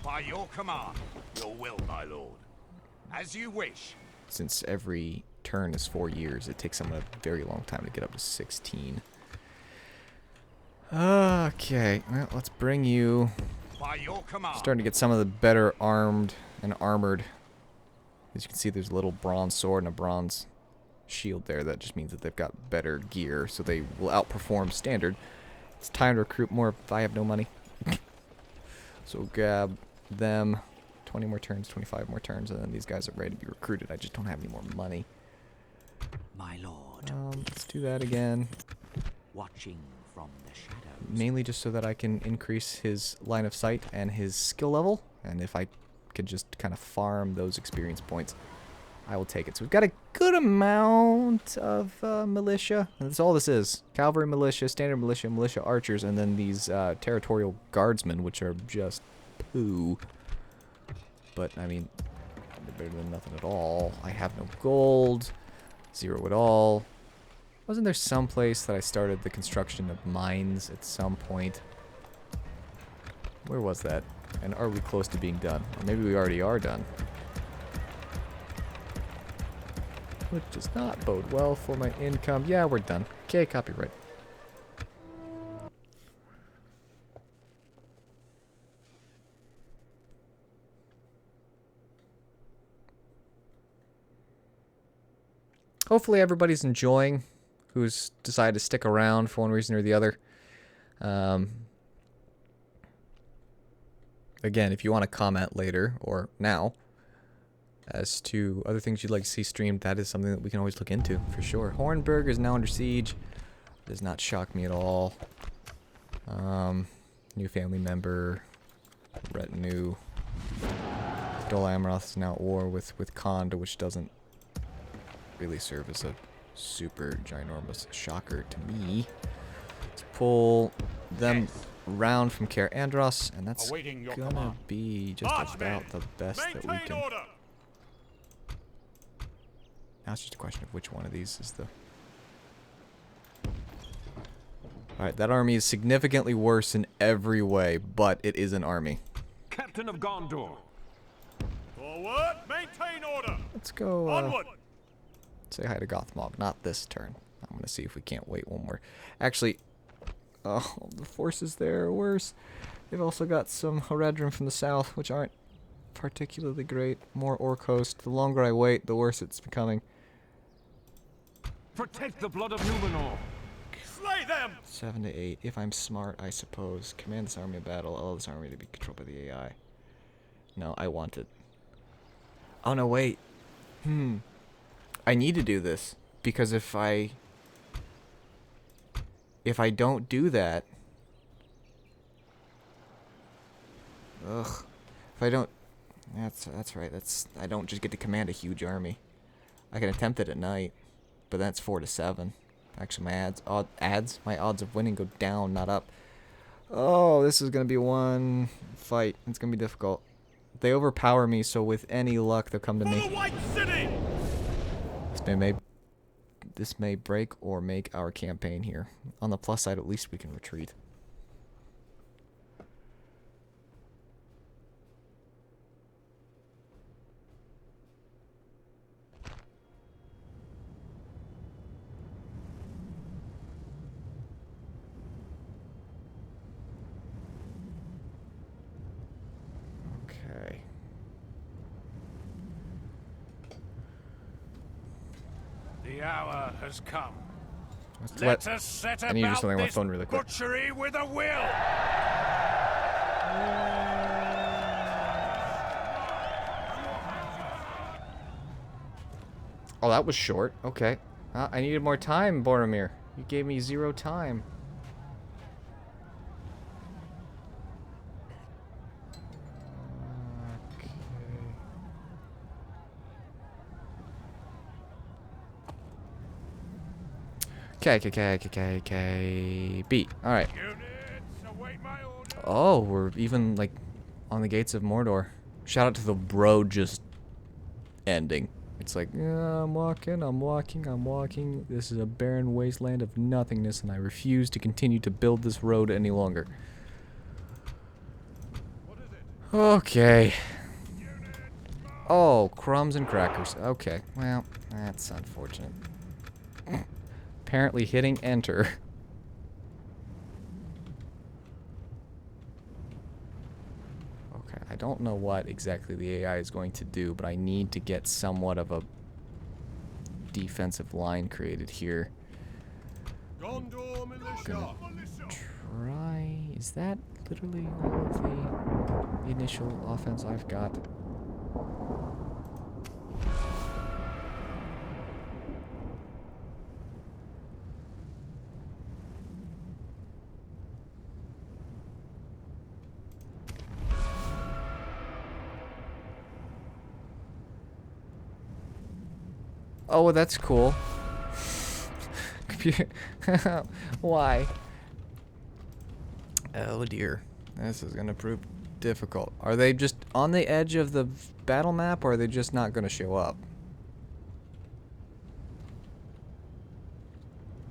By your command. Your will, my lord. As you wish. since every turn is 4 years, it takes them a very long time to get up to 16. Okay, well, let's bring you... By your command. Starting to get some of the better armed and armored. As you can see, there's a little bronze sword and a bronze shield there. That just means that they've got better gear, so they will outperform standard. It's time to recruit more if I have no money. So we'll grab them. 20 more turns, 25 more turns, and then these guys are ready to be recruited. I just don't have any more money. My lord, Let's do that again. watching from the shadows. Mainly just so that I can increase his line of sight and his skill level. And if I could just kind of farm those experience points, I will take it. So we've got a good amount of militia. And that's all this is. Cavalry militia, standard militia, militia archers, and then these territorial guardsmen, which are just poo. But, I mean, they're better than nothing at all. I have no gold. 0 at all. Wasn't there some place that I started the construction of mines at some point? Where was that? And are we close to being done? Or maybe we already are done. Which does not bode well for my income. Yeah, we're done. Okay, copyright. Hopefully everybody's enjoying who's decided to stick around for one reason or the other. Again, if you want to comment later or now as to other things you'd like to see streamed, that is something that we can always look into for sure. Hornburg is now under siege. Does not shock me at all. New family member, retinue. Dol Amroth is now at war with Khand, which doesn't really serve as a super ginormous shocker to me. Let's pull them round from Kaer Andros, and that's Awaiting your gonna command. be just Marksmen, about the best that we Maintain can. order. Now it's just a question of which one of these is the... Alright, that army is significantly worse in every way, but it is an army. Captain of Gondor. Forward. Maintain order. Let's go Onward. say hi to Gothmog. Not this turn. I'm gonna see if we can't wait one more. Actually, oh, the forces there are worse. They've also got some Haradrim from the south, which aren't particularly great. More Orc-host. The longer I wait, the worse it's becoming. Protect the blood of Numenor. Slay them. 7 to 8. If I'm smart, I suppose. Command this army of battle. Allow this army to be controlled by the AI. No, I want it. Oh no, wait. I need to do this because if I don't do that, if I don't, that's right. I don't just get to command a huge army. I can attempt it at night, but that's 4 to 7. Actually, my odds of winning go down, not up. Oh, this is gonna be one fight. It's gonna be difficult. They overpower me, so with any luck, they'll come to For me. the White City. This may break or make our campaign here. On the plus side, at least we can retreat. Okay. The hour has come. Let Let us set I need to do about something on my this phone really quick. butchery with a will. Oh, that was short. Okay. I needed more time, Boromir. You gave me 0 time. Okay. B. Alright. Units, await my order. Oh, we're even, like, on the gates of Mordor. Shout out to the bro just ending. It's like, yeah, I'm walking, I'm walking, I'm walking. This is a barren wasteland of nothingness, and I refuse to continue to build this road any longer. Okay. Oh, crumbs and crackers. Okay, well, that's unfortunate. Apparently hitting enter. Okay, I don't know what exactly the AI is going to do, but I need to get somewhat of a defensive line created here. Gondor militia. Gonna try... Is that literally all of the initial offense I've got? Oh, well, that's cool. Computer. Why? Oh dear. This is gonna prove difficult. Are they just on the edge of the battle map, or are they just not gonna show up?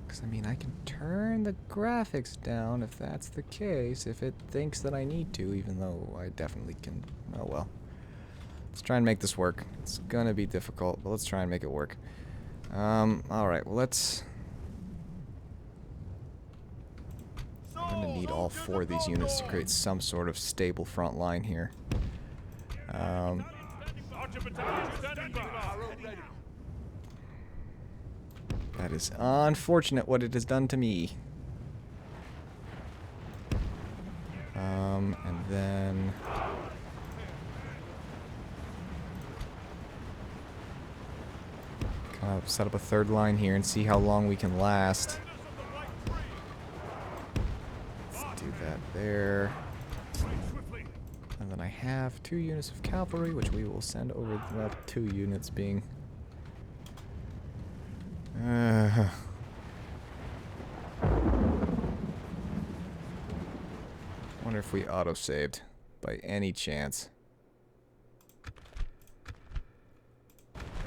Because, I mean, I can turn the graphics down if that's the case, if it thinks that I need to, even though I definitely can. Oh well. Let's try and make this work. It's gonna be difficult, but let's try and make it work. Alright, well, let's... I'm gonna need all 4 of these units to create some sort of stable front line here. That is unfortunate what it has done to me. And then... set up a 3rd line here and see how long we can last. Let's do that there. And then I have 2 units of cavalry, which we will send over. Well, 2 units being... wonder if we auto-saved by any chance.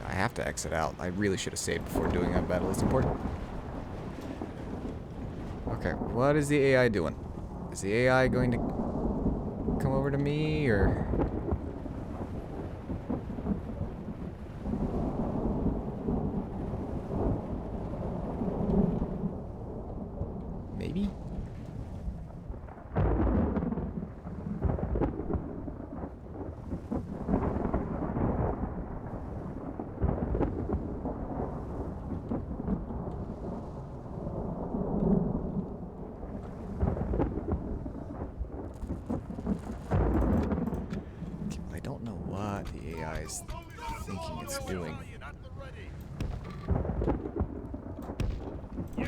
I have to exit out. I really should have saved before doing that battle. It's important. Okay, what is the AI doing? Is the AI going to come over to me, or... maybe? Thinking it's doing. I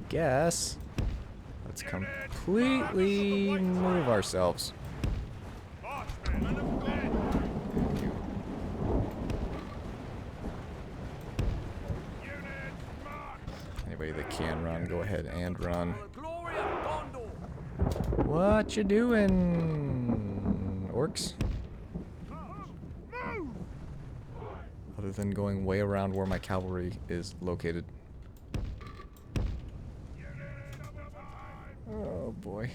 guess let's completely move ourselves. Anybody that can run, go ahead and run. What you doing, orcs? Other than going way around where my cavalry is located. Oh boy.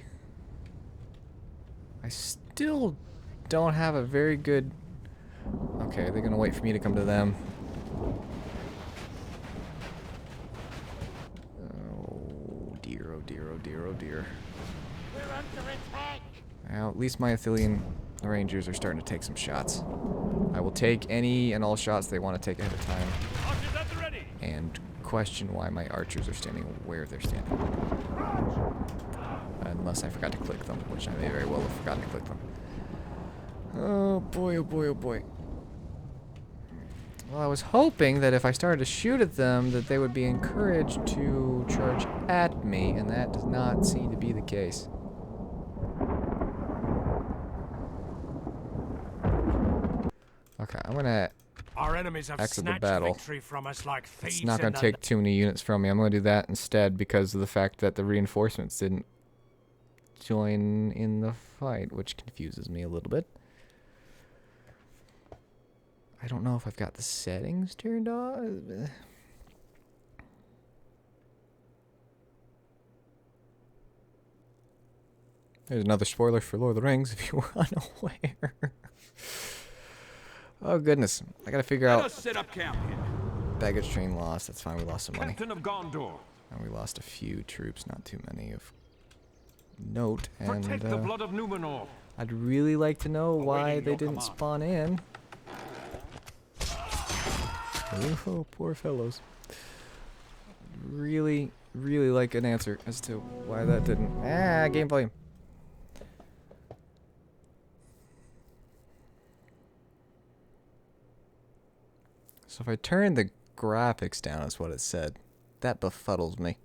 I still don't have a very good... Okay, they're gonna wait for me to come to them. Oh dear, oh dear, oh dear, oh dear. Well, at least my Athelian Rangers are starting to take some shots. I will take any and all shots they want to take ahead of time. And question why my archers are standing where they're standing. Unless I forgot to click them, which I may very well have forgotten to click them. Oh boy, oh boy, oh boy. Well, I was hoping that if I started to shoot at them, that they would be encouraged to charge at me, and that does not seem to be the case. Okay, I'm gonna Our enemies have exit the snatched battle. victory from us like thieves. It's not gonna take too many units from me. I'm gonna do that instead because of the fact that the reinforcements didn't join in the fight, which confuses me a little bit. I don't know if I've got the settings turned on. There's another spoiler for Lord of the Rings if you were unaware. Oh goodness, I gotta figure Let out. us set up camp here. Baggage train lost. That's fine. We lost some money. Captain of Gondor. And we lost a few troops, not too many of note. Protect the And blood of Numenor. I'd really like to know why Awaiting they your didn't command. spawn in. Oh, poor fellows. Really, really like an answer as to why that didn't. Ah, game volume. So if I turn the graphics down, is what it said. That befuddles me.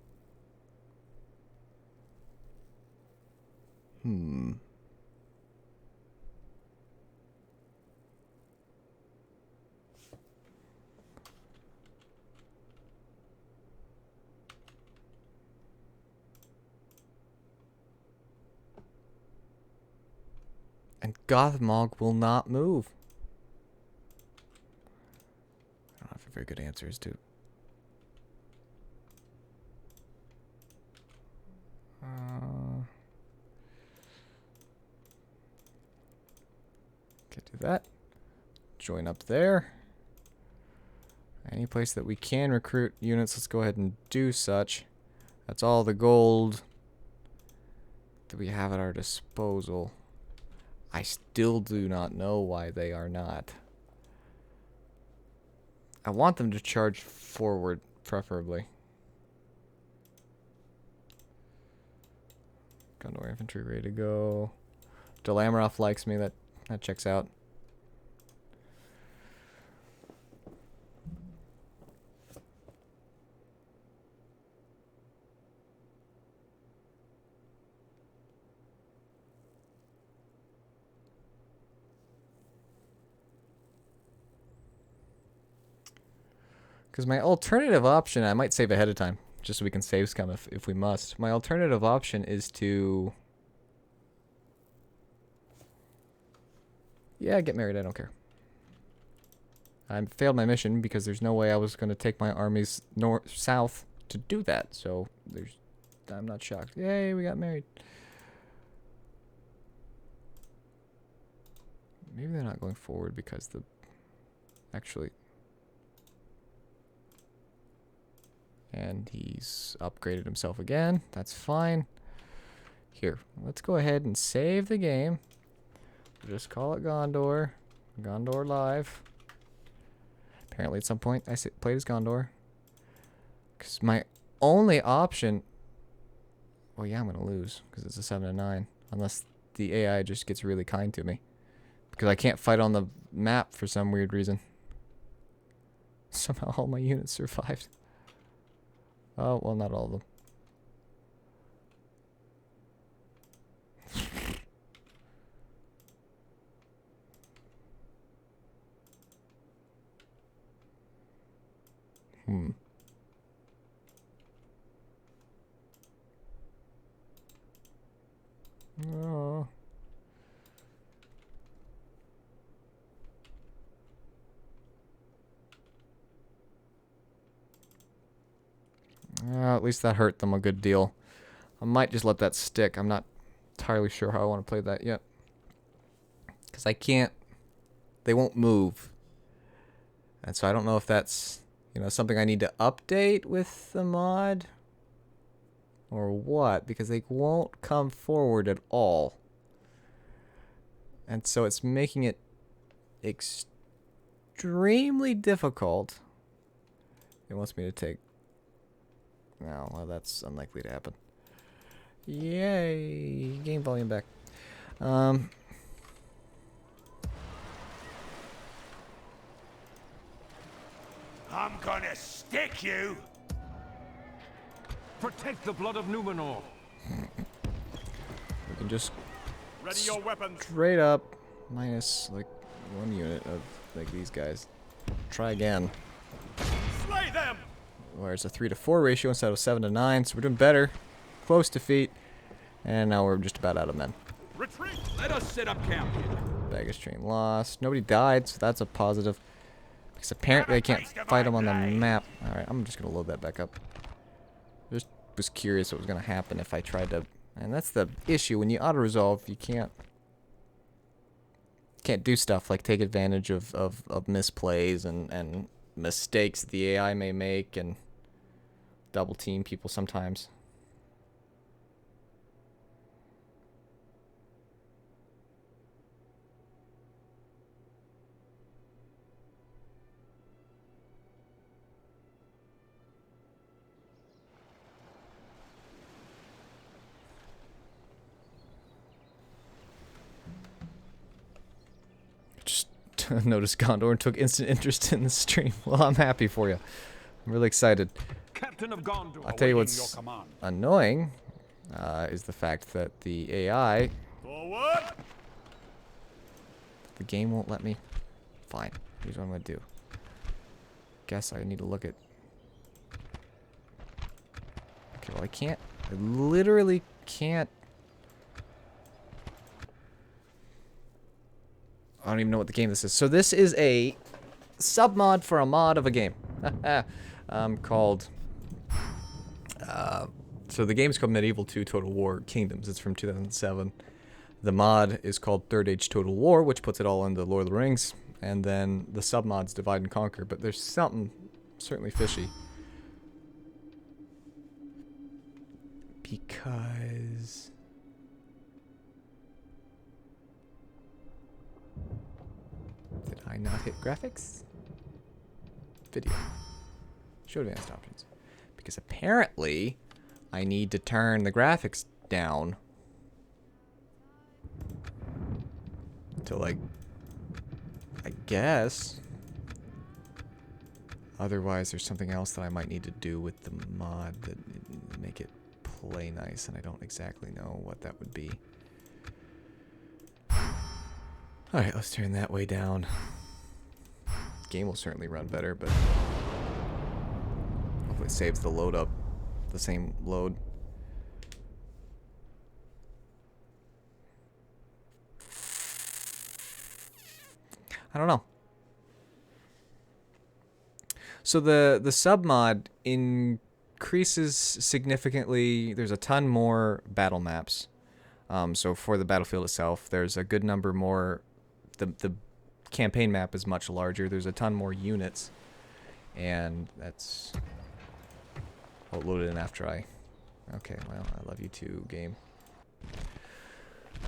And Gothmog will not move. I don't have a very good answer as to. Can do that. Join up there. Any place that we can recruit units, let's go ahead and do such. That's all the gold that we have at our disposal. I still do not know why they are not. I want them to charge forward, preferably. Gondor infantry ready to go. Delamarov likes me. That checks out. Because my alternative option, I might save ahead of time, just so we can save scum if we must. My alternative option is to... Yeah, get married, I don't care. I failed my mission because there's no way I was going to take my armies south to do that. So, I'm not shocked. Yay, we got married. Maybe they're not going forward because the... Actually... And he's upgraded himself again. That's fine. Here, let's go ahead and save the game. Just call it Gondor. Gondor Live. Apparently at some point I played as Gondor. Because my only option... Well, yeah, I'm going to lose. Because it's a 7-9. Unless the AI just gets really kind to me. Because I can't fight on the map for some weird reason. Somehow all my units survived. Oh, well, not all of them. Oh. At least that hurt them a good deal. I might just let that stick. I'm not entirely sure how I want to play that yet. Because I can't... They won't move. And so I don't know if that's, you know, something I need to update with the mod. Or what. Because they won't come forward at all. And so it's making it extremely difficult. It wants me to take... No, well, that's unlikely to happen. Yay! Game volume back. I'm gonna stick you! Protect the blood of Numenor. We can just Ready your weapons. straight up minus like 1 unit of like these guys. Try again. Slay them! Where it's a 3-to-4 ratio instead of 7-to-9, so we're doing better. Close defeat. And now we're just about out of men. Retreat! Let us set up camp here. Baggage train lost. Nobody died, so that's a positive. Because apparently I can't fight them on the map. Alright, I'm just going to load that back up. Just was curious what was going to happen if I tried to... And that's the issue. When you auto-resolve, you can't do stuff like take advantage of misplays and mistakes the AI may make and double team people sometimes. Noticed Gondor and took instant interest in the stream. Well, I'm happy for you. I'm really excited. Captain of Gondor. I'll tell you what's annoying is the fact that the AI... Forward! The game won't let me... Fine. Here's what I'm going to do. Guess I need to look at... Okay, well I can't... I literally can't... I don't even know what the game this is. So this is a submod for a mod of a game. Called... so the game's called Medieval 2 Total War Kingdoms. It's from 2007. The mod is called Third Age Total War, which puts it all into Lord of the Rings. And then the submod's Divide and Conquer. But there's something certainly fishy. Because... Did I not hit graphics? Video. Show advanced options. Because apparently I need to turn the graphics down to like, I guess. Otherwise there's something else that I might need to do with the mod that make it play nice, and I don't exactly know what that would be. Alright, let's turn that way down. Game will certainly run better, but hopefully it saves the load up. The same load. I don't know. So the submod increases significantly. There's a ton more battle maps. So for the battlefield itself, there's a good number more. The campaign map is much larger. There's a ton more units, and that's... I'll load it in after I... Okay, well, I love you too, game.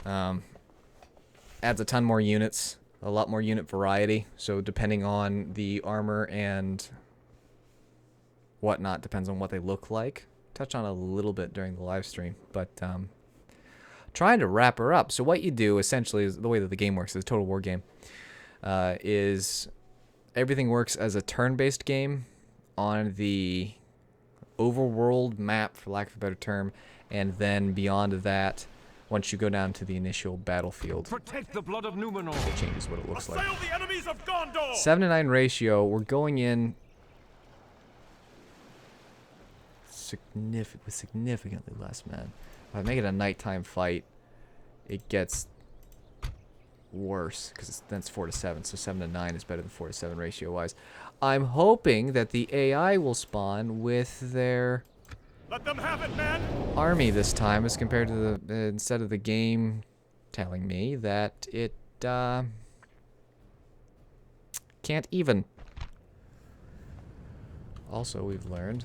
Adds a ton more units, a lot more unit variety. So depending on the armor and whatnot, depends on what they look like. Touch on a little bit during the live stream, but trying to wrap her up. So what you do essentially is the way that the game works, is a Total War game, is everything works as a turn-based game on the overworld map, for lack of a better term, and then beyond that, once you go down to the initial battlefield, Protect the blood of Numenor. it changes what it looks like. Assail the enemies of Gondor! 7-to-9 ratio. We're going in with significantly less men. If I make it a nighttime fight, it gets worse because then it's 4 to 7. So 7 to 9 is better than 4 to 7 ratio wise. I'm hoping that the AI will spawn with their Let them have it, man! army this time, as compared to the instead of the game telling me that it can't even. Also, we've learned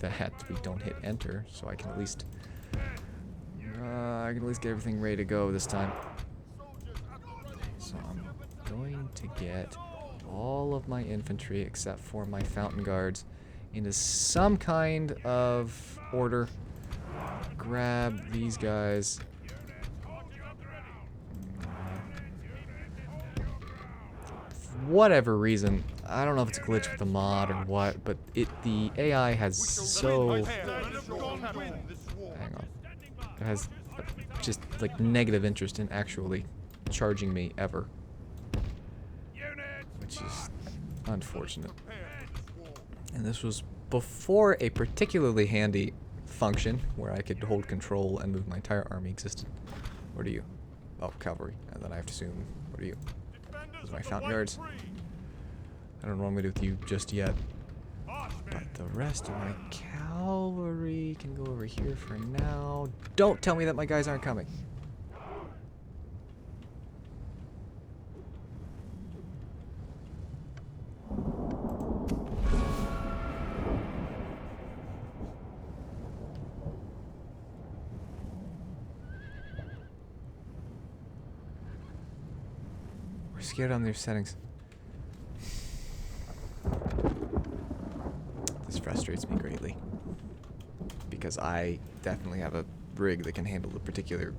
that we don't hit enter, so I can at least get everything ready to go this time. So I'm going to get all of my infantry except for my fountain guards into some kind of order. Grab these guys. For whatever reason, I don't know if it's a glitch with the mod or what, but the AI has so... Hang on. It has just like negative interest in actually charging me ever, which is unfortunate. And this was before a particularly handy function where I could hold control and move my entire army existed. What are you? Oh, cavalry. And then I have to assume, what are you? Those are my fountain guards. I don't know what I'm gonna do with you just yet. But the rest of my cavalry can go over here for now. Don't tell me that my guys aren't coming. We're scared on their settings. This frustrates me greatly. Because I definitely have a rig that can handle the particular...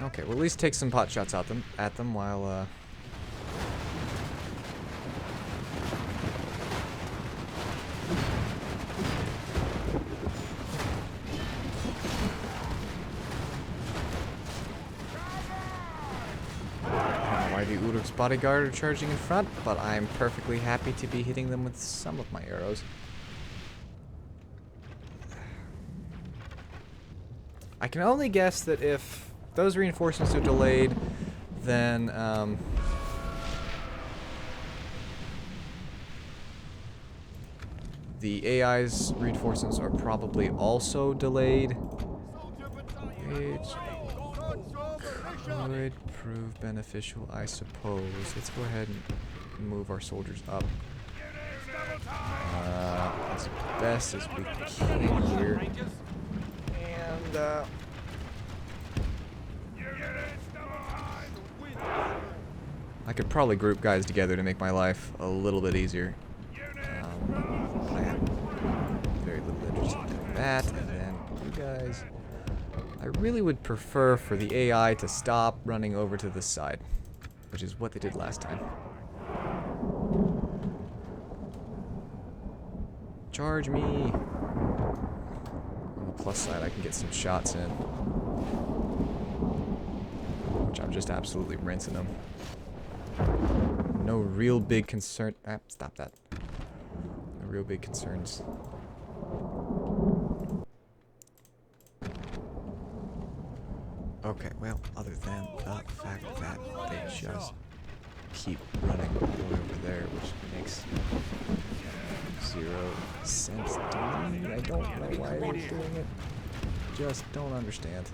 Okay, well at least take some pot shots at them while the Uruk's bodyguard are charging in front, but I'm perfectly happy to be hitting them with some of my arrows. I can only guess that if those reinforcements are delayed, then the AI's reinforcements are probably also delayed. Which could prove beneficial, I suppose. Let's go ahead and move our soldiers up as best as we can here. And I could probably group guys together to make my life a little bit easier. But I have very little interest in doing that. And then you guys... I really would prefer for the AI to stop running over to this side, which is what they did last time. Charge me! On the plus side, I can get some shots in, which I'm just absolutely rinsing them. No real big concern. Ah, stop that. No real big concerns. Okay, well, other than the fact that they just keep running all the way over there, which makes 0 sense to me. I don't know why they're doing it. Just don't understand.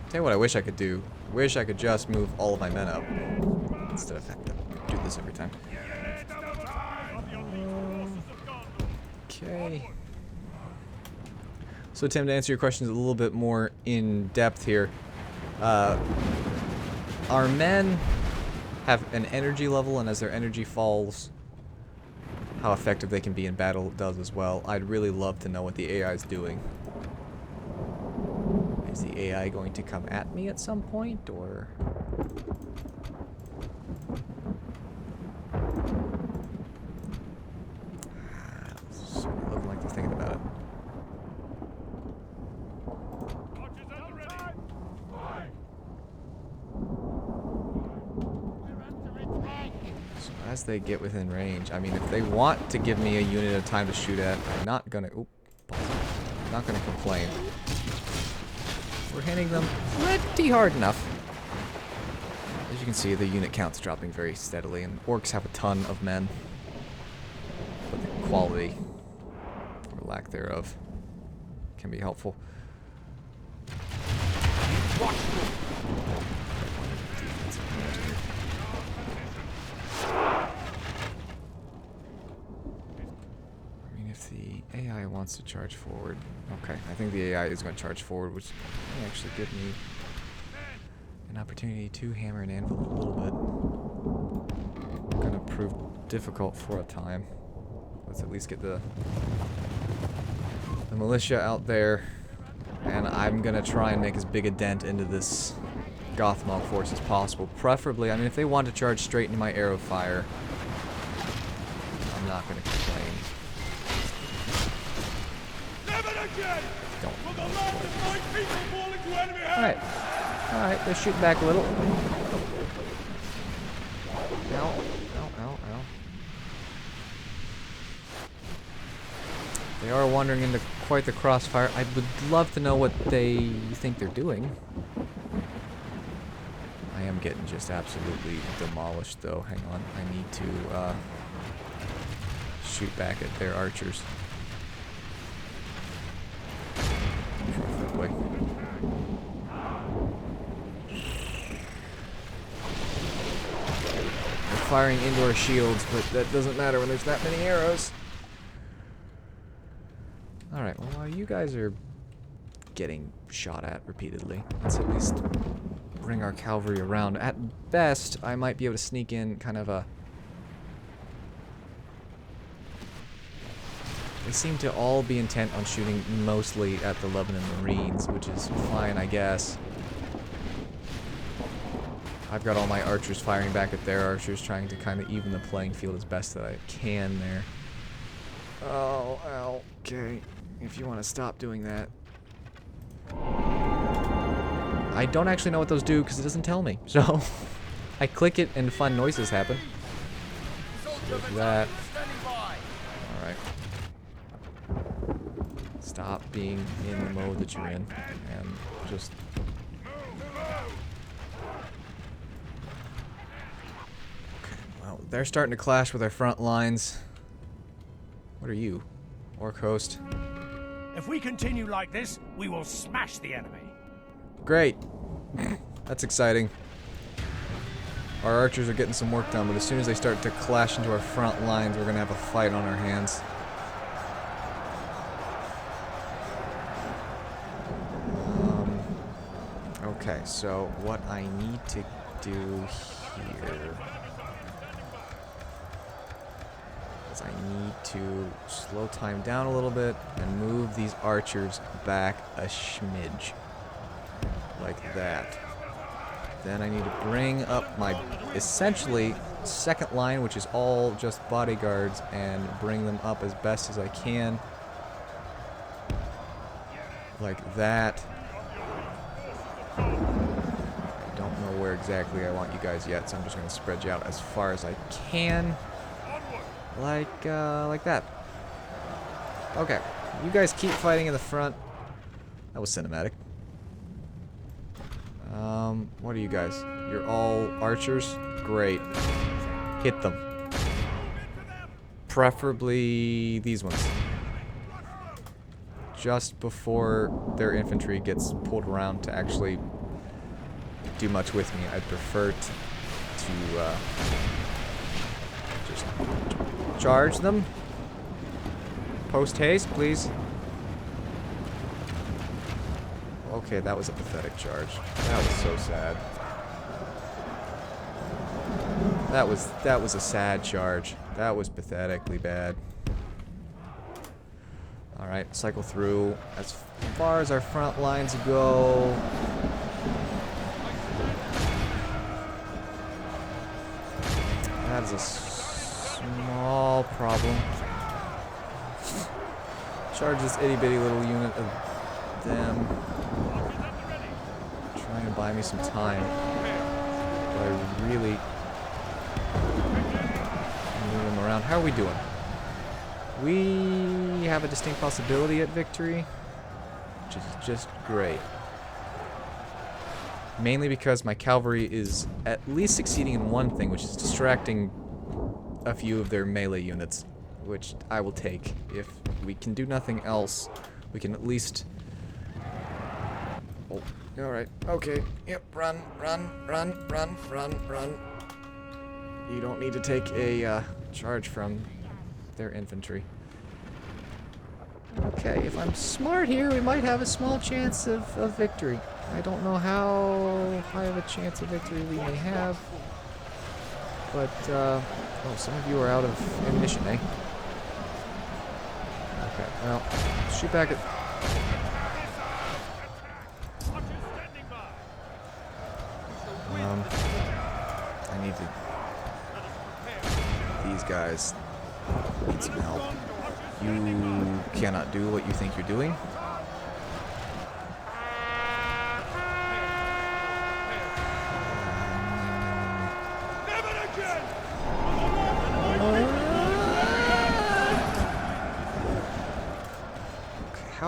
Tell you what I wish I could do. Wish I could just move all of my men up instead of having to do this every time. Okay. So Tim, to answer your questions a little bit more in depth here, our men have an energy level, and as their energy falls, how effective they can be in battle does as well. I'd really love to know what the AI is doing. Is the AI going to come at me at some point, or... Looking like they're thinking about it. So as they get within range, I mean, if they want to give me a unit of time to shoot at, I'm not gonna. Oop, I'm not gonna complain. We're hitting them pretty hard enough. As you can see, the unit count's dropping very steadily, and orcs have a ton of men. But the quality, or lack thereof, can be helpful. I mean, if the AI wants to charge forward, okay, I think the AI is going to charge forward, which may actually give me an opportunity to hammer and anvil a little bit. Going to prove difficult for a time. Let's at least get the militia out there, and I'm going to try and make as big a dent into this Gothmog force as possible. Preferably, I mean, if they want to charge straight into my arrow fire, I'm not going to complain. Don't. Alright. Alright, they're shooting back a little. They are wandering into quite the crossfire. I would love to know what they think they're doing. I am getting just absolutely demolished, though. Hang on. I need to shoot back at their archers. Preferably. They're firing indoor shields, but that doesn't matter when there's that many arrows. Alright, well, while you guys are getting shot at repeatedly, let's at least bring our cavalry around. At best, I might be able to sneak in kind of a... They seem to all be intent on shooting mostly at the Lebanon Marines, which is fine, I guess. I've got all my archers firing back at their archers, trying to kind of even the playing field as best that I can there. Oh, ow. Okay. If you want to stop doing that. I don't actually know what those do because it doesn't tell me. So I click it and fun noises happen. There's that. Alright. Stop being in the mode that you're in and just... Okay, well, they're starting to clash with our front lines. What are you? Orc host. If we continue like this, we will smash the enemy. Great. That's exciting. Our archers are getting some work done, but as soon as they start to clash into our front lines, we're going to have a fight on our hands. Okay, so what I need to do here is I need to slow time down a little bit and move these archers back a smidge. Like that. Then I need to bring up my, essentially, second line, which is all just bodyguards, and bring them up as best as I can. Like that. I don't know where exactly I want you guys yet, so I'm just going to spread you out as far as I can. Like that. Okay. You guys keep fighting in the front. That was cinematic. What are you guys? You're all archers? Great. Hit them. Preferably these ones. Just before their infantry gets pulled around to actually do much with me, I'd prefer to just charge them. Post haste, please. Okay, that was a pathetic charge. That was so sad. That was a sad charge. That was pathetically bad. Alright, cycle through. As far as our front lines go... That is a small problem. Charge this itty-bitty little unit of them. Trying to buy me some time. But I really... move them around. How are we doing? We have a distinct possibility at victory, which is just great. Mainly because my cavalry is at least succeeding in one thing, which is distracting a few of their melee units, which I will take. If we can do nothing else, we can at least... Oh, alright, okay. Yep, run. You don't need to take a charge from their infantry. Okay, if I'm smart here, we might have a small chance of victory. I don't know how high of a chance of victory we may have. But, oh, some of you are out of ammunition, eh? Okay, well, shoot back at... I need to... These guys need some help. You cannot do what you think you're doing.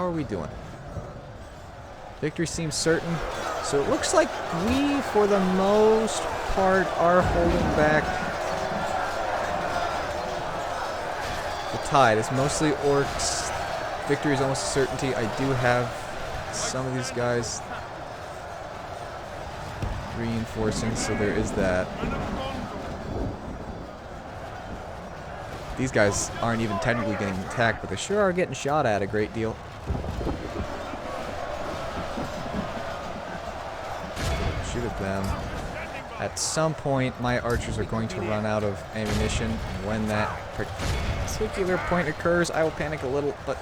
How are we doing? Victory seems certain. So it looks like we, for the most part, are holding back the tide. It's mostly orcs. Victory is almost a certainty. I do have some of these guys reinforcing, so there is that. These guys aren't even technically getting attacked, but they sure are getting shot at a great deal. Shoot at them. At some point, my archers are going to run out of ammunition, and when that particular point occurs, I will panic a little, but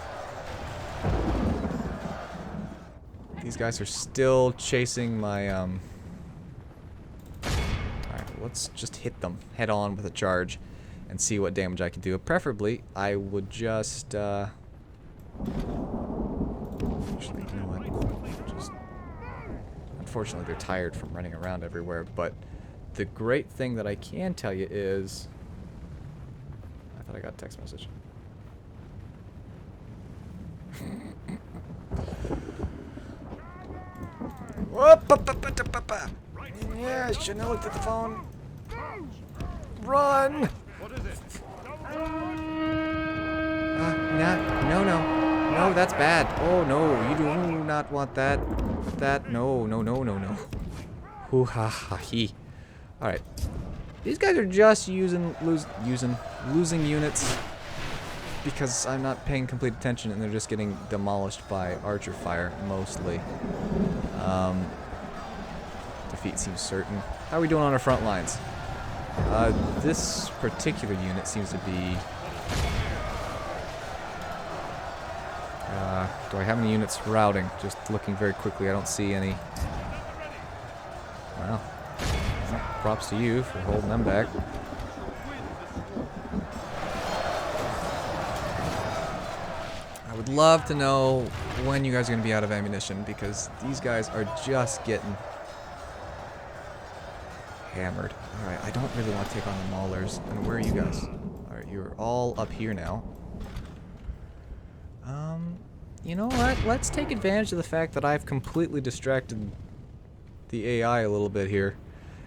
these guys are still chasing my, Alright, let's just hit them head on with a charge and see what damage I can do. Preferably, I would just, actually, you know what? Unfortunately, they're tired from running around everywhere, but the great thing that I can tell you is... I thought I got a text message. Yeah, I shouldn't have looked at the phone. Run! What is it? No, that's bad. Oh no, you do not want that. No. Hoo ha ha he. Alright. These guys are just losing units because I'm not paying complete attention and they're just getting demolished by archer fire, mostly. Defeat seems certain. How are we doing on our front lines? This particular unit seems to be... do I have any units routing? Just looking very quickly, I don't see any. Wow. Props to you for holding them back. I would love to know when you guys are going to be out of ammunition, because these guys are just getting hammered. Alright, I don't really want to take on the maulers. And where are you guys? Alright, you're all up here now. You know what? Let's take advantage of the fact that I've completely distracted the AI a little bit here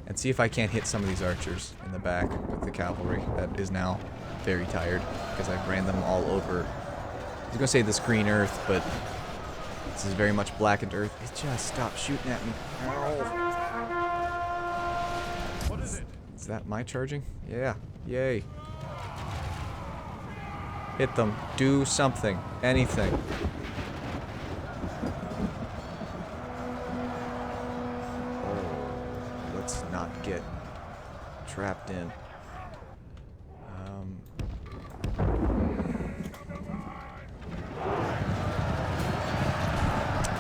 and see if I can't hit some of these archers in the back with the cavalry that is now very tired because I've ran them all over. I was going to say this green earth, but this is very much blackened earth. It just stopped shooting at me. Ow. What is it? Is that my charging? Yeah. Yay. Hit them. Do something. Anything. Let's not get trapped in.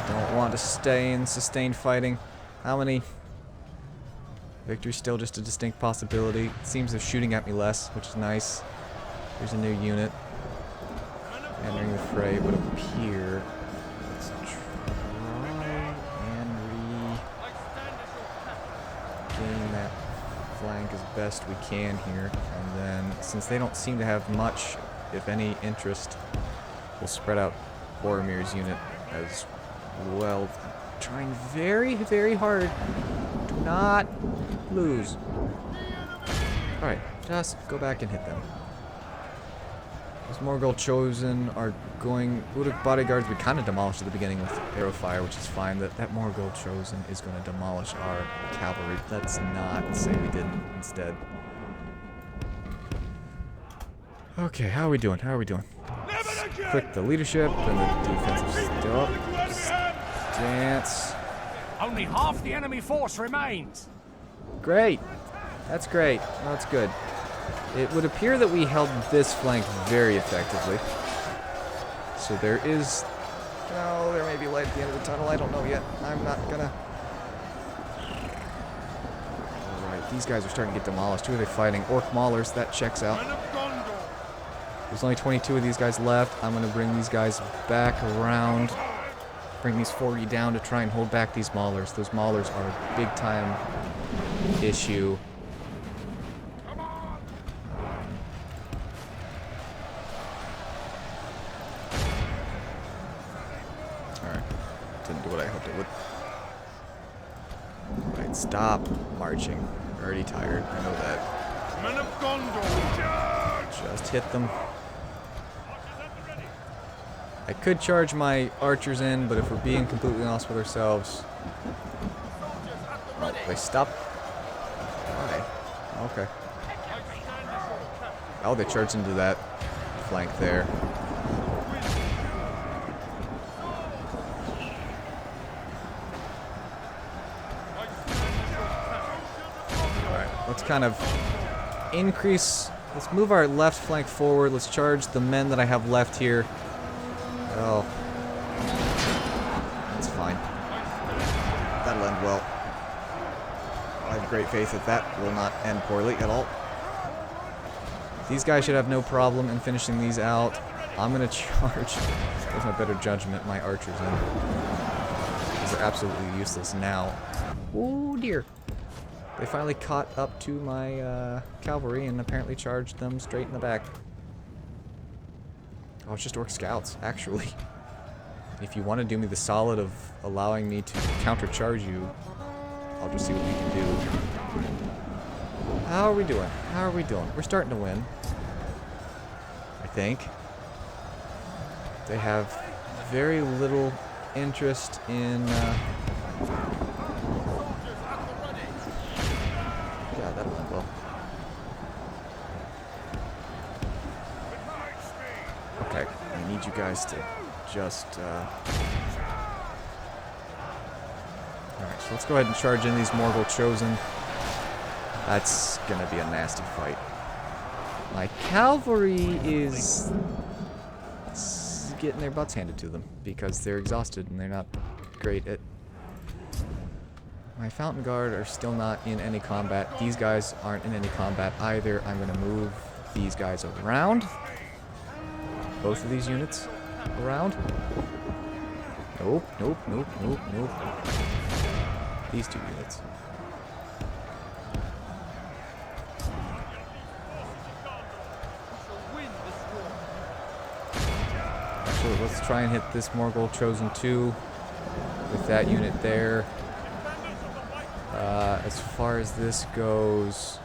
Don't want to stay in sustained fighting. How many? Victory's still just a distinct possibility. It seems they're shooting at me less, which is nice. Here's a new unit. Entering the fray, it would appear. Let's try and regain that flank as best we can here. And then, since they don't seem to have much, if any, interest, we'll spread out Boromir's unit as well. Trying very, very hard to not lose. Alright, just go back and hit them. Those Morgul Chosen are going... Uruk bodyguards we kind of demolished at the beginning with arrow fire, which is fine. That Morgul Chosen is going to demolish our cavalry. Let's not say we didn't instead. Okay, how are we doing? How are we doing? Click the leadership and the defensive still up. Stance. Only half the enemy force remains. Great. That's great. That's good. It would appear that we held this flank very effectively. So there is... Oh, there may be light at the end of the tunnel. I don't know yet. I'm not gonna... Alright, these guys are starting to get demolished. Who are they fighting? Orc Maulers. That checks out. There's only 22 of these guys left. I'm gonna bring these guys back around. Bring these 40 down to try and hold back these Maulers. Those Maulers are a big time issue. Stop marching. I'm already tired. I know that. Men of Gondor, charge! Just hit them. I could charge my archers in, but if we're being completely honest with ourselves... Oh, they stopped. Why? Okay. Oh, they charged into that flank there. Alright, let's kind of increase... Let's move our left flank forward. Let's charge the men that I have left here. Oh. That's fine. That'll end well. I have great faith that that will not end poorly at all. These guys should have no problem in finishing these out. I'm going to charge, with my better judgment, my archers in. Because they're absolutely useless now. Oh dear. They finally caught up to my cavalry and apparently charged them straight in the back. Oh, it's just orc scouts, actually. If you want to do me the solid of allowing me to countercharge you, I'll just see what we can do. How are we doing? How are we doing? We're starting to win. I think. They have very little interest in... Yeah, that went well. Okay, I need you guys to just... Alright, so let's go ahead and charge in these Morgul Chosen. That's gonna be a nasty fight. My cavalry is getting their butts handed to them because they're exhausted and they're not great at... My Fountain Guard are still not in any combat. These guys aren't in any combat either. I'm gonna move these guys around. Both of these units around. Nope, nope, nope, nope, nope. These two units. Actually, let's try and hit this Morgul Chosen 2 with that unit there. As far as this goes...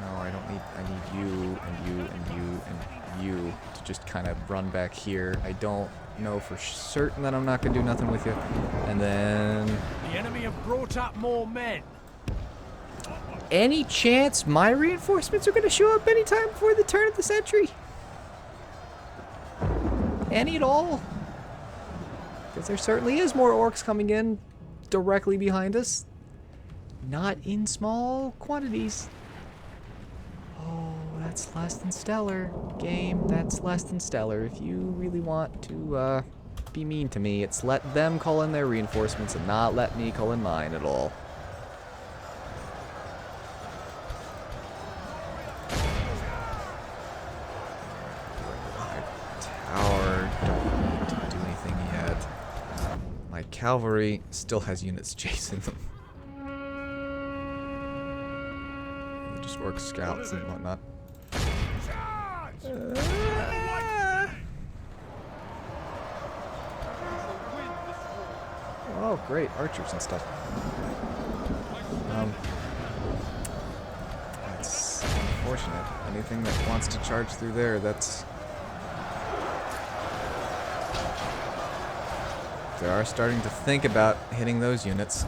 No, I don't need... I need you, and you, and you, and you to just kind of run back here. I don't know for certain that I'm not going to do nothing with you. And then... The enemy have brought up more men. Any chance my reinforcements are going to show up anytime before the turn of the century? Any at all? Because there certainly is more orcs coming in directly behind us. Not in small quantities. Oh, that's less than stellar. Game, that's less than stellar. If you really want to be mean to me, it's let them call in their reinforcements and not let me call in mine at all. Tower, don't need to do anything yet. My cavalry still has units chasing them. Just orc scouts and whatnot. Oh, great, archers and stuff. That's unfortunate. Anything that wants to charge through there, that's... They are starting to think about hitting those units.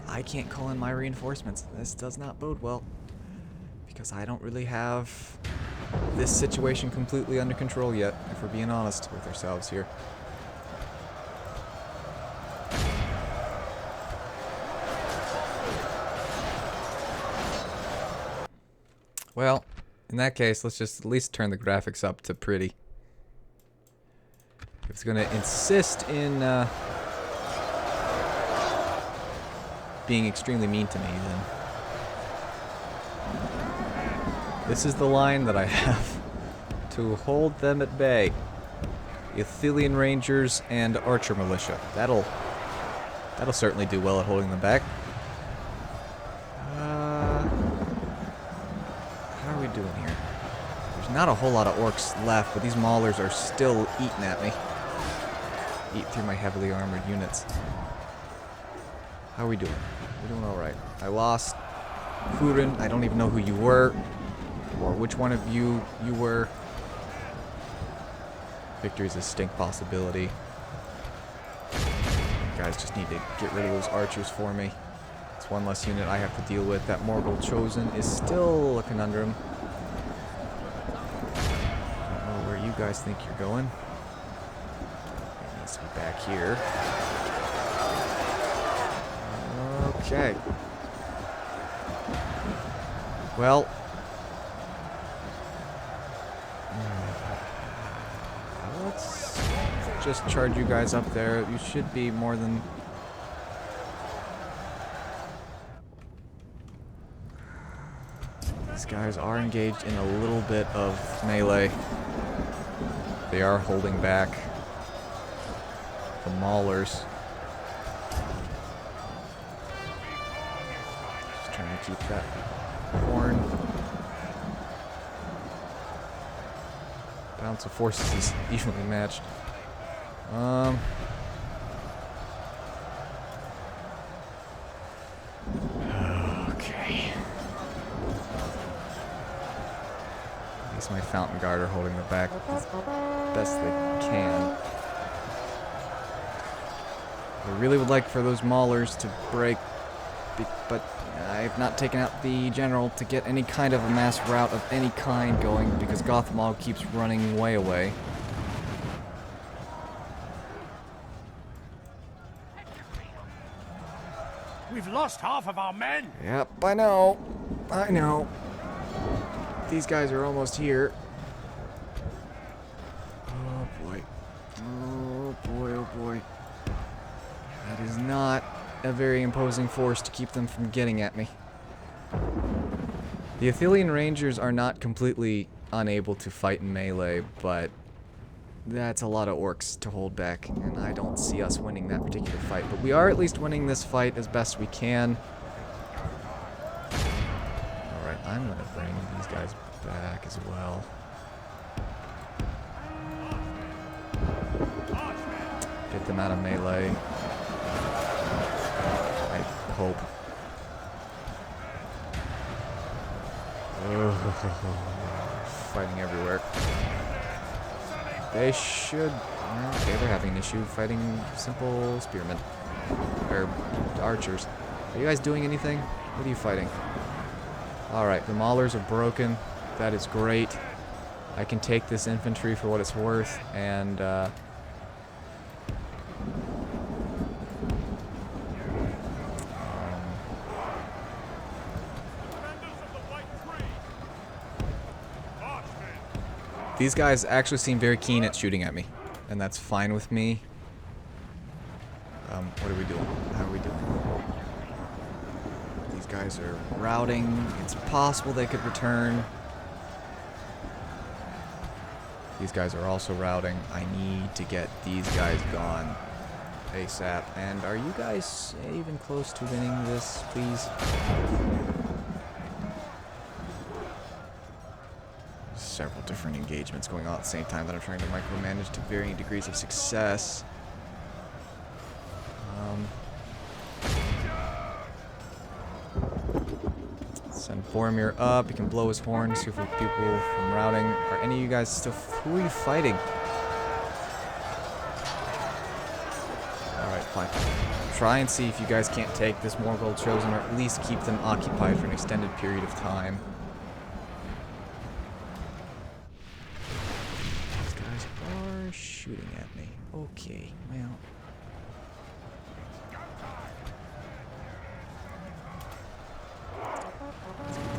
I can't call in my reinforcements. This does not bode well. Because I don't really have this situation completely under control yet, if we're being honest with ourselves here. Well, in that case, let's just at least turn the graphics up to pretty. If it's going to insist in being extremely mean to me, then this is the line that I have to hold them at bay. Ithilian Rangers and Archer Militia. That'll certainly do well at holding them back. How are we doing here? not a whole lot of orcs left, but these maulers are still eating at me. Eat through my heavily armored units. How are we doing? We're doing alright. I lost Hurin. I don't even know who you were, or which one of you were. Victory is a stink possibility. You guys just need to get rid of those archers for me. It's one less unit I have to deal with. That Morgul Chosen is still a conundrum. I don't know where you guys think you're going. It needs to be back here. Okay. Well. Let's just charge you guys up there. You should be more than... These guys are engaged in a little bit of melee. They are holding back the maulers. Just trying to keep that horn. Balance of forces is evenly matched. Okay. At least my Fountain Guard are holding the back as best they can. I really would like for those maulers to break, but I've not taken out the general to get any kind of a mass rout of any kind going because Gothmog keeps running way away. We've lost half of our men. Yep, I know. I know. These guys are almost here. Oh boy. Oh boy, oh boy. That is not a very imposing force to keep them from getting at me. The Athelian Rangers are not completely unable to fight in melee, but that's a lot of orcs to hold back, and I don't see us winning that particular fight. But we are at least winning this fight as best we can. Alright, I'm going to bring these guys back as well. Get them out of melee. I hope. Fighting everywhere. They should... Okay, they're having an issue fighting simple spearmen. Or archers. Are you guys doing anything? What are you fighting? Alright, the maulers are broken. That is great. I can take this infantry for what it's worth, and these guys actually seem very keen at shooting at me, and that's fine with me. What are we doing? How are we doing? These guys are routing. It's possible they could return. These guys are also routing. I need to get these guys gone ASAP. And are you guys even close to winning this, please? Several different engagements going on at the same time that I'm trying to micromanage to varying degrees of success. Send Boromir up. He can blow his horn, see if we have people from routing. Are any of you guys still... Who are you fighting? Alright, fine. Try and see if you guys can't take this Morgul Chosen, or at least keep them occupied for an extended period of time. These guys are shooting at me. Okay, well...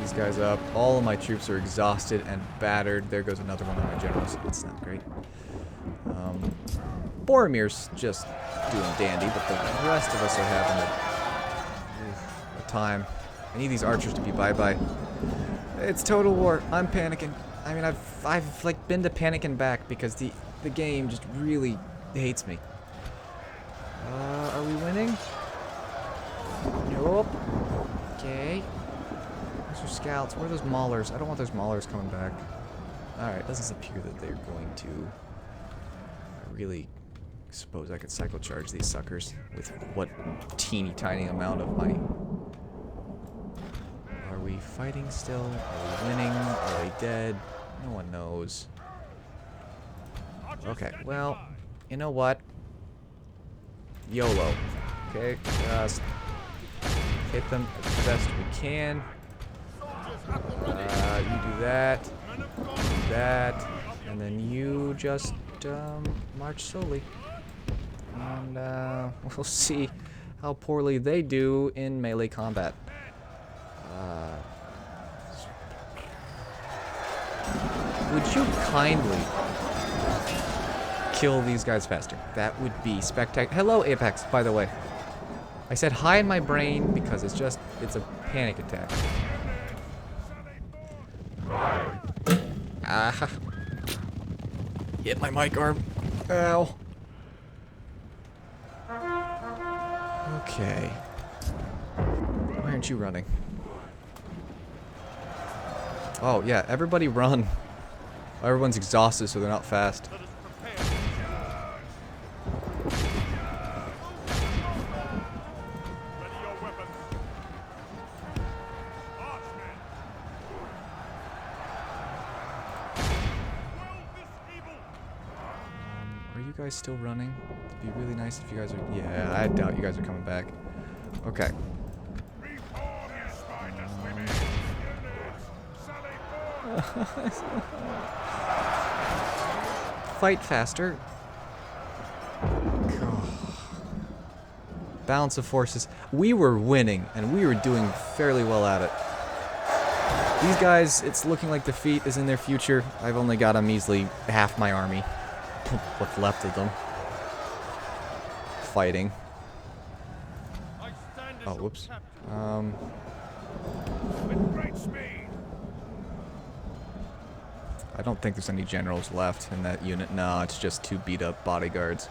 These guys up. All of my troops are exhausted and battered. There goes another one of my generals. That's not great. Boromir's just doing dandy, but the rest of us are having a time. I need these archers to be bye-bye. It's Total War. I'm panicking. I mean, I've like been to panicking back because the game just really hates me. Are we winning? Nope. Okay. Those are scouts. Where are those maulers? I don't want those maulers coming back. Alright, doesn't appear that they're going to. I really suppose I could cycle charge these suckers with what teeny tiny amount of my... Are we fighting still? Are we winning? Are they dead? No one knows. Okay, well, you know what? YOLO. Okay, just hit them as best we can. You do that, and then you just march slowly. And we'll see how poorly they do in melee combat. Would you kindly kill these guys faster? That would be spectacular. Hello, Apex, by the way. I said hi in my brain because it's a panic attack. Ah. Hit my mic arm. Ow. Okay. Why aren't you running? Oh, yeah, everybody run. Everyone's exhausted, so they're not fast. Are you guys still running? It'd be really nice if you guys are... Yeah, I doubt you guys are coming back. Okay. Fight faster. Balance of forces. We were winning, and we were doing fairly well at it. These guys, it's looking like defeat is in their future. I've only got a measly half my army. What's left of them. Fighting. Oh, whoops. I don't think there's any generals left in that unit. No, it's just 2 beat up bodyguards.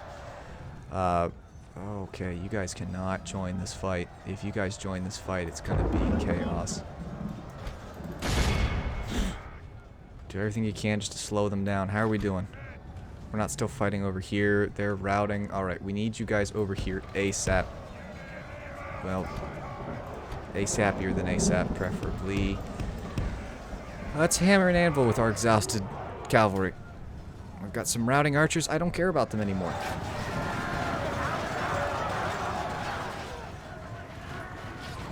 Okay, you guys cannot join this fight. If you guys join this fight, it's gonna be chaos. Do everything you can just to slow them down. How are we doing? We're not still fighting over here. They're routing. Alright, we need you guys over here ASAP. Well, ASAPier than ASAP, preferably. Let's hammer and anvil with our exhausted cavalry. We've got some routing archers. I don't care about them anymore.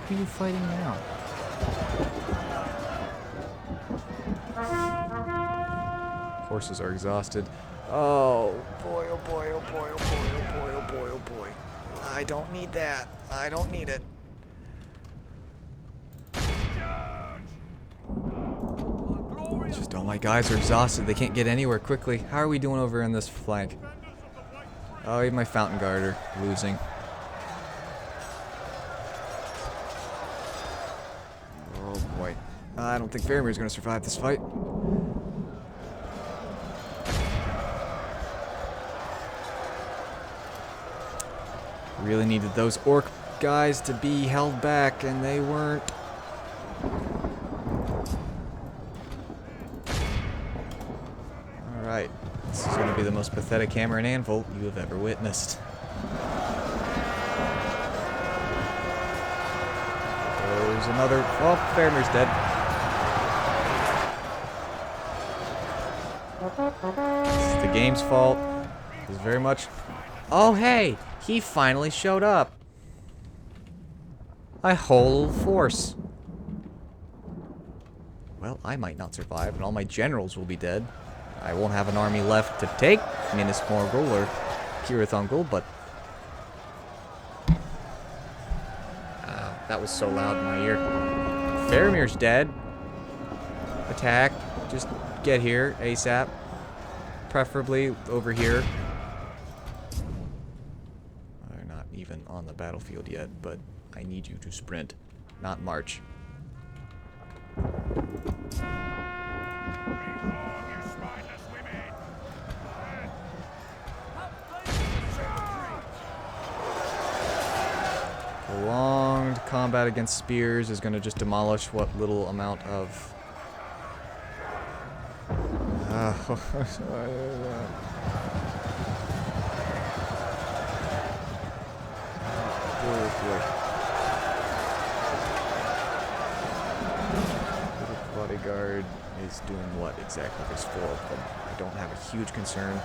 Who are you fighting now? Horses are exhausted. Oh boy, oh boy, oh boy, oh boy, oh boy, oh boy, oh boy. I don't need that. I don't need it. Just all my guys are exhausted. They can't get anywhere quickly. How are we doing over in this flank? Oh, even my fountain guard are losing. Oh boy. I don't think Faramir's gonna survive this fight. Really needed those orc guys to be held back, and they weren't. Alright, this is going to be the most pathetic hammer and anvil you have ever witnessed. There's another... Oh, Faramir's dead. This is the game's fault. This is very much... Oh, hey! He finally showed up. A whole force. Well, I might not survive, and all my generals will be dead. I won't have an army left to take Minas Morgul or Cirith Ungol, but... that was so loud in my ear. Faramir's dead. Attack. Just get here, ASAP. Preferably over here. They're not even on the battlefield yet, but I need you to sprint, not march. Prolonged combat against spears is going to just demolish what little amount of Bodyguard is doing what exactly? There's 4 of them. I don't have a huge concern.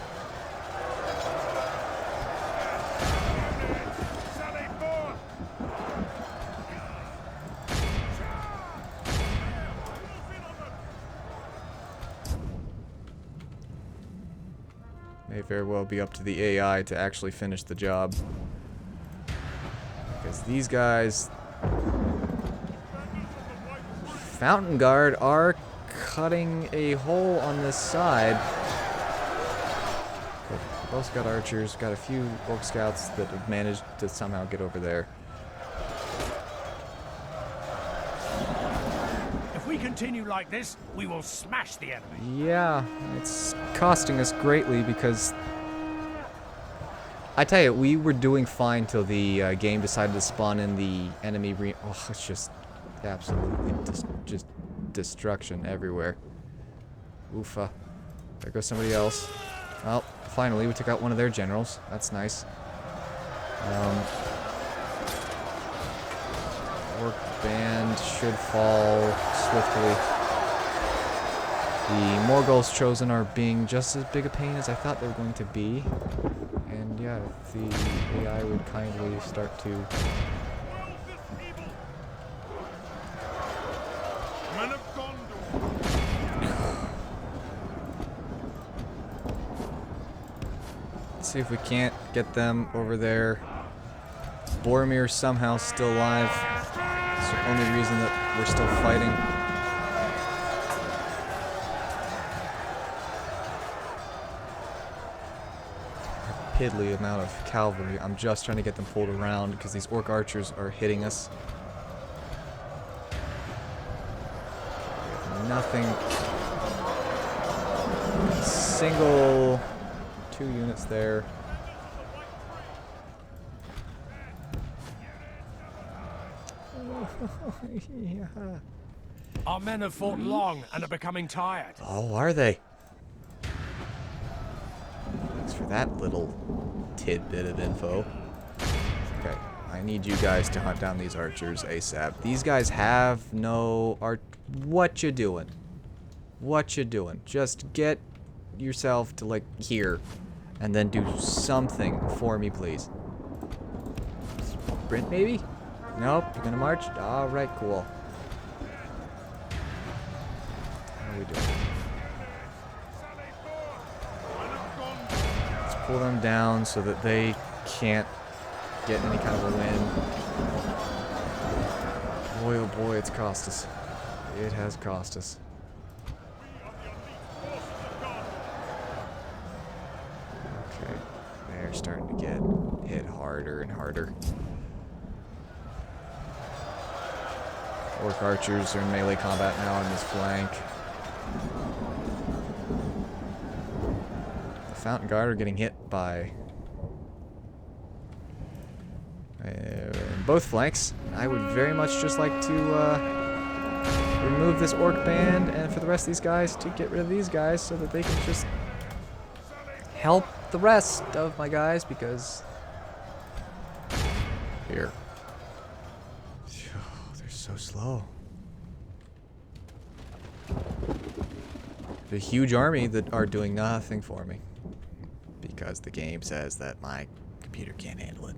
May very well be up to the AI to actually finish the job. Because these guys... Fountain Guard are cutting a hole on this side. But we've also got archers, got a few orc scouts that have managed to somehow get over there. If we continue like this, we will smash the enemy. Yeah, it's costing us greatly because... I tell you, we were doing fine till the game decided to spawn in the enemy oh, it's just absolutely just destruction everywhere. Oofa. There goes somebody else. Well, finally we took out one of their generals. That's nice. Orc band should fall swiftly. The Morgul's chosen are being just as big a pain as I thought they were going to be. And yeah, if the AI would kindly start to... Men of Gondor. Let's see if we can't get them over there. Boromir's somehow still alive. It's the only reason that we're still fighting. A piddly amount of cavalry. I'm just trying to get them pulled around because these orc archers are hitting us. Nothing. Single 2 units there. Yeah. Our men have fought long and are becoming tired. Oh, are they? Thanks for that little tidbit of info. Okay, I need you guys to hunt down these archers ASAP. These guys have no art. What you doing? What you doing? Just get yourself to, like, here. And then do something for me, please. Sprint, maybe? Nope, you're gonna march? Alright, cool. How are we doing? Let's pull them down so that they can't get any kind of a win. Boy, oh boy, it's cost us. It has cost us. Okay, they're starting to get hit harder and harder. Orc archers are in melee combat now on this flank. The Fountain Guard are getting hit by both flanks. I would very much just like to remove this orc band and for the rest of these guys to get rid of these guys so that they can just help the rest of my guys because here. They're so slow. The huge army that are doing nothing for me because the game says that my computer can't handle it.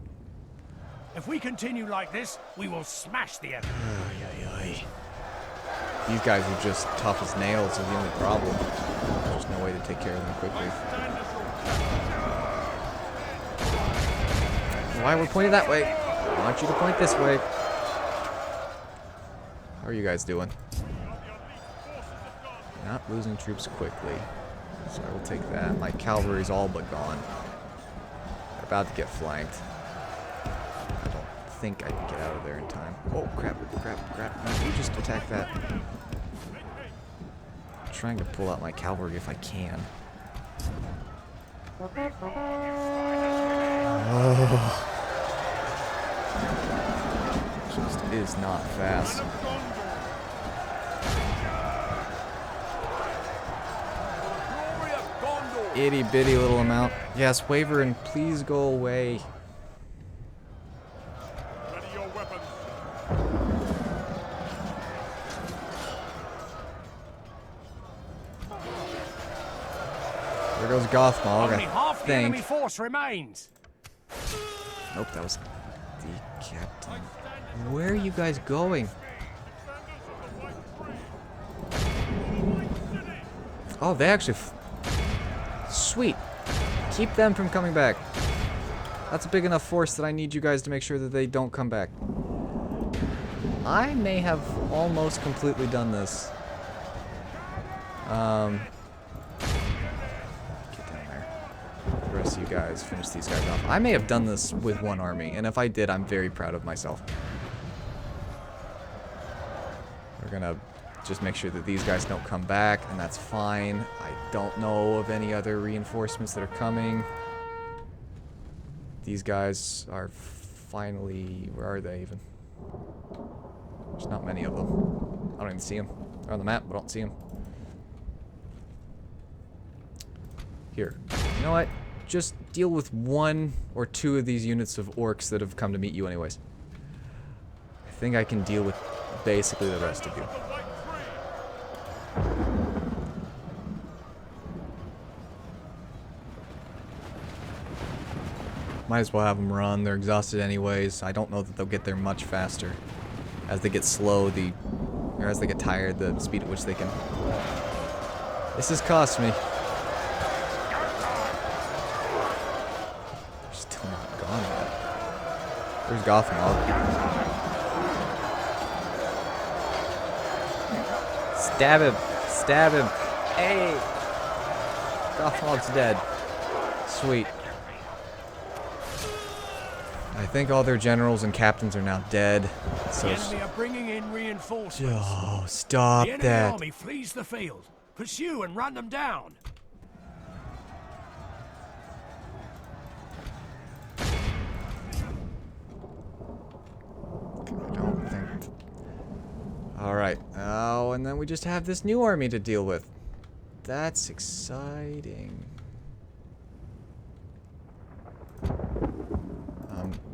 If we continue like this, we will smash the enemy. These guys are just tough as nails are the only problem. There's no way to take care of them quickly. Why we're pointed that way? I want you to point this way. How are you guys doing? Not losing troops quickly. So I will take that. My cavalry's all but gone. They're about to get flanked. I don't think I can get out of there in time. Oh, crap, crap, crap. No, you just attack that. I'm trying to pull out my cavalry if I can. Oh. Just is not fast. itty bitty little amount. Yes, waver and please go away. Ready your weapons. There goes Gothmog, Only I half the enemy think. force remains. Nope, that was the captain. Where are you guys going? Oh, they actually... Sweet. Keep them from coming back. That's a big enough force that I need you guys to make sure that they don't come back. I may have almost completely done this. Get down there. The rest of you guys, finish these guys off. I may have done this with one army, and if I did, I'm very proud of myself. We're gonna just make sure that these guys don't come back, and that's fine. I don't know of any other reinforcements that are coming. These guys are finally... Where are they even? There's not many of them. I don't even see them. They're on the map, but I don't see them. Here. You know what? Just deal with 1 or 2 of these units of orcs that have come to meet you anyways. I think I can deal with basically the rest of you. Might as well have them run. They're exhausted anyways. I don't know that they'll get there much faster. As they get slow, or as they get tired, the speed at which they can... This has cost me. They're still not gone yet. There's Gothmog. Stab him! Stab him! Hey! Gothmog's dead. Sweet. I think all their generals and captains are now dead. So The enemy are bringing in reinforcements. oh, stop The enemy that. army flees the field. Pursue and run them down. I don't think... Alright. Oh, and then we just have this new army to deal with. That's exciting.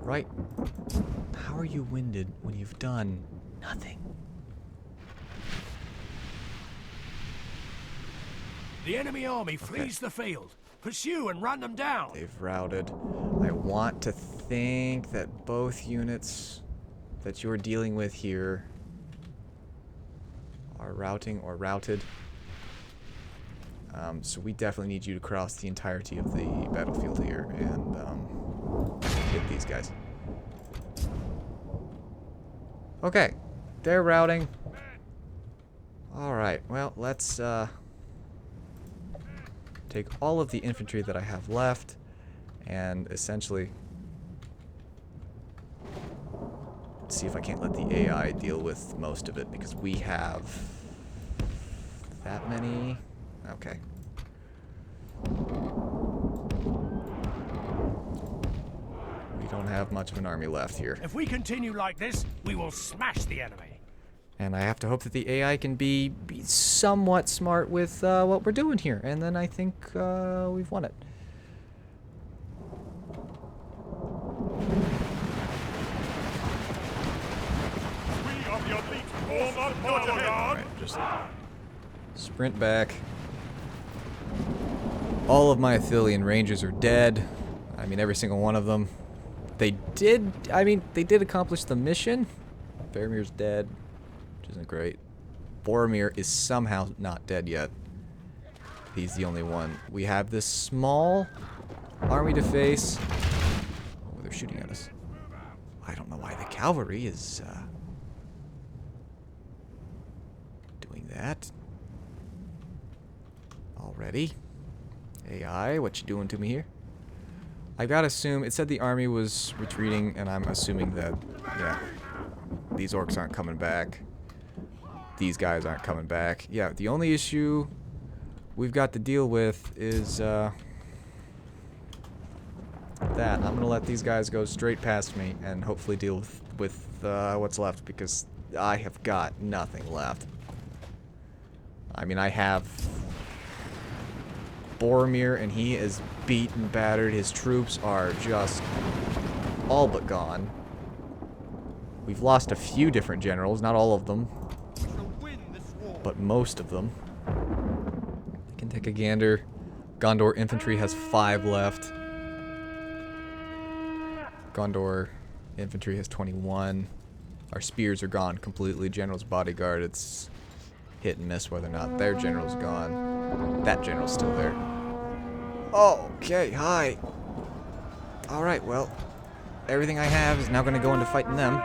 Right. How are you winded when you've done nothing? The enemy army flees the field. Pursue and run them down. They've routed. I want to think that both units that you're dealing with here are routing or routed. So we definitely need you to cross the entirety of the battlefield here and hit these guys. Okay, they're routing. Alright, well, let's take all of the infantry that I have left and essentially see if I can't let the AI deal with most of it, because we have that many. Okay. We don't have much of an army left here. If we continue like this, we will smash the enemy. And I have to hope that the AI can be somewhat smart with what we're doing here. And then I think we've won it. We are the elite form of Gondor. Alright, just sprint back. All of my Athelian Rangers are dead. I mean, every single one of them. They did accomplish the mission. Faramir's dead, which isn't great. Boromir is somehow not dead yet. He's the only one. We have this small army to face. Oh, they're shooting at us. I don't know why the cavalry is doing that already. AI, what you doing to me here? I gotta assume, it said the army was retreating, and I'm assuming that, yeah, these orcs aren't coming back. These guys aren't coming back. Yeah, the only issue we've got to deal with is, that. I'm gonna let these guys go straight past me and hopefully deal with what's left, because I have got nothing left. I mean, I have Boromir, and he is beat and battered. His troops are just all but gone. We've lost a few different generals, not all of them, but most of them. I can take a gander. Gondor infantry has 5 left. Gondor infantry has 21. Our spears are gone completely. General's bodyguard, it's hit and miss whether or not their general's gone. That general's still there. Oh, okay, hi. Alright, well, everything I have is now going to go into fighting them.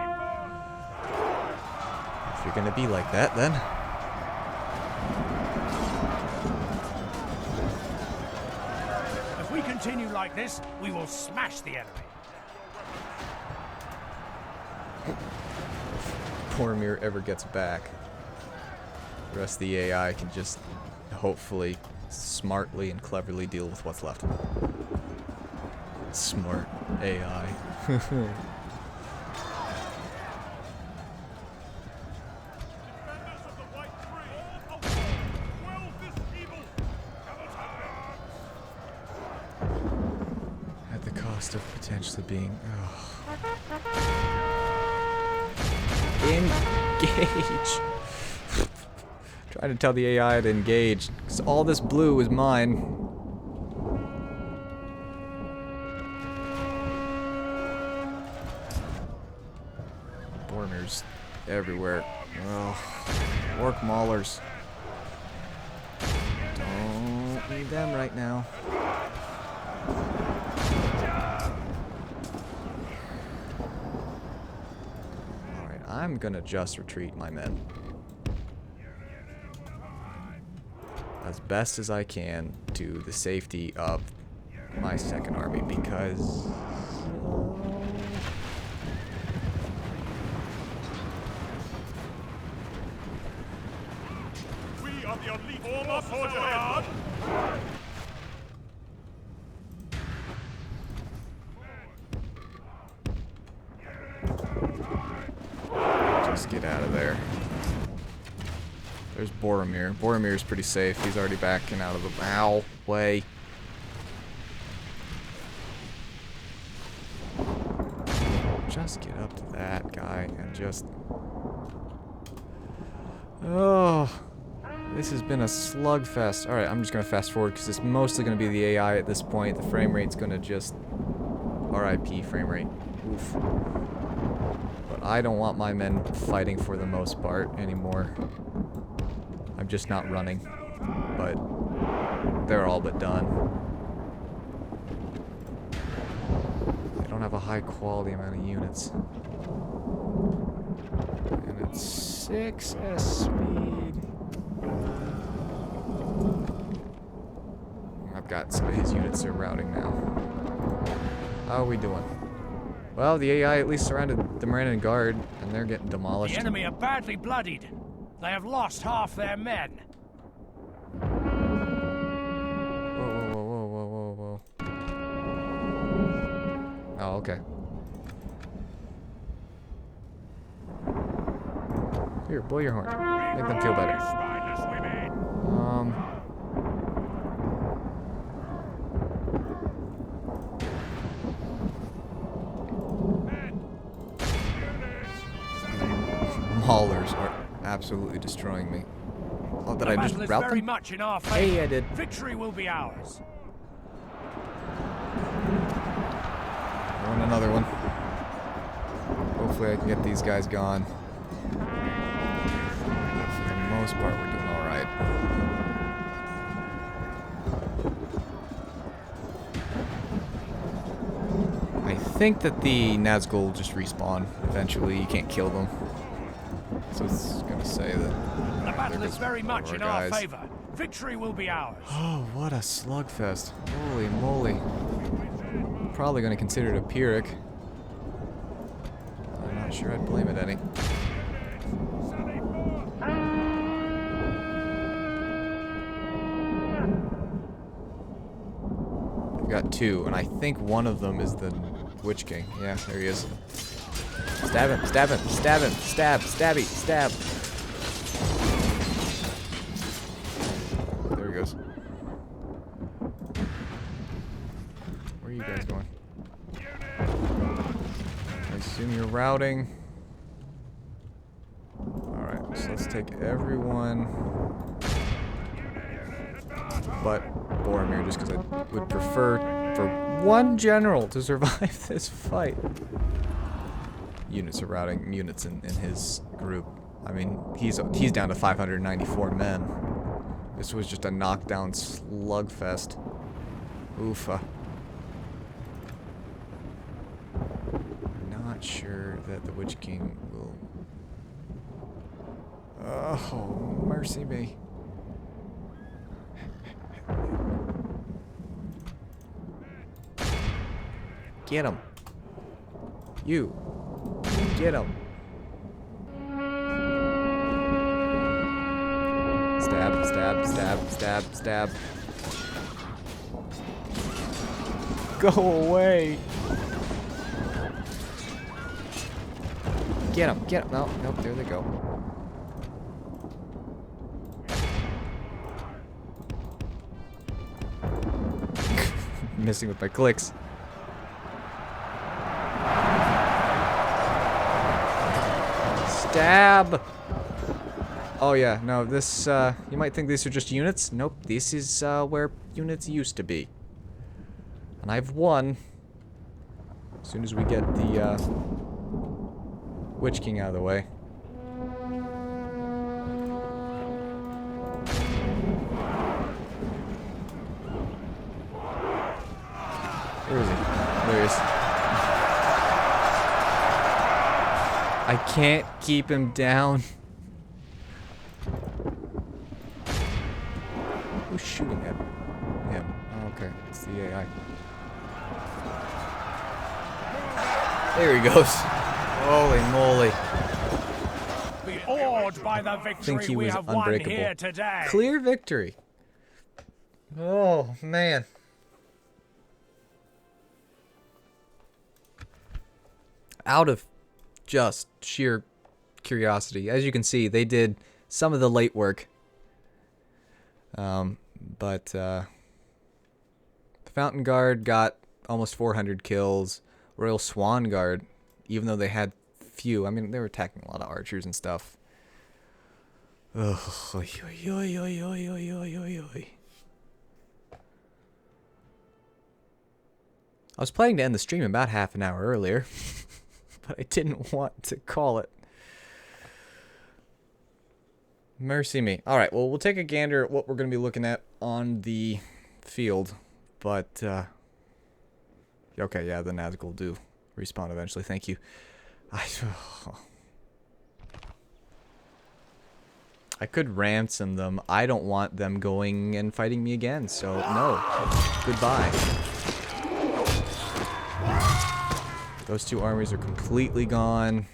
If you're going to be like that, then. If we continue like this, we will smash the enemy. Boromir ever gets back, the rest of the AI can just hopefully smartly and cleverly deal with what's left. Smart AI. At the cost of potentially being... Engage! Trying to tell the AI to engage, because all this blue is mine. Boromir's everywhere. Ugh. Orc maulers. Don't need them right now. I'm gonna just retreat my men as best as I can to the safety of my second army, because We are the elite form of Horde. just get out of there. There's Boromir. Boromir's pretty safe. He's already backing out of the way. Just get up to that guy and just... Oh, this has been a slugfest. Alright, I'm just going to fast forward because it's mostly going to be the AI at this point. The frame rate's going to just... RIP frame rate. Oof. But I don't want my men fighting for the most part anymore. I'm just not running. But they're all but done. They don't have a high quality amount of units. And it's 6s speed. I've got some of his units are routing now. How are we doing? Well, the AI at least surrounded the Morannon Guard, and they're getting demolished. The enemy are badly bloodied. They have lost half their men. Whoa. Oh, okay. Here, blow your horn. Make them feel better. Maulers are absolutely destroying me. Oh, did I just rout very them? much in our favor. Hey, I did. Victory will be ours. I want another one. Hopefully I can get these guys gone. But for the most part, we're doing alright. I think that the Nazgul will just respawn eventually. You can't kill them. So it's gonna say that... The battle is very much in our favor. Victory will be ours. Oh, what a slugfest. Holy moly. Probably gonna consider it a Pyrrhic. I'm not sure I'd blame it any. I've got 2, and I think one of them is the Witch King. Yeah, there he is. Stab him, stab him, stab him, stab, stabby, stab. There he goes. you guys going? I assume you're routing. Alright, so let's take everyone but Boromir, just because I would prefer for one general to survive this fight. Units are routing units in his group. I mean, he's down to 594 men. This was just a knockdown slugfest. Oofa. Not sure that the Witch King will... Oh, mercy me. Get him. You. Get him. Stab, stab, stab, stab, stab. Go away. Get him, get him. No, nope, there they go. Messing with my clicks. Stab! Oh yeah, no, this, you might think these are just units. Nope, this is, where units used to be. And I've won. As soon as we get the, Witch King out of the way. Where is he? There he is. I can't keep him down. Who's shooting at him? Oh, okay, it's the AI. There he goes. Holy moly. Be awed by the victory we have won here today. Clear victory. Oh, man. Out of just sheer curiosity. As you can see, they did some of the late work. But the Fountain Guard got almost 400 kills. Royal Swan Guard, even though they had few, I mean, they were attacking a lot of archers and stuff. Ugh. Oy, oy, oy, oy, oy, oy, oy, oy, oy. I was planning to end the stream about half an hour earlier, but I didn't want to call it. Mercy me. Alright, well, we'll take a gander at what we're going to be looking at on the field, but, okay, yeah, the Nazgul will do respawn eventually, thank you. I could ransom them. I don't want them going and fighting me again, so no. Goodbye. Those two armies are completely gone.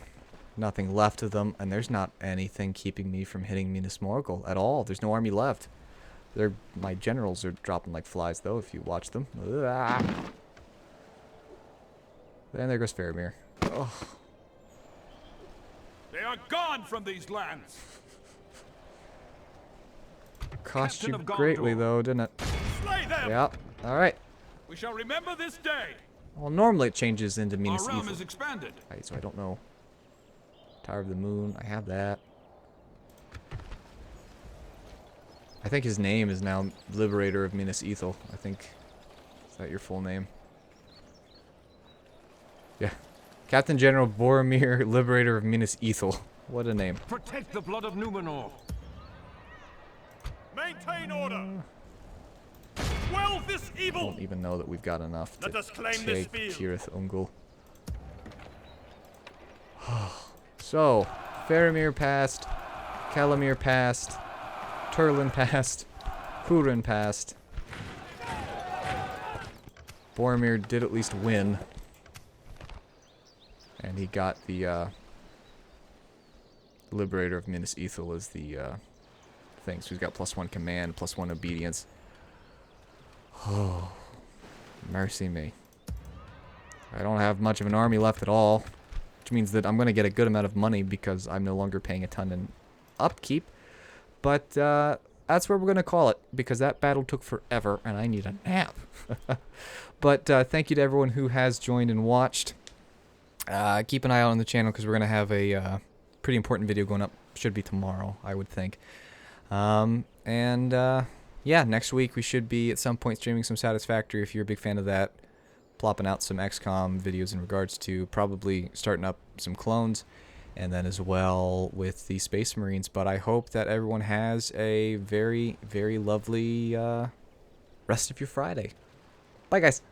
Nothing left of them, and there's not anything keeping me from hitting Minas Morgul at all. There's no army left. My generals are dropping like flies, though, if you watch them. And there goes Faramir. Oh. They are gone from these lands. Cost you greatly, though, didn't it? Slay them. Yep. All right. We shall remember this day. Well, normally it changes into Minas Our realm Ithil. is expanded. Right, so I don't know. Tower of the Moon. I have that. I think his name is now Liberator of Minas Ithil. I think. Is that your full name? Yeah. Captain General Boromir, Liberator of Minas Ithil. What a name. Protect the blood of Numenor. Maintain order. Quell this I evil. don't even know that we've got enough to Let us claim this take field. Tirith Ungol. So, Faramir passed, Kalamir passed, Turlin passed, Hurin passed. Boromir did at least win. And he got the Liberator of Minas Ithil as the thing. So he's got +1 command, +1 obedience. Oh, mercy me. I don't have much of an army left at all. Which means that I'm going to get a good amount of money because I'm no longer paying a ton in upkeep. But that's where we're going to call it, because that battle took forever, and I need a nap. But thank you to everyone who has joined and watched. Keep an eye out on the channel, because we're going to have a pretty important video going up. Should be tomorrow, I would think. Yeah, next week we should be at some point streaming some Satisfactory if you're a big fan of that. Plopping out some XCOM videos in regards to probably starting up some clones, and then as well with the Space Marines. But I hope that everyone has a very, very lovely rest of your Friday. Bye, guys.